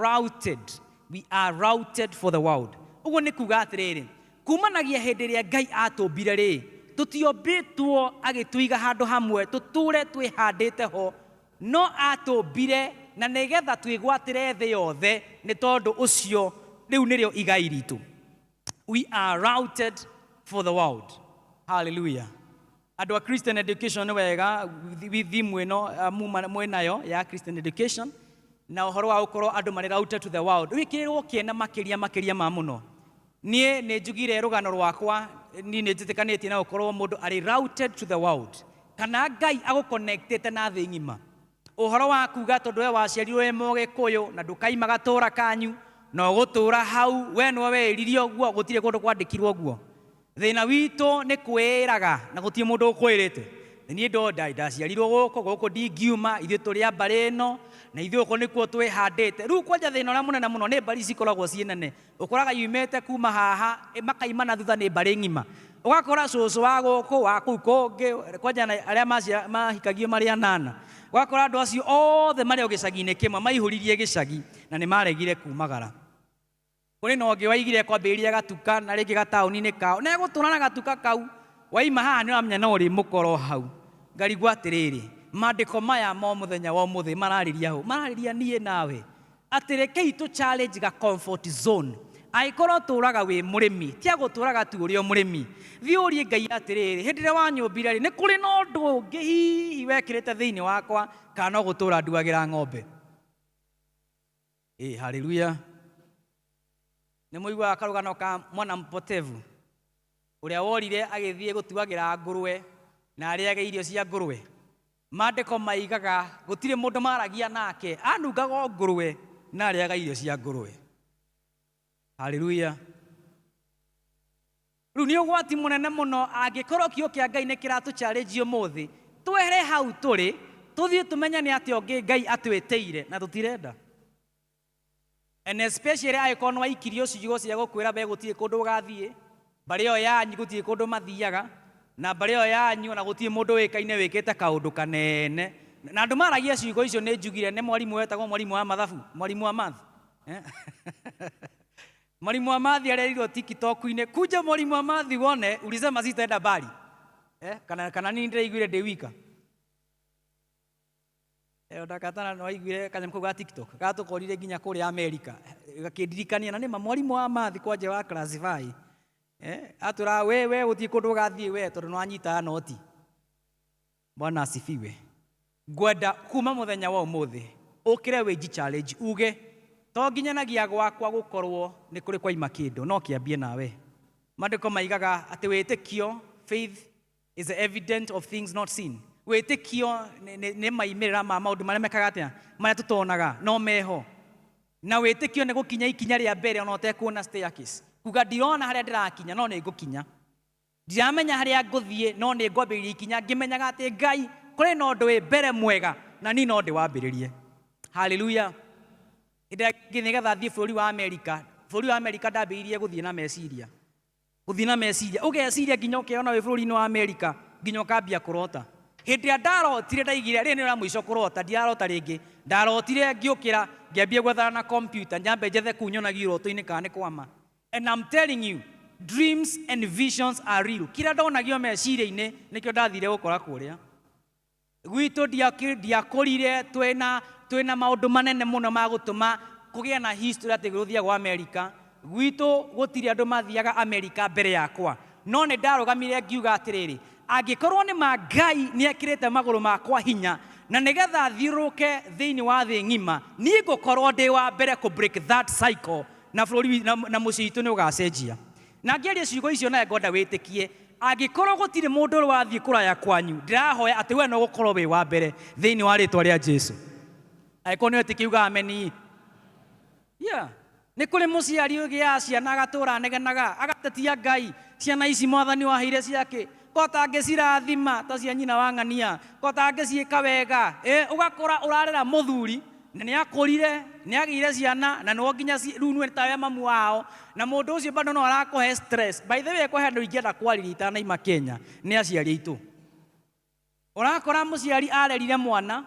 routed for the world. Ũguo nĩ kuga atĩrĩrĩ, kumanagia hĩndĩ ĩrĩa Ngai atũmbire rĩ, tũtiombĩtwo agĩtũiga handũ hamwe tũtũre twĩhandĩte ho, no atũmbire na nĩgetha twĩgwatĩre thĩ yothe, nĩ tondũ ũcio rĩu nĩrĩo igai ritũ. We are routed for the world. Hallelujah. Andũ a Christian education nĩ wega thimu ĩno mwĩnayo ya Christian education, na ũhoro wa gũkorwo andũ marĩ routed to the world wĩkĩrĩrwo kĩena makĩria ma mũno. nie nä njugire rũgano rwakwa ni nä njätĩkanĩtie na gũkorwo mũndũ arĩ routed to the world, kana Ngai agũconnectĩte na thĩ ng'ima. Ũhoro wa kuga tondũ we waciarirwo wĩ Mũgĩkũyũ na ndũkaima gatũũra kanyu na ũgũtũũra hau, we nĩwe wĩrire ũguo, gũtirĩ kũndũ kwandĩkirwo ũguo. Thĩna witũ nĩ kwĩraga na gũtirĩ mũndũ ũkwĩrĩte. Niĩ ndaciarirwo gũkũ ndingiuma, ithuĩ tũrĩ a mbarĩ ĩno na ithuĩ gũkũ nĩkuo twĩhandĩte. Rĩu kwanja thĩna ũrĩa mũnene mũno nĩ mbarĩ cikoragwo ciĩ nene. Ũkoraga yumĩte kuma haha makaima na thutha nĩ mbarĩ ng'ima. Ũgakora cũcũ wa gũkũ wa kũu kũngĩ, kwanja arĩa mahikagio marĩ anana, ũgakora andũ acio othe marĩ o gĩcagi-inĩ kĩmwe maihũririe gĩcagi na nĩ maregire kumagara. Kũrĩ na ũngĩ waigire kwambĩrĩria gatuka na rĩngĩ gataũni-inĩ kao, na egũtũũra na gatuka kau, waima haha nĩ ũramenya no ũrĩ mũkoro hau. Ngarigwo atĩrĩrĩ, maandĩko maya ma mũthenya wa ũmũthĩ mararĩria hũ? Mararĩria niĩ nawe atĩ rekei tũ challenge ga comfort zone. Angĩkorwo tũũraga wĩ mũrĩmi, tia gũtũũraga tu ũrĩ o mũrĩmi, thiĩ ũrie Ngai atĩrĩrĩ, hĩndĩ ĩrĩa wanyũmbire rĩ, nĩ kũrĩ na ũndũ ũngĩ hihi wekĩrĩte thĩinĩ wakwa, kana no gũtũũra nduagĩra ng'ombe? Haleluya. Nĩ mũiguaga karũgano ka mwana mpotevu ũrĩa worire agĩthiĩ gũtuagĩra ngũrwe na arĩage irio cia ngũrwe. Maandĩko maigaga gũtirĩ mũndũ maragia nake, anungaga ngũrwe na arĩaga irio cia ngũrwe. Haleluya. Rĩu nĩ ũgwati mũnene mũno angĩkorwo kiugo kĩa Ngai nĩ kĩratũ-challenge ũmũthĩ, twehere hau tũrĩ, tũthiĩ tũmenye nĩ atĩa ũngĩ Ngai atwĩtĩire na tũtirenda. And especially angĩkorwo nĩ waikirio ciugo cia gũkwĩra we gũtirĩ kũndũ ũgathiĩ, mbarĩ ĩyo yanyu gũtirĩ kũndũ mathiaga, na mbarĩ ĩyo yanyu na gũtirĩ mũndũ wĩkaine wĩkĩte kaũndũ kanene. Na andũ maragia ciugo icio nĩ njugire nĩ mwarimũ wetagwo mwarimũ wa mathabu, mwarimũ wa math. Mwalimu wa mathi arerirwo TikTok-inĩ, kuja mwalimu wa mathi wone ulisema sitaenda mbali. Kana nini ndĩraiguire ndĩ wika. Ndakatana no aiguire kanyamũ kau ga TikTok gatũkorire nginya kũrĩa Amerika, gakĩndirikania na nĩma mwalimu wa mathi kwanja wa classify. Atũra we gũthiĩ kũndũ ũgathiĩ we tondũ nĩ wanyita noti. Bwana asifiwe. Ngwenda kuma mũthenya wa ũmũthĩ ũkĩre wĩji challenge uge to nginyanagia gwakwa gũkorwo nĩ kũrĩ kwaima kĩndũ, no kĩambie nawe. Maandĩko maigaga atĩ wĩtĩkio, faith is the evidence of things not seen. Wĩtĩkio nĩ maimĩrĩra ma maũndũ marĩa mekaga atĩa, marĩa tũtonaga no meho. Na wĩtĩkio nĩ gũkinya ikinya rĩa mbere ona ũtekuona staircase. Kuga ndirona harĩa ndĩrakinya no nĩ ngũkinya. Ndiramenya harĩa ngũthiĩ no nĩ ngwambĩrĩria ikinya ngĩmenyaga atĩ Ngai kũrĩ na ũndũ wĩ mbere mwega na ni no ndĩwambĩrĩrie. Haleluya. Nĩgetha thiĩ bũrũri wa Amerika, bũrũri wa Amerika ndambĩrĩirie gũthiĩ na meciria. Gũthiĩ na meciria, ũgeciria nginya ũkĩona wĩ bũrũri-inĩ wa Amerika nginya ũkambia kũrota. Hĩndĩ ĩrĩa ndarotire ndaigire rĩrĩ nĩ mũico kũrota, ndirarota rĩngĩ. Ndarotire ngĩũkĩra ngĩambia gwethana na computer, nyambe njethe kũu nyonagia ũroto-inĩ kana nĩ kwama. And I'm telling you, dreams and visions are real. Kĩrĩa ndonagio meciria-inĩ nĩkĩo ndathire gũkora kũrĩa. Gwitũ ndiakũrire twĩna maũndũ manene mũno ma gũtũma kũgĩa na history atĩ gũthiagwo Amerika. Gwitũ gũtirĩ andũ mathiaga Amerika mbere yakwa, no nĩ ndarũgamire ngiuga atĩrĩrĩ, angĩkorwo nĩ ma Ngai nĩ ekĩrĩte magũrũ makwa hinya na nĩgetha thiũrũke thĩinĩ wa thĩ ng'ima, niĩ ngũkorwo ndĩ wa mbere kũ break that cycle na bũrũri na mũciĩ witũ nĩ ũgacenjia. Na ngĩaria ciugo icio nawe ngwenda wĩtĩkie, angĩkorwo gũtirĩ mũndũ ũrĩ wathiĩ kũraya kwanyu, ndĩrahoya atĩ we no gũkorwo wĩ wa mbere thĩinĩ wa rĩtwa rĩa Jesũ. Angĩkorwo nĩ wĩtĩkiuga ameni. Nĩ kũrĩ mũciari ũgĩa ciana agatũũra anegenaga agatetia Ngai, ciana ici Mwathani waheire ciake, kota angĩcirathima ta cia nyina wa ng'ania, kota angĩciĩka wega. Ũgakora ũrarera mũthuri na nĩ akũrire nĩ agĩire ciana na no nginya rĩu nĩ tawe mamu wao, na mũndũ ũcio bado no arakũhe stress. By the way, kwa handũ ingĩenda kwarĩria itanaima Kenya nĩ aciari aitũ. Ũrakora mũciari arerire mwana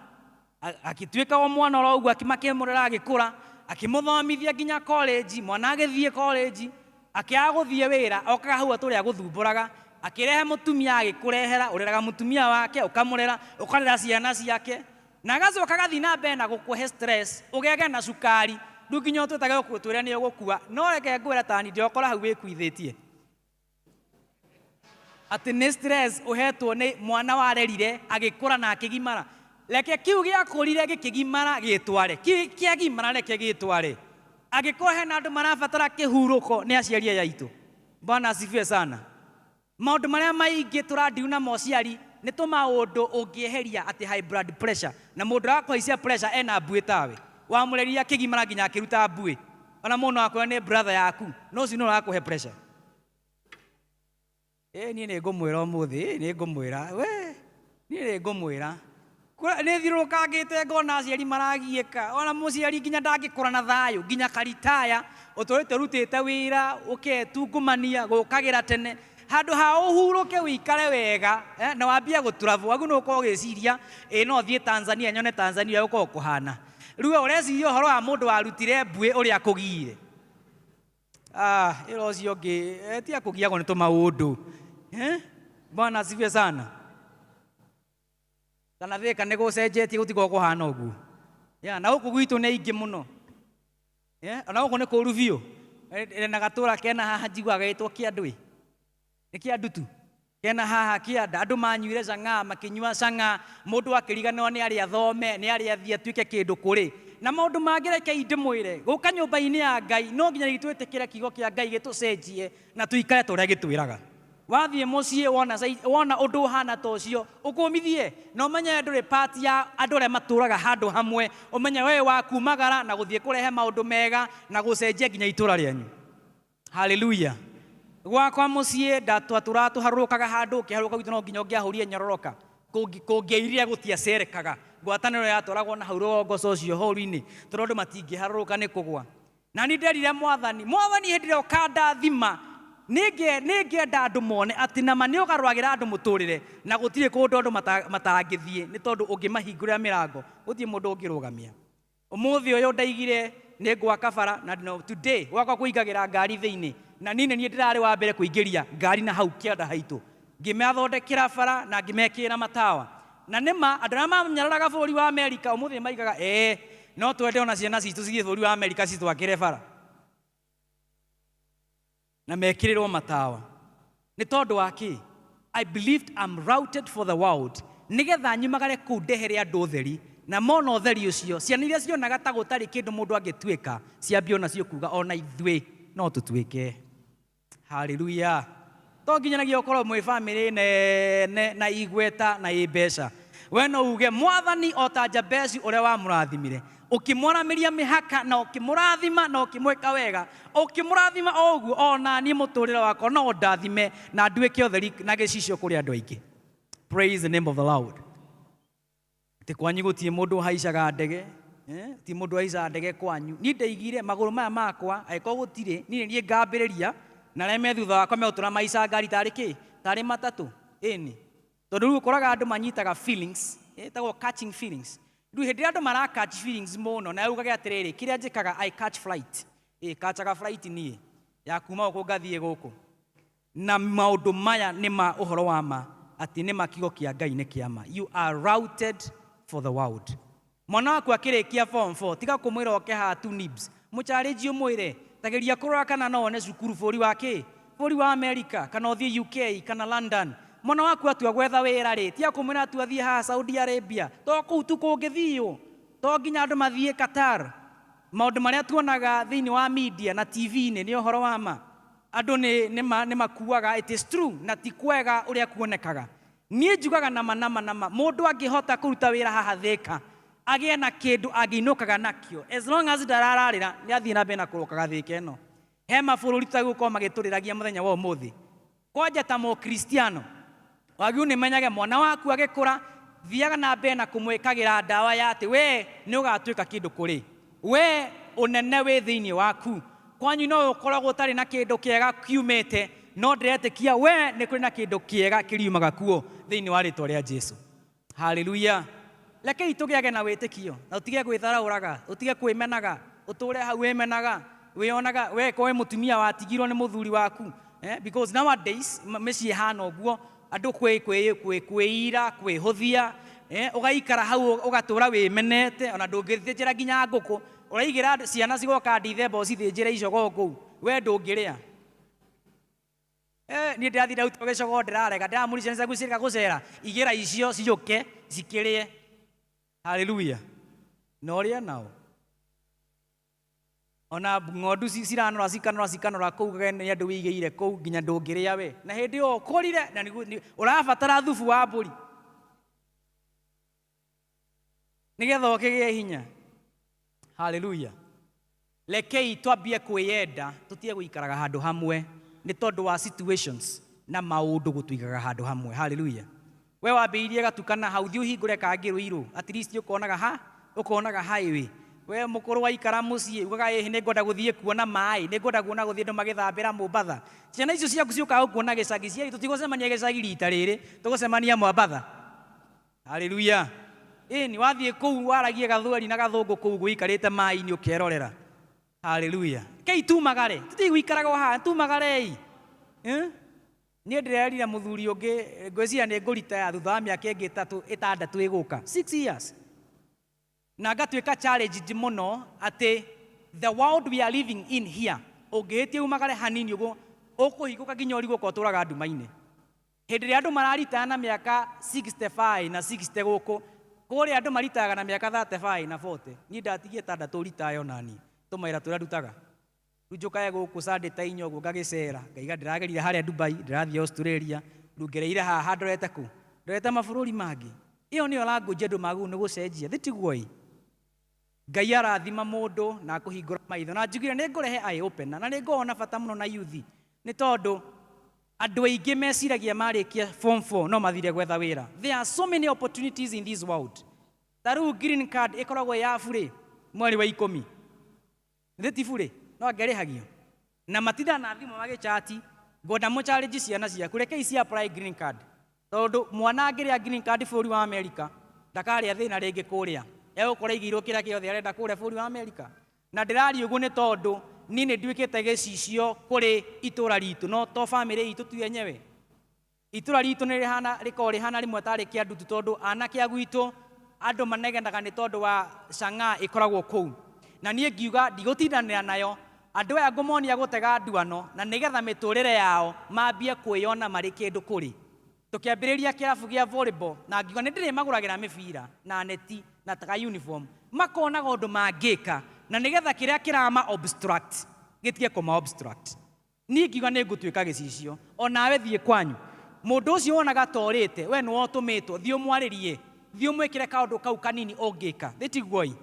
akĩtuĩka o mwana oro ũguo akĩmakĩmũrera agĩkũra, akĩmũthomithia nginya college, mwana agĩthiĩ college, akĩaga gũthiĩ wĩra, okaga hau atũrĩa gũthumbũraga, akĩrehe mũtumia agĩkũrehera, ũreraga mũtumia wake, ũkamũrera, ũkarera ciana ciake, na agacoka agathiĩ na mbere na gũkũhe stress, ũgege na cukari, rĩu nginya ũtwĩtage gũkwĩra nĩ ũgũkua. No reke ngwĩre tani ndĩokora hau wĩkuithĩtie atĩ nĩ stress ũhetwo nĩ mwana warerire agĩkũra na akĩgimara. Reke kiu gĩakũrire gĩkĩgimara gĩtware, kĩagimara reke gĩtware. Angĩkorwo hena andũ marabatara kĩhurũko nĩ aciari aya aitũ. Bwana asifiwe sana. Maũndũ marĩa maingĩ tũrandiu na mociari nĩ tũmaũndũ ũngĩeheria atĩ high blood pressure na mũndũ arakũhaicia pressure ena mbuĩ tawe. Wamũreria kĩgimara nginya akĩruta mbuĩ. Ona mũndũ wakwa nĩ brother yaku no ũcio nĩ ũrakũhe pressure. Niĩ nĩ ngũmwĩra ũmũthĩ, nĩ ngũmwĩra we, niĩ nĩ ngũmwĩra nĩ thiũrũrũkangĩte ngona aciari maragiĩka, ona mũciari nginya ndangĩkũra na thayũ, nginya karitaya ũtũrĩte rutĩte wĩra ũketungumania gũkagĩra tene, handũ ha ũhurũke wĩikare wega na wambie gũturabu, wagu nĩ ũkorwo ũgĩciria no thiĩ Tanzania nyone Tanzania ũkorwo kũhana. Rĩu ũreciria ũhoro wa mũndũ warutire mbuĩ ũrĩa akũgiire. Ĩro ũcio ũngĩ tiga kũgiagwo nĩ tũmaũndũ. Bwana asifiwe sana. Kana Thĩka nĩ gũcenjetie gũtikorwo kũhana ũguo. Na gũkũ gwitũ nĩ aingĩ mũno. Ona gũkũ nĩ kũru biũ. Na gatũra kena haha njiguaga getwo Kĩandũ. Nĩ Kĩandu tu. Kena haha Kĩanda, andũ manyuire cang'aa, makĩnyua cang'aa, mũndũ akĩriganĩrwo nĩ arĩa athome, nĩ arĩa athiĩ atuĩke kĩndũ kũrĩ. Na maũndũ mangĩ reke ndĩmwĩre, gũka nyũmba-inĩ ya Ngai no nginya twĩtĩkĩre kiugo kĩa Ngai gĩtũcenjie na tũikare ta ũrĩa gĩtwĩraga. Wathiĩ mũciĩ wona ũndũ ũhana ta ũcio ũkũmithie na ũmenye ndũrĩ part ya andũ arĩa matũraga handũ hamwe, ũmenye wewe wakumagara na gũthiĩ kũrehe maũndũ mega na gũcenjia nginya itũra rĩanyu. Hallelujah. Gwakwa mũciĩ ndatwatũra tũharũrũkaga handũ, ũkĩharũrũka gwitũ no nginya ũngĩahũrire nyororoka, kũngĩairire gũtiacerekaga, ngwatanĩro yatwaragwo na hau rũgongo ũcio hũru-inĩ tondũ andũ matingĩharũrũka nĩ kũgwa. Na nĩ nderire Mwathani hĩndĩ ĩrĩa ũkandathima nĩngĩenda andũ mone atĩ nama nĩ ũgarũragĩra andũ mũtũrĩre na gũtirĩ kũndũ andũ matangĩthiĩ nĩ tondũ ũngĩmahingũrĩra mĩrango gũtirĩ mũndũ ũngĩrũgamia. Ũmũthĩ ũyũ ndaigire nĩ gwaka bara na today gwakwa kũingagĩra ngari thĩinĩ na niĩ ndĩrarĩ wa mbere kũingĩria ngari na hau kĩanda haitũ, ngĩmathondekera bara na ngĩmekĩra matawa. Na nĩma andũ arĩa mamenyereraga bũrũri wa Amerika ũmũthĩ maigaga no twende ona ciana citũ cithiĩ bũrũri wa Amerika citwakĩre bara na mekĩrĩrwo matawa. Nĩ tondũ wa kĩ? I believed I'm routed for the world, nĩgetha nyumagare kũu ndehere andũ ũtheri, na mona ũtheri ũcio ciana iria cionaga ta gũtarĩ kĩndũ mũndũ angĩtuĩka ciambie nacio kuga ona ithuĩ no tũtuĩke. Hallelujah. To nginyanagia ũkorwo mwĩ bamĩrĩ nene na igweta na ĩ mbeca, we no uge Mwathani o ta Jabezi ũrĩa wamũrathimire, ũkĩmwaramĩria mĩhaka na ũkĩmũrathima na ũkĩmwĩka wega, ũkĩmũrathima o ũguo ona niĩ mũtũrĩre wakwa no ndathime na nduĩke ũtheri na gĩcicio kũrĩ andũ aingĩ. Praise the name of the Lord. Tĩ kwanyu gũtirĩ mũndũ haicaga ndege, ti mũndũ haicaga ndege kwanyu. Niĩ ndaigire magũrũ maya makwa angĩkorwo gũtirĩ niĩ ngambĩrĩria na arĩa me thutha wakwa megũtũra maica ngari tarĩ kĩ? Tarĩ matatũ. Ĩni. Tondũ rĩu ũkoraga andũ manyitaga feelings, ĩtagwo catching feelings. Rĩu hĩndĩ ĩrĩa andũ mara catch feelings mũno na yugage atĩrĩrĩ, kĩrĩa njĩkaga I catch flight. Kachaga flight niĩ ya kuma gũkũ ngathiĩ gũkũ. Na maũndũ maya nĩ ma ũhoro wa ma atĩ nĩ makiugo kĩa Ngai nĩ kĩama. You are routed for the world. Mwana waku akĩrĩkia form 4 tiga kũmwĩra oke haha tu nibs, mũcharĩnji ũmwĩre tageria kũrora kana no one cukuru bũrũri wa kĩ? Bũrũri wa Amerika kana ũthiĩ UK kana London. Mwana waku atua gwetha wĩra rĩ, tiga kũmwĩra atua athiĩ haha Saudi Arabia, to kũu tu kũngĩthiĩo, to nginya andũ mathiĩ Qatar. Maũndũ marĩa tuonaga thĩinĩ wa media na TV-inĩ nĩ ũhoro wa ma. Andũ nĩ makuaga, it is true, na ti kwega ũrĩa kuonekaga. Niĩ njugaga nama mũndũ angĩhota kũruta wĩra haha Thĩka agĩe na kĩndũ angĩinũkaga nakĩo, as long as ndarararĩra nĩ athiĩ na mbere na kũrũkaga Thĩka ĩno. He mabũrũri tũtagũkorwo magĩtũrĩragia mũthenya wa ũmũthĩ. Kwanja ta Mũkristiano wagiu nĩ menyage mwana waku agĩkũra, thiaga na mbere na kũmwĩkagĩra ndawa ya atĩ we nĩ ũgatuĩka kĩndũ kũrĩ, we ũnene wĩ thĩinĩ waku. Kwanyu no ũkoragwo ũtarĩ na kĩndũ kĩega kiumĩte, no ndĩretĩkia we nĩ kũrĩ na kĩndũ kĩega kĩriumaga kuo thĩinĩ wa rĩtwa rĩa Jesũ. Hallelujah. Rekei tũgĩage na wĩtĩkio na ũtige gwĩtharaũraga, ũtige kwĩmenaga, ũtũũre hau wĩmenaga, wĩonaga we ko mũtumia watigirwo nĩ mũthuri waku. Because nowadays mĩciĩ hana ũguo, andũ kwĩira, kwĩhũthia, ũgaikara hau ũgatũũra wĩmenete, ona ndũngĩthĩnjĩra nginya ngũkũ, ũraigĩra ciana cigoka Ndithemba ũcithĩnjĩre icogoo kũu, we ndũngĩrĩa. Niĩ ndĩrathire hau tũgĩcogoo ndĩrarega, ndĩramũria ciana ciaku cireka gũcera, igĩra icio ciũke cikĩrĩe. Hallelujah. Na ũrĩa nao ona ng'ondu ciranora cikanora kũu nĩ andũ wĩigĩire kũu nginya ndũngĩrĩa we, na hĩndĩ ĩyo ũkũrire na ũrabatara thubu wa mbũri nĩgetha ũkĩgĩe hinya. Haleluya. Rekei twambie kwĩyenda, tũtige gũikaraga handũ hamwe nĩ tondũ wa situations na maũndũ gũtũigaga handũ hamwe. Haleluya. We wambĩrĩirie gatukana hau, thiĩ ũhingũre kangĩ Rũirũ, at least ũkonaga highway. We mũkũrũ waikara mũciĩ ugaga nĩ ngwenda gũthiĩ kuona maĩ, nĩ ngwenda kuona gũthiĩ andũ magĩthambĩra Mombatha. Ciana icio ciaku ciũkaga kuona gĩcagi, ciai tũtigũcemania gĩcagi rita rĩrĩ, tũgũcemania Mombatha. Haleluya. Ĩni wathiĩ kũu waragie gathweri na gathũngũ kũu gũikarĩte maĩ-inĩ ũkerorera. Haleluya. Kei tumagare, tũtigũikaraga haha, tumagarei. Niĩ ndĩrerire mũthuri ũngĩ, ngwĩciria nĩ ngũritaya thutha wa mĩaka ĩngĩ 6 ĩgũka, 6 years. Na ngatuĩka challenged mũno atĩ the world we are living in here, ũngĩhĩtia umagare hanini ũguo ũkũhingũka nginya ũrigwo ko ũtũraga nduma-inĩ. Hĩndĩ ĩrĩa andũ mararitaya na mĩaka 65 na 60 gũkũ, kũrĩa andũ maritayaga na mĩaka 35 na 40. Niĩ ndatigie 6 ũritayo nani tũmaira tũrĩa ndutaga. Rĩu njũkaga gũkũ Sunday ta inya ũguo ngagĩcera, ngaiga ndĩragerire harĩa Dubai, ndĩrathiĩ Australia, rĩu ngereire haha ndorete kũ, ndorete mabũrũri mangĩ. Ĩyo nĩyo language andũ magũ nĩ gũcenjia, thĩtiguo. Ngai arathima mũndũ na kũhingũra maitho, na njugire nĩ ngũrehe eye opener na nĩ ngona bata mũno na youth, nĩ tondũ andũ aingĩ meciragia marĩkia form 4 no mathire gwetha wĩra. There are so many opportunities in this world. Ta rĩu green card ĩkoragwo ya bure mweri wa 10. Nĩ bure no ngerĩhagio na matida na thimũ magĩchati ngoda mo challenge ciana ciaku, rekei ci apply green card, tondũ mwana angĩrĩa green card bũrũri wa America ndakarĩa thĩna rĩngĩ kũrĩa, egũkora igĩirwo kĩrĩa gĩothe arenda kũrĩa bũrũri wa America. Na ndĩrari ũguo nĩ tondũ niĩ nĩ nduĩkĩte gĩcicio kũrĩ itũra ritũ, no to family itũ tu yenyewe. Itũra ritũ nĩ rĩkoragwo rĩhana rĩmwe tarĩ kĩa ndutu, tondũ anake a gwitũ andũ manegenaga nĩ tondũ wa cang'aa ĩkoragwo kũu. Na niĩ ngiuga ndigũtindanĩra nayo, andũ aya ngũmonia gũtega nduano na nĩgetha mĩtũrĩre yao mambie kwĩyona marĩ kĩndũ kũrĩ. Tũkĩambĩrĩria kĩrabu gĩa volleyball na ngiuga nĩ ndĩrĩmagũragĩra mĩbira na neti na taka uniform, makonaga ũndũ mangĩka na nĩgetha kĩrĩa kĩrama obstruct gĩtige kũma obstruct. Niĩ ngiuga nĩ ngũtuĩka gĩcicio, onawe thiĩ kwanyu, mũndũ ũcio wonaga torĩte, we nĩwe ũtũmĩtwo, thiĩ ũmwarĩrie, thiĩ ũmwĩkĩre kaũndũ kau kanini ũngĩka, thĩtiguo.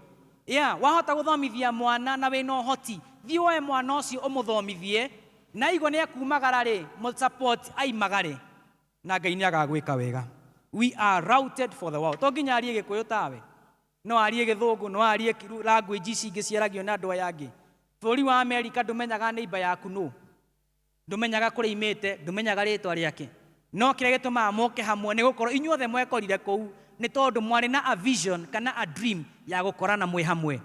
Wahota gũthomithia mwana na wĩna ũhoti, thiĩ woe mwana ũcio ũmũthomithie, na igua nĩ akumagara rĩ, mũsupport aimagare, na Ngai nĩ agagwĩka wega. We are routed for the world. To nginya arie Gĩkũyũ tawe, no arie Gĩthũngũ, no arie language ici ingĩ ciaragio na andũ aya angĩ. Bũrũri wa America ndũmenyaga neighbor yaku nũ, ndũmenyaga kũrĩa imĩte, ndũmenyaga rĩtwa rĩake, no kĩrĩa gĩtũmaga moke hamwe nĩ gũkorwo inyuothe mwekorire kũu, nĩ tondũ mwarĩ na a vision kana a dream ya gũkorana mwĩ hamwe.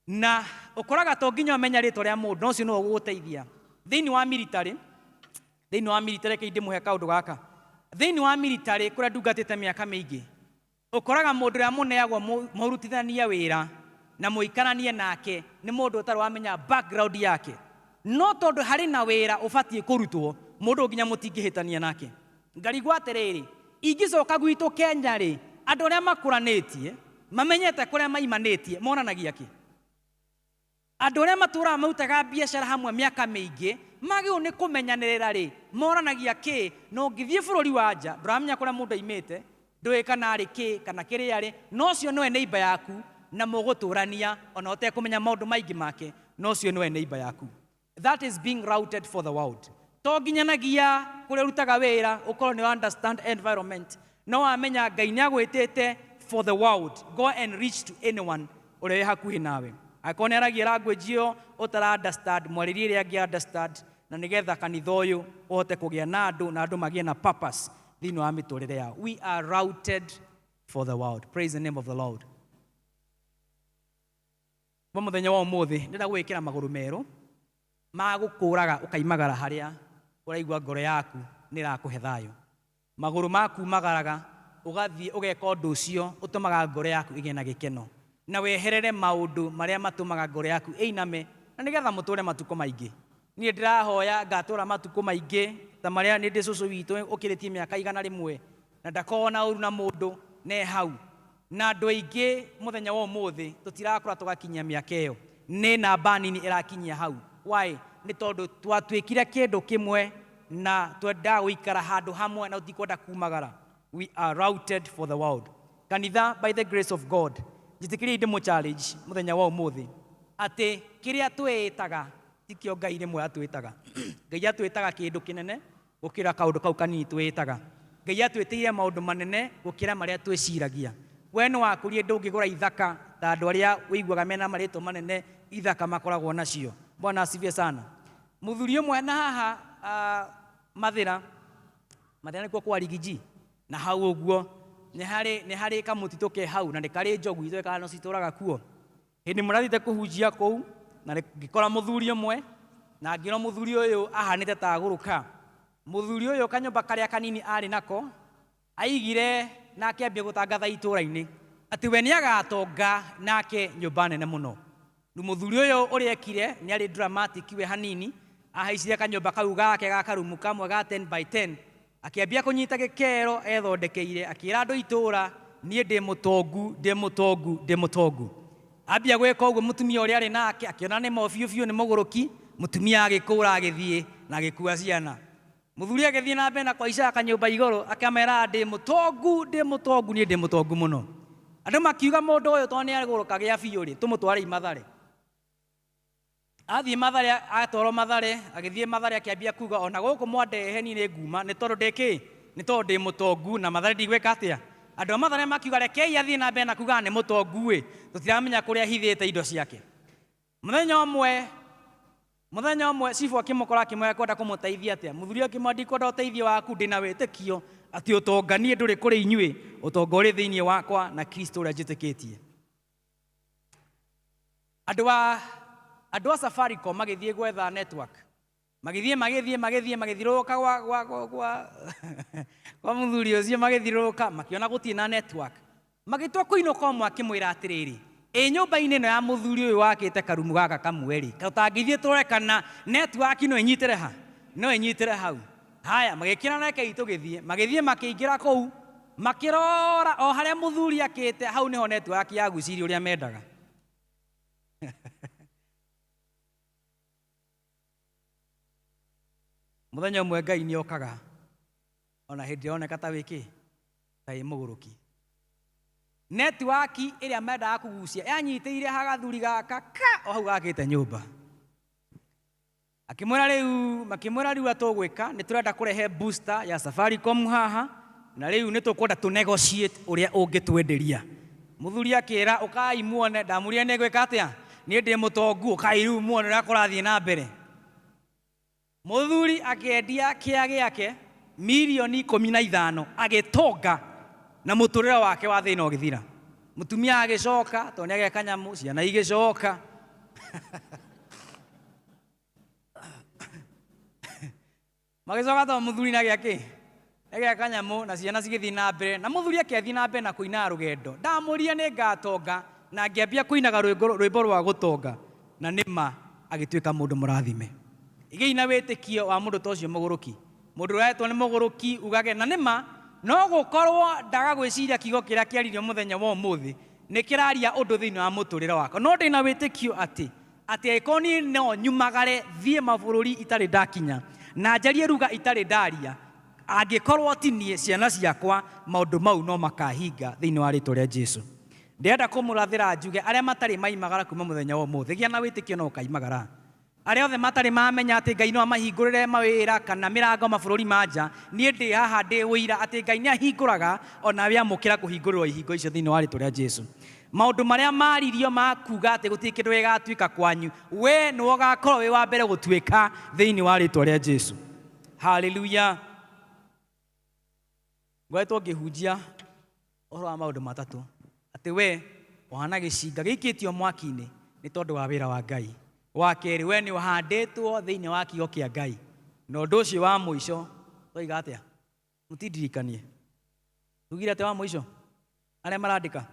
Na ũkoraga to nginya ũmenya rĩtwa rĩa mũndũ, no ũcio no ũgũgũteithia. Thĩinĩ wa military kĩ ndĩmũhe kaũndũ gaka. Thĩinĩ wa military kũrĩa ndungatĩte mĩaka mĩingĩ, ũkoraga mũndũ ũrĩa mũneagwo mũrutithanie wĩra na mũikaranie nake nĩ mũndũ ũtarĩ wamenya background yake, no tondũ harĩ na wĩra ũbatiĩ kũrutwo, mũndũ nginya mũtingĩhĩtania nake. Ngarigwo atĩrĩrĩ, ingĩcoka gwitũ Kenya rĩ, andũ arĩa makũranĩtie mamenyete kũrĩa maimanĩtie monanagia kĩ? Andũ arĩa matũraga marutaga biacara hamwe mĩaka mĩingĩ magĩrĩirwo nĩ kũmenyanĩrĩra rĩ, moranagia kĩ? No ngĩthiĩ bũrũri wa nja ndũramenya kũrĩa mũndũ aimĩte, ndũĩ kana arĩ kĩ kana kĩrĩa arĩ, no ũcio nĩwe neighbor yaku na mũgũtũrania ona ũtekũmenya maũndũ maingĩ make, no ũcio nĩwe neighbor yaku. That is being routed for the world. To nginyanagia kũrĩa ũrutaga wĩra ũkorwo nĩ understand environment, no wamenya Ngai nĩ agwĩtĩte for the world. Go and reach to anyone ũrĩa wĩ hakuhĩ nawe. Akorwo nĩ aragia language ĩyo ũtara understand, mwarĩrie ĩrĩa angĩ understand, na nĩgetha kanitha ũyũ ũhote kũgĩa na andũ na andũ magĩe na purpose thĩinĩ wa mĩtũrĩre yao. We are routed for the world. Praise the name of the Lord. Mũthenya wa ũmũthĩ ndĩrenda gwĩkĩra magũrũ merũ ma gũkũraga ũkaimagara harĩa ũraigua ngoro yaku nĩ ĩrakũhe thayũ. Magũrũ maku magaraga ũgathiĩ ũgeka ũndũ ũcio ũtũmaga ngoro yaku ĩgĩe na gĩkeno, na weherere maũndũ marĩa matũmaga ngoro yaku ĩiname, na nĩgetha mũtũre matukũ maingĩ. Niĩ ndĩrahoya ngatũra matukũ maingĩ ta marĩa nĩ ndĩ cũcũ witũ ũkĩrĩtie mĩaka 100 na ndakorwo na ũru na mũndũ ne hau na andũ aingĩ mũthenya wa ũmũthĩ tũtirakũra tũgakinyia mĩaka ĩyo, nĩ namba nini ĩrakinyia hau. Why? Nĩ tondũ twatuĩkire kĩndũ kĩmwe na twendaga gũikara handũ hamwe na tutikwenda kumagara. We are routed for the world. Kanitha, by the grace of God, njĩtĩkĩrie ndĩmũ challenge mũthenya wa ũmũthĩ atĩ kĩrĩa twĩtaga tikĩo Ngai rĩmwe atwĩtaga. Ngai atwĩtaga kĩndũ kĩnene gũkĩra kaũndũ kau kanini twĩtaga. Ngai atwĩtĩire maũndũ manene gũkĩra marĩa twĩciragia. We nĩ wakũrie ndũngĩgũra ithaka ta andũ arĩa ũiguaga mena marĩtwa manene ithaka makoragwo nacio. Bwana asifiwe sana. Mũthuri ũmwe na haha Mathĩra nĩkuo kwa Rigiji, na hau ũguo nĩ harĩ kamũtitũ ke hau na nĩ karĩ njogu itwĩkaga no citũraga kuo. Hĩndĩ mũrathite kũhunjia kũu na ngĩkora mũthuri ũmwe na ngĩrwo mũthuri ũyũ ahanĩte ta agũrũka. Mũthuri ũyũ kanyũmba karĩa kanini arĩ nako aigire na akĩambia gũtangatha itũũra-inĩ atĩ we nĩagatonga nake nyũmba nene mũno. Mũthuri ũyũ ũrĩa ekire nĩ arĩ dramatic we hanini, ahaicire kanyũmba kau gake ga karumu kamwe ga 10 by 10, akĩambia kũnyita gĩkero ethondekeire, akĩra andũ itũũra niĩ ndĩ mũtongu. Ambia gwĩka ũguo mũtumia ũrĩa arĩ nake akĩona nĩ biũ biũ nĩ mũgũrũki, mũtumia agĩkũra agĩthiĩ na agĩkua ciana. Mũthuri agĩthiĩ na mbere na kũhaica kanyũmba igũrũ akamera ndĩ mũtongu mũno. Andũ makiuga mũndũ ũyũ tondũ nĩagũrũka gĩa biũ rĩ tũmũtware Mathare. Athiĩ Mathare, atwarwo Mathare, agĩthiĩ Mathare akĩambia kuga ona gũkũ mwandehe ni nĩ nguma nĩ tondũ ndĩ mũtongu na Mathare ndigwĩka atĩa. Andũ a Mathare makiuga rekei athiĩ na mbere na kuga nĩ mũtongu ĩ, tũtiramenya kũrĩa ahithĩte indo ciake. Mũthenya ũmwe cibu akĩmũkora akĩmwĩra kwenda kũmũteithia atĩa. Mũthuri akĩmwĩra ndikwenda ũteithio waku, ndĩna wĩtĩkio atĩ ũtonga niĩ ndũrĩ kũrĩ inyuĩ, ũtonga ũrĩ thĩinĩ wakwa na Kristo ũrĩa njĩtĩkĩtie. Andũ a Safaricom magĩthiĩ gwetha network, magĩthiũrũrũka kwa mũthuri ũcio, magĩthiũrũrũka makĩona gũtirĩ na network, magĩtua kũinũka ũmwe akĩmwĩra atĩrĩrĩ, nyũmba-inĩ ĩno ya mũthuri ũyũ wakĩte karumu gaka kamwe rĩ, tũtangĩthiĩ tũrore kana network no ĩnyitĩre hau. Haya, magĩkĩra rekei tũgĩthiĩ, magĩthiĩ makĩingĩra kũu, makĩrora o harĩa mũthuri akĩte, hau nĩho network yagucirie ũrĩa mendaga. Mũthenya ũmwe Ngai nĩokaga ona hĩndĩ ĩroneka ta mũgũrũki. Network ĩrĩa mendaga kũgucia yanyitĩire hagathuri gaka o hau gakĩte nyũmba. Makĩmwĩra rĩu atũgwĩka nĩ tũrenda kũrehe booster ya Safaricom haha na rĩu nĩ tũkwenda tũ negotiate ũrĩa ũngĩtwenderia. Mũthuri akĩra ũkai muone, ndamũria nĩ gwĩka atĩa, niĩ ndĩ mũtongu, ũkai rĩu muone ũrĩa kũrathiĩ na mbere. Mũthuri akĩendia kĩa gĩake milioni 15 agĩtonga na mũtũrĩre wake wa thĩna ũgĩthira. Mũtumia agĩcoka tondũ nĩageka nyamũ, ciana igĩcoka. Magĩcoka tondũ mũthuri nĩageka nyamũ na ciana cigĩthiĩ na mbere, na mũthuri akĩthiĩ na mbere na kũinaga rũgendo. Ndamũria nĩ ngatonga na ngĩambia kũinaga rwĩmbo rwa gũtonga, na nĩma agĩtuĩka mũndũ mũrathime. Igĩi na wĩtĩkio wa mũndũ ta ũcio mũgũrũki. Mũndũ ũretwo nĩ mũgũrũki ugage na nĩma no gũkorwo ndaga gwĩciria kiugo kĩrĩa kĩaririo mũthenya wa ũmũthĩ nĩ kĩraria ũndũ thĩinĩ wa mũtũrĩre wakwa. No ndĩna wĩtĩkio atĩ angĩkorwo niĩ no nyumagare thiĩ mabũrũri itarĩ ndakinya na njarie ruga itarĩ ndaria, angĩkorwo ti niĩ, ciana ciakwa, maũndũ mau no makahinga thĩinĩ wa rĩĩtwa rĩa Jesũ. Ndĩrenda kũmũrathĩra njuge arĩa matarĩ maimagara kuma mũthenya wa ũmũthĩ, gĩa na wĩtĩkio no ũkaimagara. Arĩa othe matarĩ mamenya atĩ Ngai no amahingũrĩre mawĩra kana mĩrango mabũrũri ma nja, niĩ ndĩ haha ndĩ wĩira atĩ Ngai nĩ ahingũraga ona amũkĩra kũhingũrĩrwo ihingo icio thĩinĩ wa rĩĩtwa rĩa Jesũ. Maũndũ marĩa maririo ma kuga atĩ gũtirĩ kĩndũ gĩgatuĩka kwanyu, we nĩwe ũgakorwo wĩ wa mbere gũtuĩka thĩinĩ wa rĩĩtwa rĩa Jesũ. Haleluya. Ngoretwo ngĩhunjia ũhoro wa maũndũ matatũ, atĩ we ũhana gĩcinga gĩikĩtio mwaki-inĩ nĩ tondũ wa wĩra wa Ngai. Wa kerĩ, we nĩ ũhandĩtwo thĩinĩ wa kiugo kĩa Ngai, na ũndũ ũcio wa mũico tũiga atĩa, mũtindirikanie tugire atĩ wa mũico arĩa marandĩka,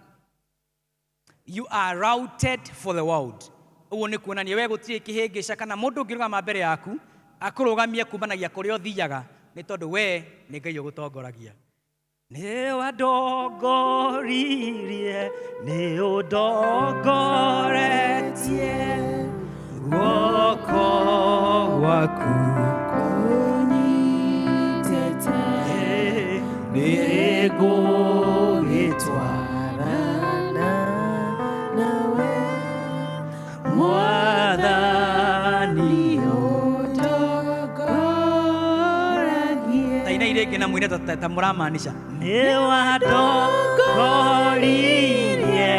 you are routed for the world. Ũguo nĩ kuonania we gũtirĩ kĩhĩngĩca kana mũndũ ũngĩrũgama mbere yaku akũrũgamie kumanagia kũrĩa ũthiaga, nĩ tondũ we nĩ Ngai ũgũtongoragia. nĩ wandongoririe nĩ ũndongoretie guoko gwaku kũnyitĩte nĩ ngũgĩtwarana nawe Mwathani ũndongoragie. Taina ile ingĩ na mwine ta mũramanisha nĩ wandongoririe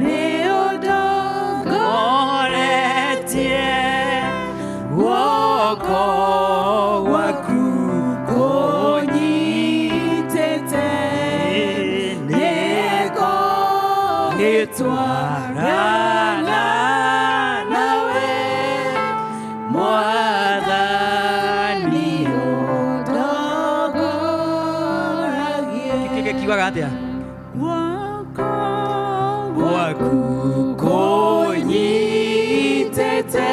nĩ ũndongoretie guoko gwaku kũnyitĩte nĩ ngũgĩtwarana nawe Mwathani ũndongoragie. Kiugaga atĩa? Guoko gwaku kũnyitĩte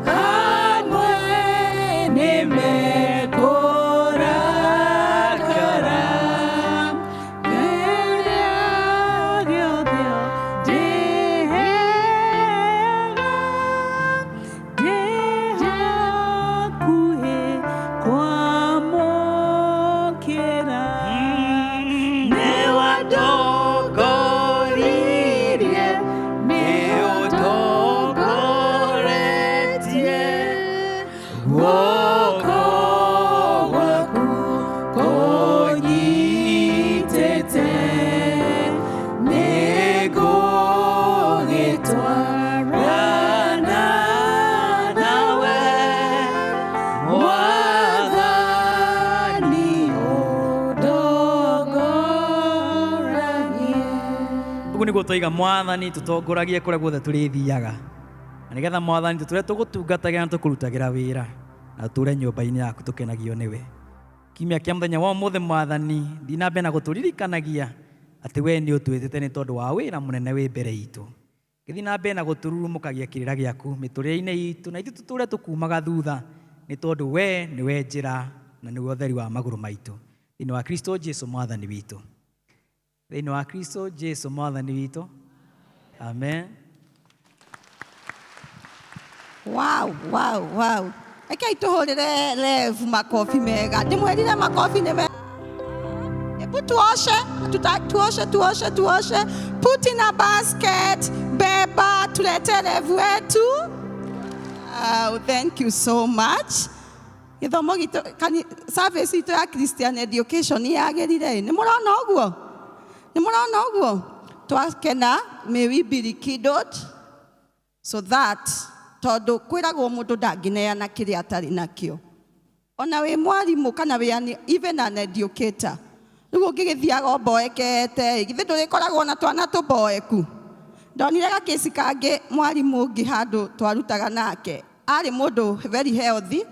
hamwe nĩmekũrakara kĩrĩa gĩothe ndĩheaga ndĩ hakuhĩ kwamũkĩra nĩ wandongoririe nĩ ũndongoretie guoko gwaku kũnyitĩte nĩ ngũgĩtwarana nawe Mwathani ũndongoragie. Ũguo nĩguo tũiga Mwathani tũtongoragie kũrĩa guothe tũrĩthiaga, na nĩgetha Mwathani tũtũrĩa tũgũtungatagĩra na tũkũrutagĩra wĩra na tũtũre nyũmba-inĩ yaku tũkenagio nĩwe. Kiumia kĩa mũthenya wa ũmũthĩ Mwathani thiĩ na mbere na gũtũririkanagia atĩ we nĩ ũtwĩtĩte nĩ tondũ wa wĩra mũnene wĩ mbere itũ. Gĩthiĩ na mbere na gũtũrurumũkagia kĩrĩra gĩaku mĩtũrĩre-inĩ itũ, na ithuĩ tũtũre tũkumaga thutha nĩ tondũ we nĩwe njĩra na nĩwe ũtheri wa magũrũ maitũ, thĩinĩ wa Kristo Jesũ Mwathani witũ. Thĩinĩ wa Kristo Jesũ Mwathani witũ. Amen. Wow, wow, wow. Rekei tũhũrĩre Rev makobi mega. Ndĩmwĩrire makobi nĩ mega. Hebu tuoshe, tuoshe. Put in a basket, beba, tulete Rev wetu. Wow, thank you so much. Gĩthomo gitu service itu ya Christian education yagĩrire. Nĩ mũrona ũguo? Twakena, may we be rekindled so that tondũ kwĩragwo mũndũ ndangĩneana kĩrĩa atarĩ nakĩo. Ona wĩ mwarimũ kana wĩ even an educator, rĩu ũngĩgĩthiaga ũmboekete, githĩ ndũrĩkoragwo na twana tũmboeku. Ndonire gakĩci kangĩ mwarimũ ũngĩ handũ twarutaga nake, arĩ mũndũ very healthy,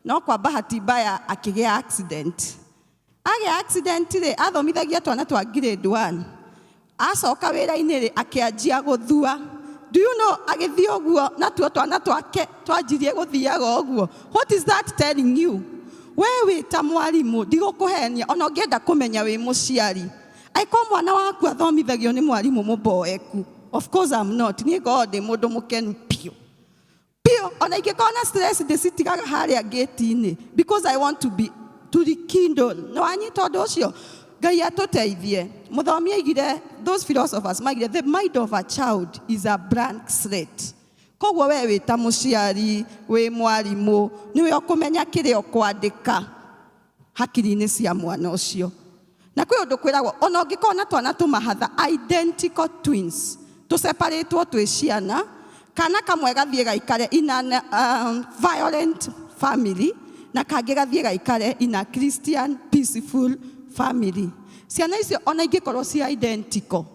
no kwa bahati mbaya akĩgĩa accident. Agĩa accident rĩ, athomithagia twana twa grade 1. Acoka wĩra-inĩ rĩ, akĩanjia gũthua. Do you know, agĩthiĩ ũguo na tuo twana twake twanjirie gũthiaga ũguo. What is that telling you? We wĩ ta mwarimũ, ndigũkũhenia, ona ũngĩenda kũmenya wĩ mũciari. Angĩkorwo mwana waku athomithagio nĩ mwarimũ mũmboeku. Of course I'm not. Niĩ ngoragwo ndĩ mũndũ mũkenu piũ. Ona ingĩkorwo na stress ndĩcitigaga harĩa gate-inĩ because I want to rekindle. Na wanyita ũndũ ũcio, Ngai atũteithie. Mũthomi aigire, those philosophers maigire, the mind of a child is a blank slate. Koguo we wĩ ta mũciari, wĩ mwarimũ, nĩwe ũkũmenya kĩrĩa ũkwandĩka hakiri-inĩ cia mwana ũcio. Na kwĩ ũndũ kwĩragwo, ona ũngĩkorwo na twana tũmahatha identical twins, tũseparatwo twĩ ciana, kana kamwe gathiĩ gaikare in a violent family, na kangĩ gathiĩ gaikare in a Christian peaceful family. Ciana icio ona ingĩkorwo ci identical,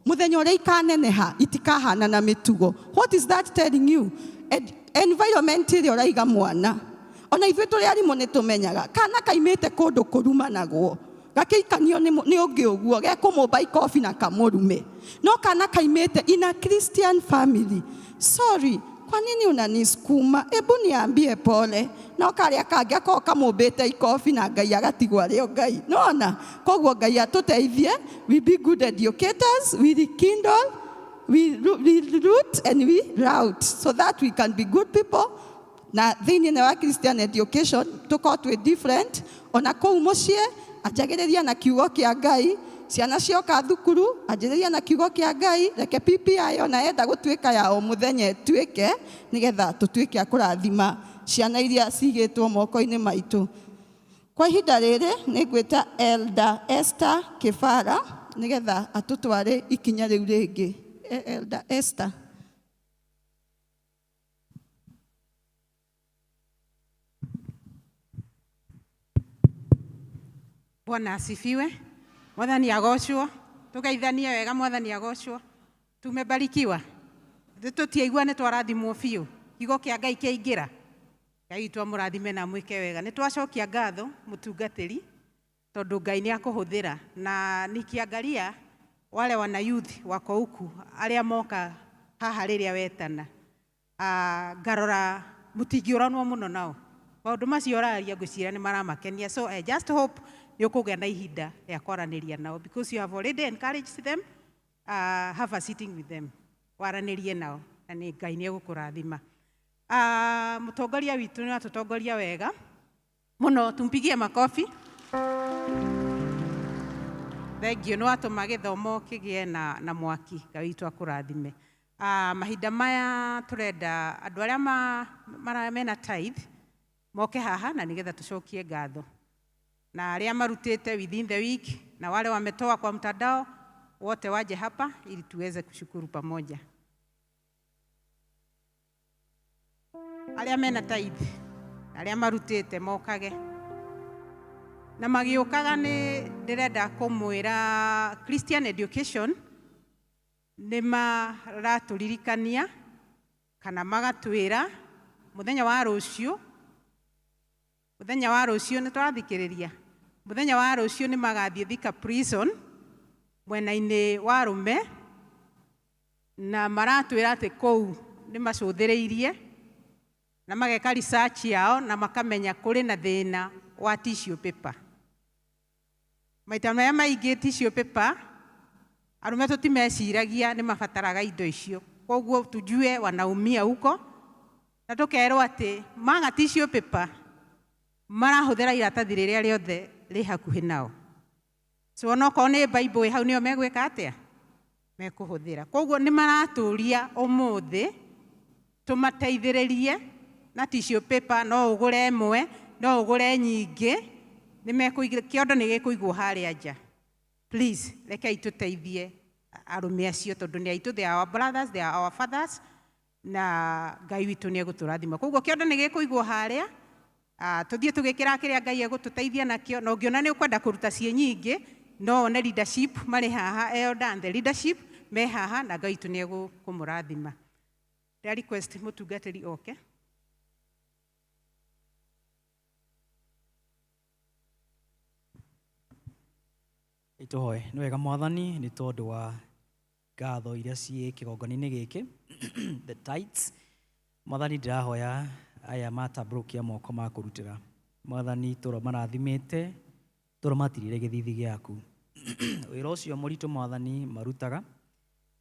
muthenya ũrĩa ikaneneha itikahana na mĩtugo. What is that telling you? Environment ĩrĩa ũraiga mwana. Ona ithuĩ tũrĩ arimũ nĩ tũmenyaga, kana kaimĩte kũndũ kũrumanagwo, gakĩikanio nĩ ũngĩ ũguo, gekũmũmba ikobi na kamũrume. No kana kaimĩte in a Christian family. Sorry, kwa nini unanisukuma? Ebu niambie pole. No karĩa kangĩ akorwo kamũmbĩte ikobi na Ngai agatigwo arĩo Ngai. Nona, koguo Ngai atũteithie. We be good educators, we rekindle, we root and we route so that we can be good people. Na thĩinĩ wa Christian education tũkorwo twĩ different. Ona kũu mũciĩ anjagĩrĩria na kiugo kĩa Ngai. Ciana cioka thukuru anjĩrĩria na kiugo kĩa Ngai. Reke PPI ona enda gũtuĩka ya o mũthenya tuĩke nĩgetha tũtuĩke a kũrathima ciana iria cigĩtwo moko-inĩ maitũ. Kwa ihinda rĩrĩ nĩngwĩta Elder Esther Kĩbara nĩgetha atũtware ikinya rĩu rĩngĩ. Elder Esther. Bwana asifiwe. Mwathani agocwo. Tugeithanie wega Mwathani agocwo. Tumebarikiwa. Tutiaigua nĩ twarathimwo biũ. Kiugo kĩa Ngai kĩaingĩra. Ngai twamũrathime na mwĩke wega. Nĩ twacokia ngatho mũtungatĩri tondũ Ngai nĩ akũhũthĩra na nikiangalia wale wana youth wako huku arĩa moka haha rĩrĩa wetana. Ngarora mũtingĩũranwo mũno nao. Maũndũ macio ũraria ngwĩciria nĩ maramakenia. So I just hope you're going to ihinda ya kwaranĩria nao because you have already encouraged them. Have a sitting with them. Waranĩrie nao na nĩ Ngai nĩ egũkũrathima. Mũtongoria witũ nĩ atutongoria wega mũno, tumpigie makofi. Thank you. No atũma gĩthomo kĩgĩe na mwaki. Ngai witũ akũrathime. Mahinda maya tũrenda andũ arĩa mena tithe moke haha na nigetha tucokie ngatho. Na arĩa marutĩte within the week na wale wametoa kwa mtandao wote waje hapa ili tuweze kushukuru pamoja. Arĩa mena tithe, arĩa marutĩte mokage. Na magĩũkaga nĩ ndĩrenda kũmwĩra Christian education nĩ maratũririkania kana magatwĩra mũthenya wa rũciũ. Mũthenya wa rũciũ nĩ twathikĩrĩria. Mũthenya wa rũciũ nĩ magathiĩ Thika prison mwena-inĩ wa Rũme na maratwĩra atĩ kũu nĩ macũthĩrĩirie na mageka research yao na makamenya kũrĩ na thĩna wa tissue paper. Maita maya maingĩ tissue paper arũme tũtimeciragia nĩ mabataraga indo icio. Koguo tujue wanaumia huko na tũkerwo atĩ maga tissue paper marahũthĩra iratathi rĩrĩa rĩothe rĩ hakuhĩ nao. So onokorwo nĩ Bible hau nĩo megwĩka atĩa? Mekũhũthĩra. Koguo nĩ maratũria ũmũthĩ tũmateithĩrĩrie na tissue paper. No ũgũre ĩmwe, no ũgũre nyingĩ, kĩondo nĩ gĩkũigwo harĩa nja. Please, rekei tũteithie arũme acio tondũ nĩ aitũ, they are our brothers, they are our fathers, na Ngai witũ nĩ egũtũrathima. Koguo kĩondo nĩ gĩkũigwo harĩa. Tuthiĩ tũgĩkĩra kĩrĩa Ngai egũtũteithia nakĩo. Na ũngĩona nĩ ũkwenda kũruta ciĩ nyingĩ, no one leadership marĩ haha, elder and the leadership me haha na Ngai witũ nĩ egũkũmũrathima. Ndĩra request mũtungatĩri oke. Ituhoe nĩ wega Mwathani nĩ tondũ wa ngatho iria ciĩ kĩgongona-inĩ gĩkĩ the tithes. Mwathani ndĩrahoya aya matabũrũkia moko ma kũrutĩra. Mwathani tũro marathimĩte, tũro matirire gĩthithi gĩaku. Wĩra ũcio mũritũ Mwathani marutaga,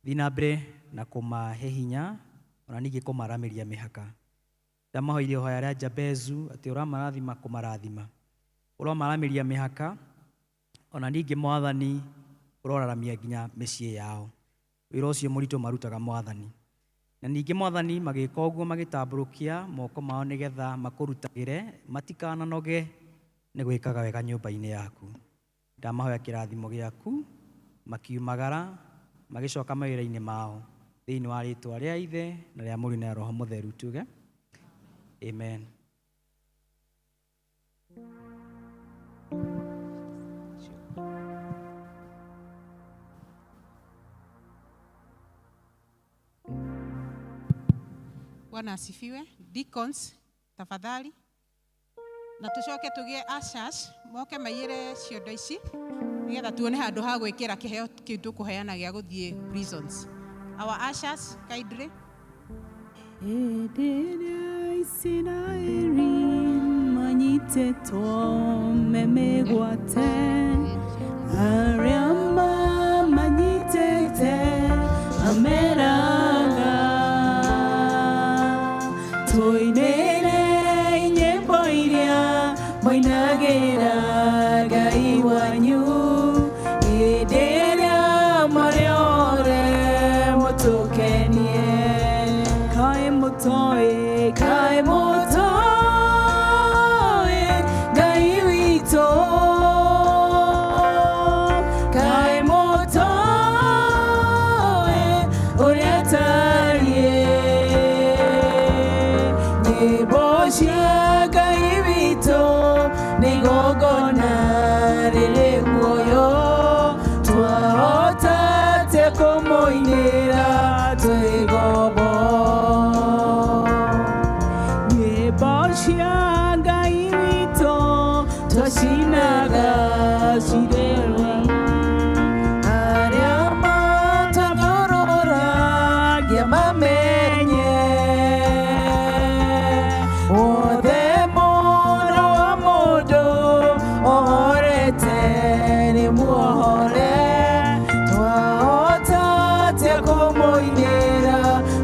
thiĩ na mbere na kũmahe hinya ona ningĩ kũmaramĩria mĩhaka. Ndamahoire ihoya rĩa Jabezu atĩ ũramarathima kũmarathima, ũramaramĩria mĩhaka ona ningĩ Mwathani ũroraramia nginya mĩciĩ yao. Wĩra ũcio mũritũ marutaga Mwathani. Na ningĩ Mwathani magĩka ũguo magĩtambũrũkia moko mao nĩgetha makũrutagĩre matikananoge nĩ gwĩkaga wega nyũmba-inĩ yaku. Ndamahoya kĩrathimo gĩaku makiumagara magĩcoka mawĩra-inĩ mao thĩinĩ wa rĩĩtwa rĩa Ithe na rĩa Mũriũ na Roho Mũtheru tuge amen. Bwana asifiwe. Deacons, tafadhali. Na tucoke tũgĩe ushers, moke maiyĩre ciondo ici nĩgetha tuone handũ ha gwĩkĩra kĩheo kĩu tũkũheana gĩa gũthiĩ prisons. Our ushers, kindly. Ederia Isiraeli manyiteto memegwate Ariama manyitete ameraga Toinere nyembo iria moinagera gai wanyu Ederia moriore motokenie Kai motoe gai wito Kai motoe oriatarie Nyeboshia gai wito Nigogona rere muoyo Twaota te komoinera twegobo Nyeboshia gai wito Twashinaga shirewa Ariama tanyorora Giamamenye Ode mono amodo Ohorete ni muohore Twaota te komoinera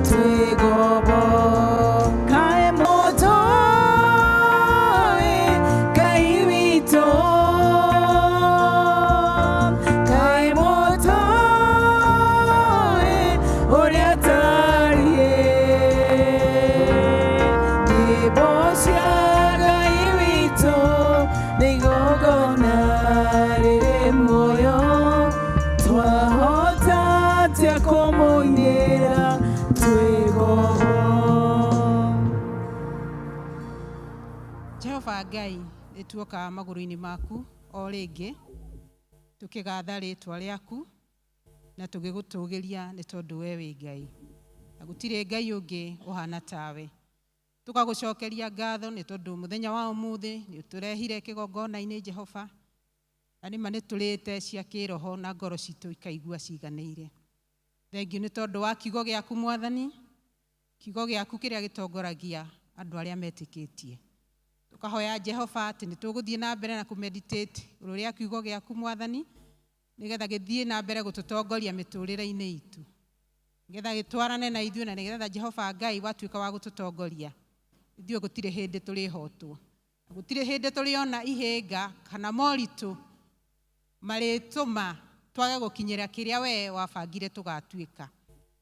twegobo Kai motoe kai wito Kai motoe oriatarie Debosia gai wito Nigogona rere moyo Twahota te komoinera twegobo Jehova Ngai nĩtuoka magũrũ-inĩ maku o rĩngĩ tũkĩgatha rĩtwa rĩaku na tũgĩgũtũgĩria nĩ tondũ we wĩ Ngai na gũtirĩ Ngai ũngĩ ũhana tawe tũkagũcokeria ngatho nĩ tondũ mũthenya wa ũmũthĩ nĩ ũtũrehire kĩgongona-inĩ Jehova na nĩma nĩ tũrĩte cia kĩroho na ngoro citũ ikaigua ciganĩire thengiũ nĩ tondũ wa kiugo gĩaku Mwathani kiugo gĩaku kĩrĩa gĩtongoragia andũ arĩa metĩkĩtie tukahoya Jehova atĩ nĩ tũgũthiĩ na mbere na kũmeditate ũrĩa kiugo gĩaku Mwathani nĩgetha gĩthiĩ na mbere gũtũtongoria mĩtũrĩre-inĩ itũ nĩgetha gĩtwarane na ithuĩ na nĩgetha Jehova Ngai watuĩka wa gũtũtongoria ithuĩ gũtirĩ hĩndĩ tũrĩhotwo gũtirĩ hĩndĩ tũrĩona ihĩnga kana moritũ marĩtũma twage gũkinyĩra kĩrĩa we wabangire tũgatuĩka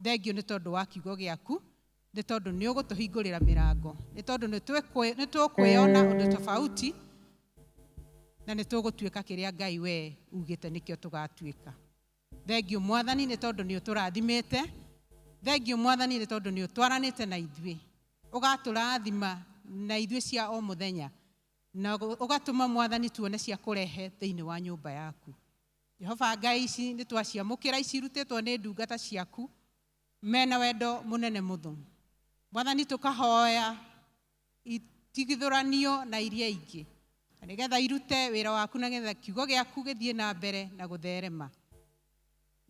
thengio nĩ tondũ wa kiugo gĩaku nĩ tondũ nĩ ũgũtũhingũrĩra mĩrango nĩ tondũ nĩ tũkwĩona ũndũ tofauti na nĩ tũgũtuĩka kĩrĩa Ngai we ugĩte nĩkĩo tũgatuĩka thengio Mwathani nĩ tondũ nĩ ũtũrathimĩte thengio Mwathani nĩ tondũ nĩ ũtwaranĩte na ithuĩ ũgatũrathima na ithuĩ cia o mũthenya na ũgatũma Mwathani tuone cia kũrehe thĩinĩ wa nyũmba yaku Jehova Ngai ici nĩ twaciamũkĩra ici irutĩtwo nĩ ndungata ciaku mena wendo mũnene mũthũ Mwathani tũkahoya itigithũranio na iria ingĩ na nĩgetha irute wĩra waku na nĩgetha kiugo gĩaku gĩthiĩ na mbere na gũtherema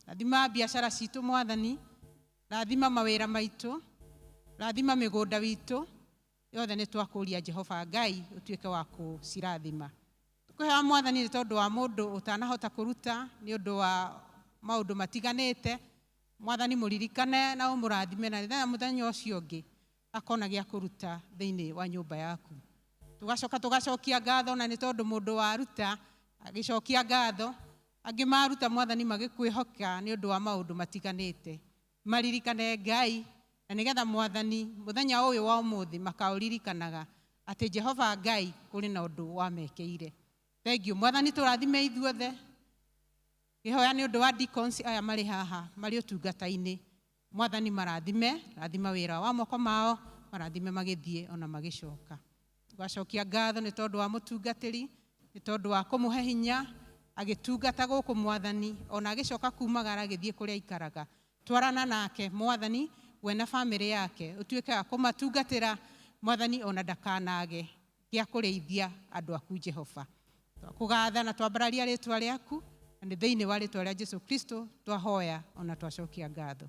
rathima biacara citũ Mwathani rathima mawĩra maitũ rathima mĩgũnda witũ yothe nĩ twakũria Jehova Ngai ũtuĩke wa kũcirathima tũkwĩhoya Mwathani nĩ tondũ wa mũndũ ũtanahota kũruta nĩ ũndũ wa maũndũ matiganĩte Mwathani mũririkane na ũmũrathime na rĩrĩa mũthenya ũcio ũngĩ akona gĩa kũruta thĩinĩ wa nyũmba yaku tũgacokia ngatho na nĩ tondũ mũndũ waruta agĩcokia ngatho angĩ maruta Mwathani magĩkwĩhoka nĩ ũndũ wa maũndũ matiganĩte maririkane Ngai na nĩgetha Mwathani mũthenya ũyũ wa ũmũthĩ makaũririkanaga atĩ Jehova Ngai kũrĩ na ũndũ wamekeire thengio Mwathani tũrathime ithuothe Gĩhoya nĩ ũndũ wa deacons aya marĩ haha marĩ ũtungata-inĩ Mwathani marathime rathima wĩra wa moko mao marathime magĩthiĩ ona magĩcoka tũgacokia ngatho nĩ tondũ wa mũtungatĩri nĩ tondũ wa kũmũhe hinya agĩtungata gũkũ Mwathani ona agĩcoka kumagara agĩthiĩ kũrĩa aikaraga twarana nake Mwathani we na famĩlĩ yake ũtuĩke wa kũmatungatĩra Mwathani ona ndakanage gĩa kũrĩithia andũ aku Jehova twakũgatha na twambararia rĩtwa rĩaku na nĩ thĩinĩ wa rĩtwa rĩa Jesu Kristo twahoya ona twacokia ngatho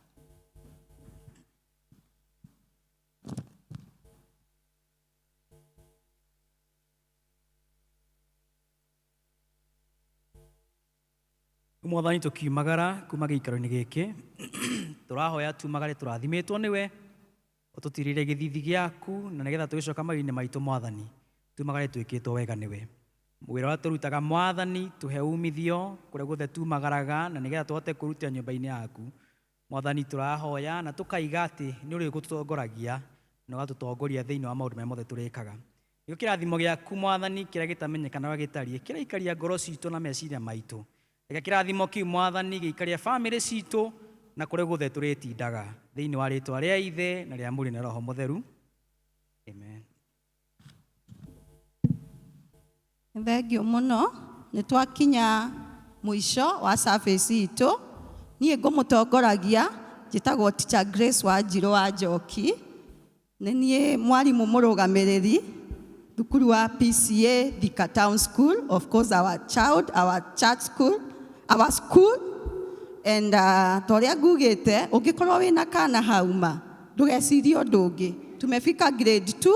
Mwathani tukiumagara kuma giikaro-ini giki turahoya tumagare turathimitwo niwe ututirire githithi giaku na nigetha tugicoka magini maitu Mwathani tumagare twikitwo wega niwe wira wa turutaga Mwathani tuhe umithio kuria guothe tumagaraga na nigetha tuhote kurutira nyumba-ini yaku Mwathani turahoya na tukaiga ati ni uri gututongoragia na gatutongoria thiini wa maundu mothe turikaga niko kirathimo giaku Mwathani kiria gitamenyekana wa gitarie kiraikaria ngoro citu na meciria maitu reke kirathimo kiu Mwathani giikaria family citu na kuria guothe turitindaga thiini wa ritwa ria Ithe na ria Muri na Roho Mutheru amen. Thengio muno nĩ twakinya mũico wa service itũ niĩ ngũmũtongoragia njĩtagwo Teacher Grace Wanjirũ wa Njoki nĩ niĩ mwarimũ mũrũgamĩrĩri thukuru wa PCA Thika Town School, of course our church school, our school, and toria ngugĩte ũngĩkorwo wĩna kana hauma ndũgecirie ũndũ ũngĩ tumefika grade 2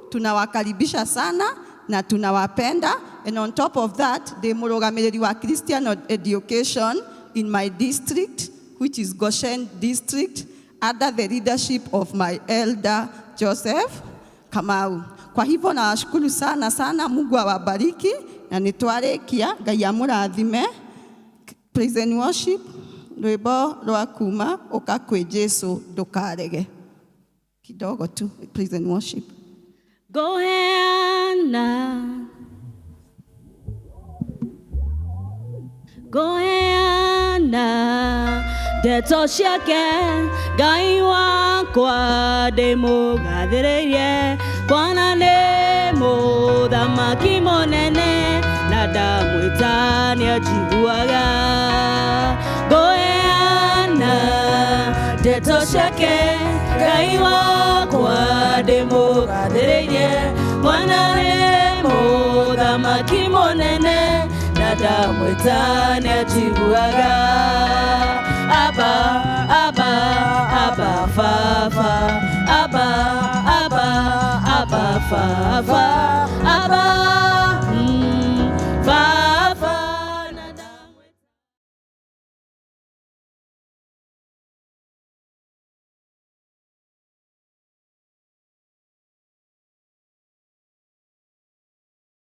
tunawakaribisha sana na tunawapenda, and on top of that the mũrũgamĩrĩri wa Christian education in my district, which is Goshen district, under the leadership of my elder Joseph Kamau. Kwa hivyo nawashukuru sana sana, Mungu awabariki na nitwarekia Ngai amũrathime. Praise and worship rwĩmbo rwa kuma ũka kwĩ Jesu ndũkarege kidogo tu. Praise and worship. Goheana ndeto ciake Ngai wakwa ndĩmũgathĩrĩirie kwana nĩ mũthamaki mũnene na ndamwĩta nĩanjiguaga. Goheana ndeto ciake Ngai wakwa ndĩmũgathĩrĩirie kwana nĩ mũthamaki mũnene na ndamwĩta nĩanjiguaga. Abba, Abba, Abba, Father, Abba, Abba, Abba, Father.